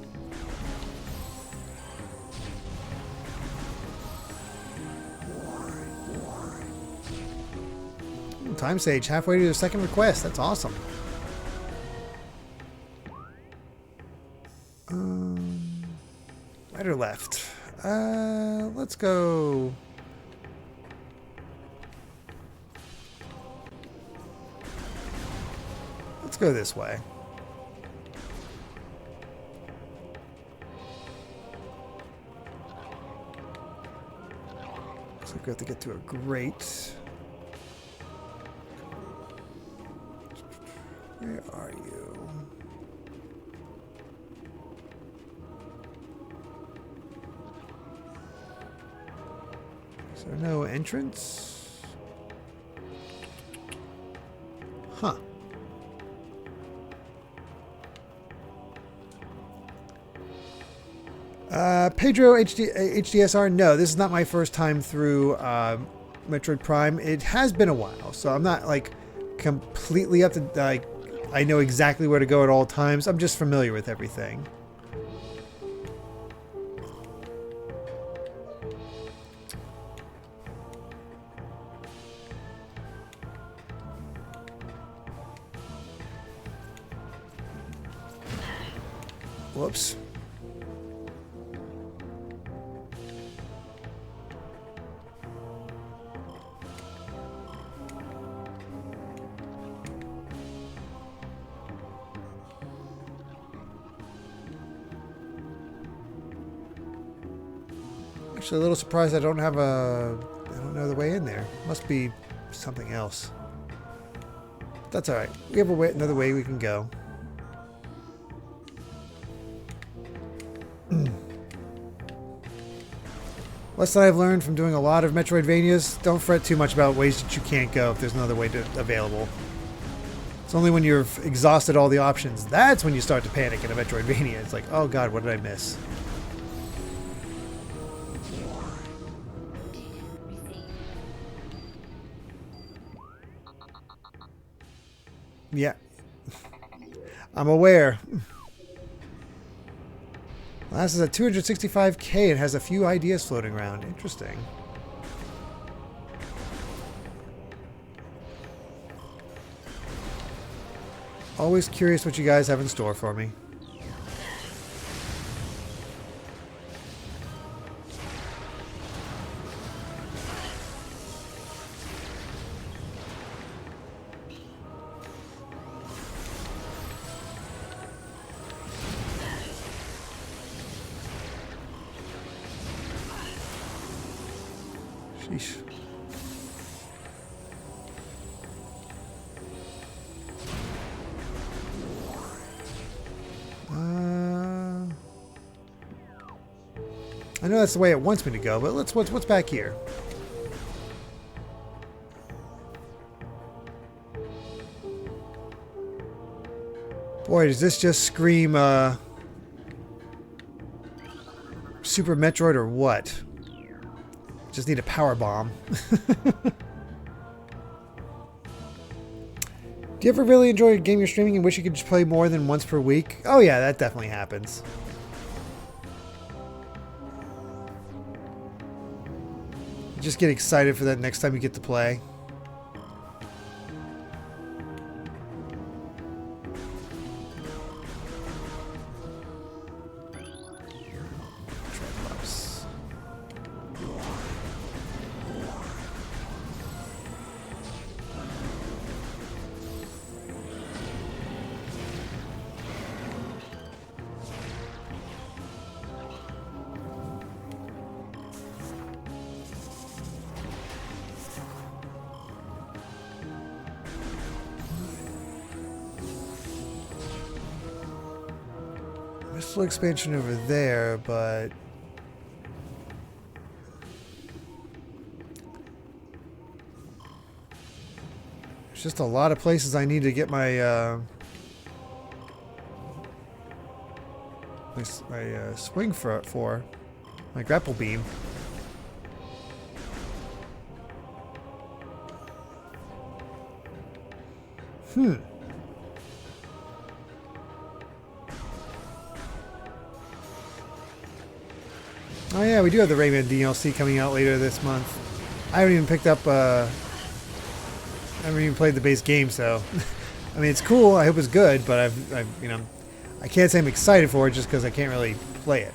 Time Sage, halfway to the second request. That's awesome. Right or left? Let's go... Let's go this way. Looks like we have to get to a grate. Where are you? there no entrance? Huh. Pedro HDSR, no, this is not my first time through Metroid Prime. It has been a while, so I'm not like completely up to I know exactly where to go at all times. I'm just familiar with everything. Whoops. Actually, a little surprised I don't know the way in there. Must be something else. But that's alright. We have another way we can go. Lesson I've learned from doing a lot of Metroidvanias, don't fret too much about ways that you can't go if there's another way available. It's only when you've exhausted all the options, that's when you start to panic in a Metroidvania. It's like, oh god, what did I miss? Yeah. I'm aware. Last is at 265k and has a few ideas floating around. Interesting. Always curious what you guys have in store for me. Sheesh. I know that's the way it wants me to go, but what's back here? Boy, does this just scream Super Metroid or what? Just need a power bomb. Do you ever really enjoy a game you're streaming and wish you could just play more than once per week? Oh yeah, that definitely happens. You just get excited for that next time you get to play. Missile expansion over there, but there's just a lot of places I need to get my my swing for my grapple beam. Oh yeah, we do have the Rayman DLC coming out later this month. I haven't even picked up, I haven't even played the base game, so I mean it's cool. I hope it's good, but I've you know, I can't say I'm excited for it just because I can't really play it.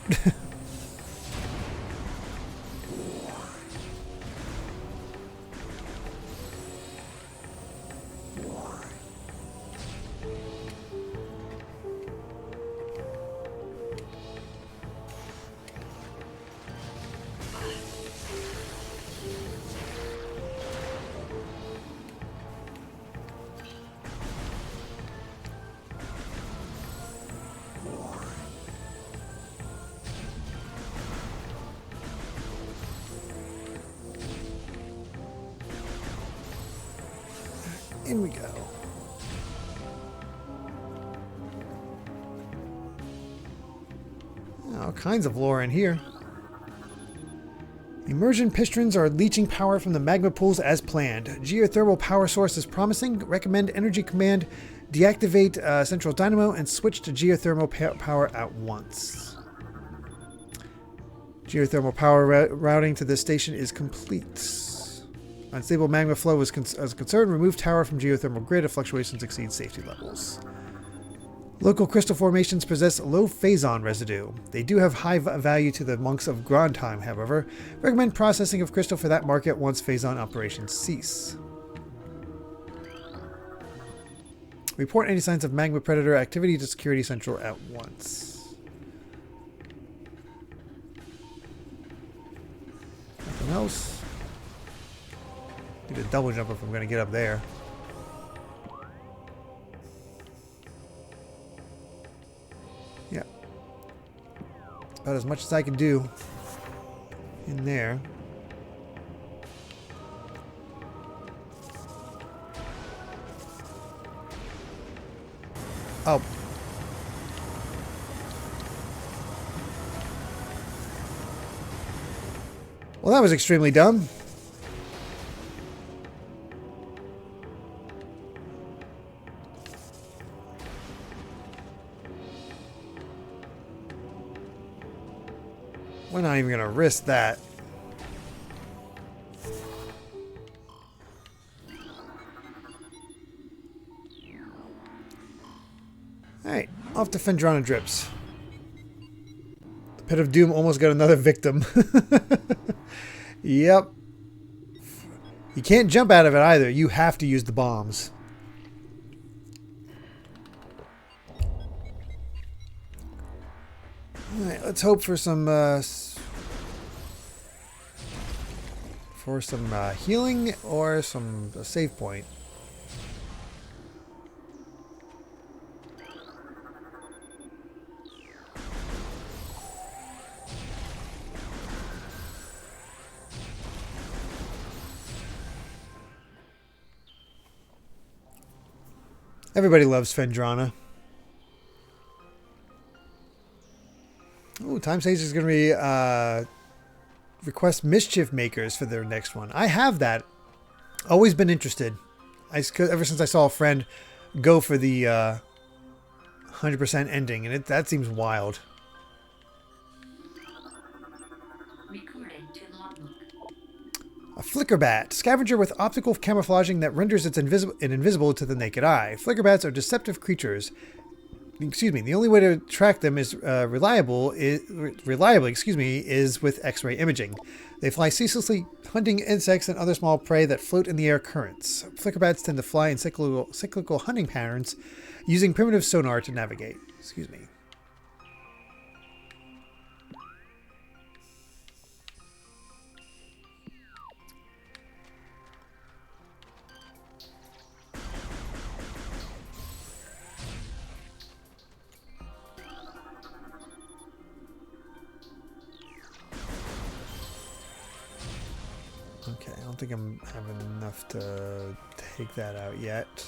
In we go. All kinds of lore in here. Immersion pistons are leaching power from the magma pools as planned. Geothermal power source is promising. Recommend energy command. Deactivate central dynamo and switch to geothermal power at once. Geothermal power routing to this station is complete. Unstable magma flow is a concern. Remove tower from geothermal grid if fluctuations exceed safety levels. Local crystal formations possess low phazon residue. They do have high value to the monks of Grandheim, however. Recommend processing of crystal for that market once phazon operations cease. Report any signs of magma predator activity to Security Central at once. Nothing else. Need a double jump if I'm going to get up there. Yeah. About as much as I can do in there. Oh. Well, that was extremely dumb. We're not even going to risk that. Alright, off to Phendrana Drips. The Pit of Doom almost got another victim. Yep. You can't jump out of it either. You have to use the bombs. Alright, let's hope for some healing or some save point. Everybody loves Phendrana. Ooh, Time Sage is going to be request Mischief Makers for their next one. I have that. Always been interested. Ever since I saw a friend go for the 100% ending, and that seems wild. A Flickerbat, scavenger with optical camouflaging that renders it invisible to the naked eye. Flickerbats are deceptive creatures. Excuse me. The only way to track them is reliably is with X-ray imaging. They fly ceaselessly, hunting insects and other small prey that float in the air currents. Flickerbats tend to fly in cyclical hunting patterns, using primitive sonar to navigate. Excuse me. Okay, I don't think I'm having enough to take that out yet.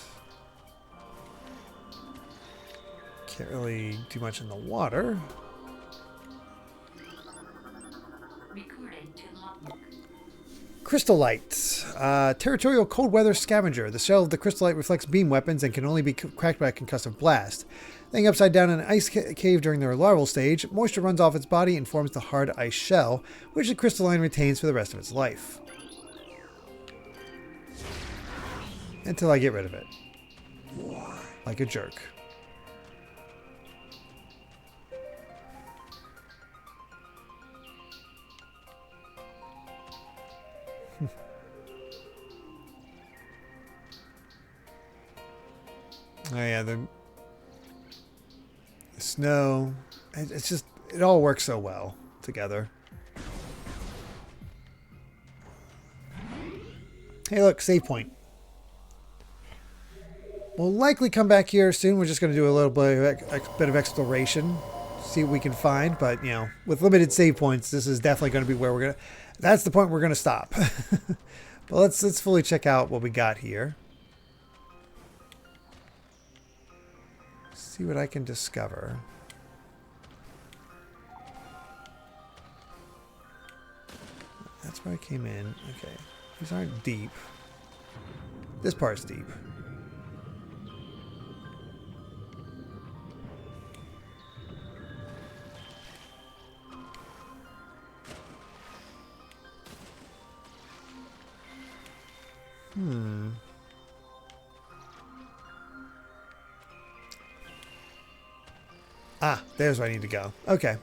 Can't really do much in the water. Crystallite. Territorial cold weather scavenger. The shell of the crystallite reflects beam weapons and can only be cracked by a concussive blast. Laying upside down in an ice cave during their larval stage, moisture runs off its body and forms the hard ice shell, which the crystalline retains for the rest of its life. Until I get rid of it. Like a jerk. Oh yeah, the snow. It's just, it all works so well together. Hey look, save point. We'll likely come back here soon. We're just going to do a little bit of exploration. See what we can find. But, you know, with limited save points, this is definitely going to be where we're going to... That's the point we're going to stop. But let's fully check out what we got here. See what I can discover. That's where I came in. Okay. These aren't deep. This part's deep. Ah, there's where I need to go. Okay.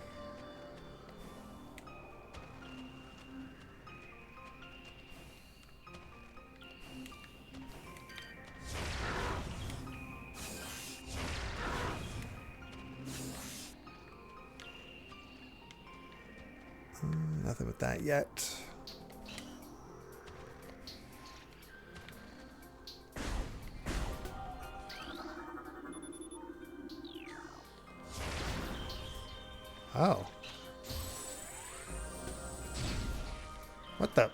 Nothing with that yet. Oh. What the?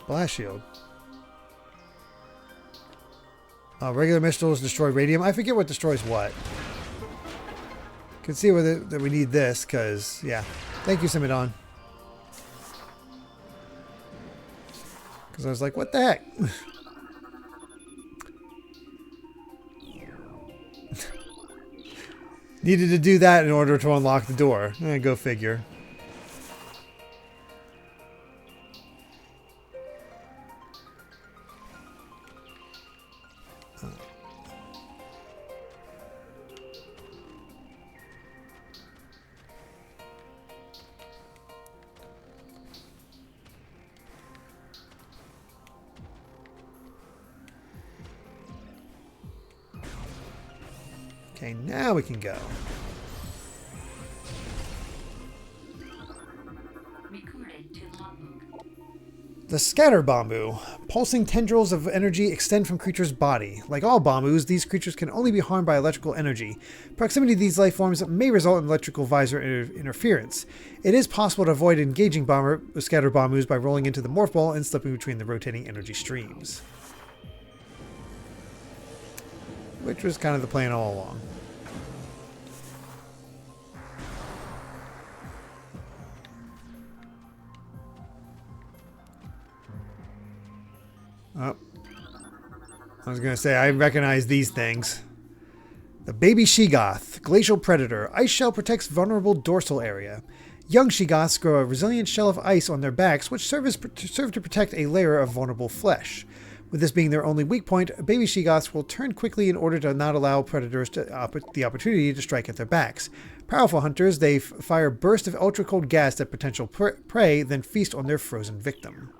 Blast shield. Regular missiles destroy radium. I forget what destroys what. Can see whether that we need this, because, yeah. Thank you, Simidon. Because I was like, what the heck? Needed to do that in order to unlock the door. Go figure. Okay, now we can go. The scatter bamboo. Pulsing tendrils of energy extend from creatures' body. Like all bamboos, these creatures can only be harmed by electrical energy. Proximity to these life forms may result in electrical visor interference. It is possible to avoid engaging scatter bamboos by rolling into the morph ball and slipping between the rotating energy streams. Which was kind of the plan all along. Oh. I was going to say, I recognize these things. The baby Shegoth, glacial predator. Ice shell protects vulnerable dorsal area. Young Shegoths grow a resilient shell of ice on their backs, which serve to protect a layer of vulnerable flesh. With this being their only weak point, baby Shegoths will turn quickly in order to not allow predators the opportunity to strike at their backs. Powerful hunters, they fire bursts of ultra-cold gas at potential prey, then feast on their frozen victim.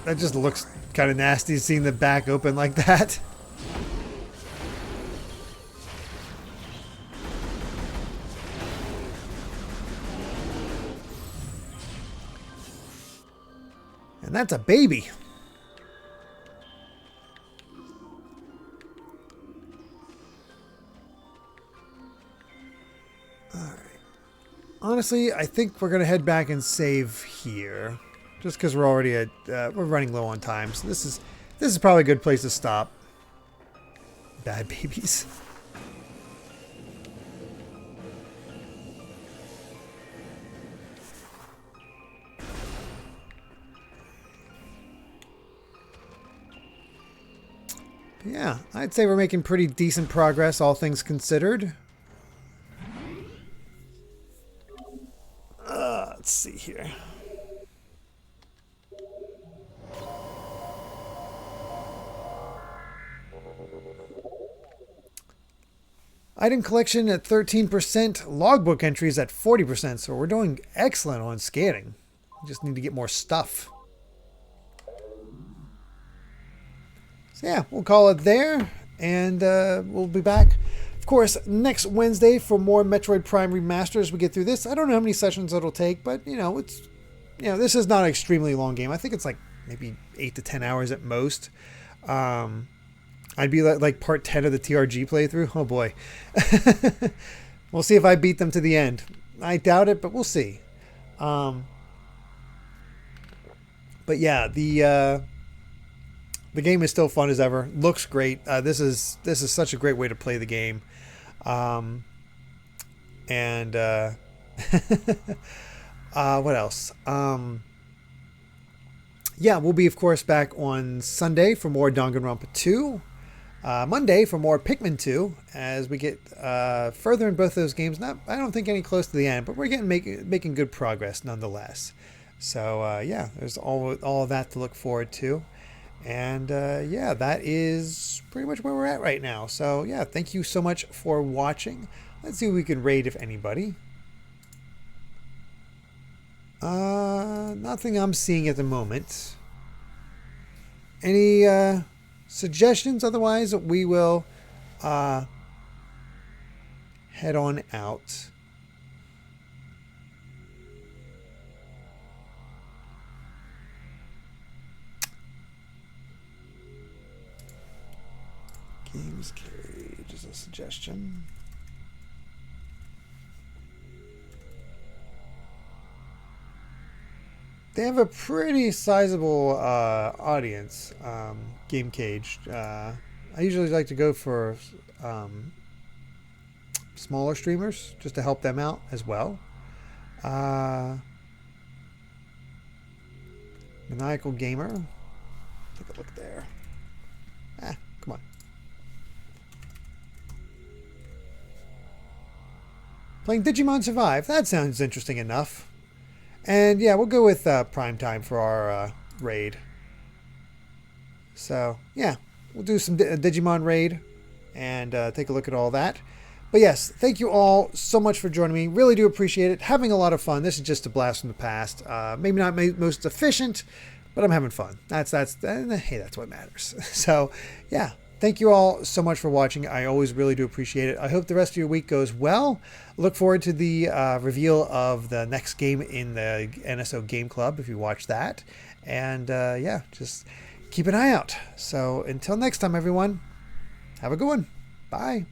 That just looks kind of nasty, seeing the back open like that. And that's a baby. All right. Honestly, I think we're going to head back and save here. Just because we're already at, we're running low on time, so this is probably a good place to stop. Bad babies. Yeah, I'd say we're making pretty decent progress, all things considered. Let's see here. Item collection at 13%, logbook entries at 40%, so we're doing excellent on scanning. We just need to get more stuff. So yeah, we'll call it there. And we'll be back, of course, next Wednesday for more Metroid Prime Remastered as we get through this. I don't know how many sessions it'll take, but, this is not an extremely long game. I think it's like maybe 8 to 10 hours at most. I'd be like part 10 of the TRG playthrough. Oh, boy. We'll see if I beat them to the end. I doubt it, but we'll see. But yeah, the game is still fun as ever. Looks great. This is such a great way to play the game. What else? Yeah, we'll be, of course, back on Sunday for more Danganronpa 2. Monday for more Pikmin 2 as we get further in both those games. I don't think any close to the end, but we're making good progress nonetheless. So yeah, there's all of that to look forward to. And yeah, that is pretty much where we're at right now. So yeah, thank you so much for watching. Let's see if we can raid if anybody. Nothing I'm seeing at the moment. Any suggestions? Otherwise, we will head on out. Games Cage is a suggestion. They have a pretty sizable audience, Game Cage. I usually like to go for smaller streamers just to help them out as well. Maniacal Gamer. Take a look there. Come on. Playing Digimon Survive. That sounds interesting enough. And yeah, we'll go with Prime Time for our raid. So yeah, we'll do some Digimon raid and take a look at all that. But yes, thank you all so much for joining me. Really do appreciate it. Having a lot of fun. This is just a blast from the past. Maybe not most efficient, but I'm having fun. Hey, that's what matters. So yeah, thank you all so much for watching. I always really do appreciate it. I hope the rest of your week goes well. Look forward to the reveal of the next game in the NSO Game Club if you watch that. And yeah, just keep an eye out. So until next time, everyone, have a good one. Bye.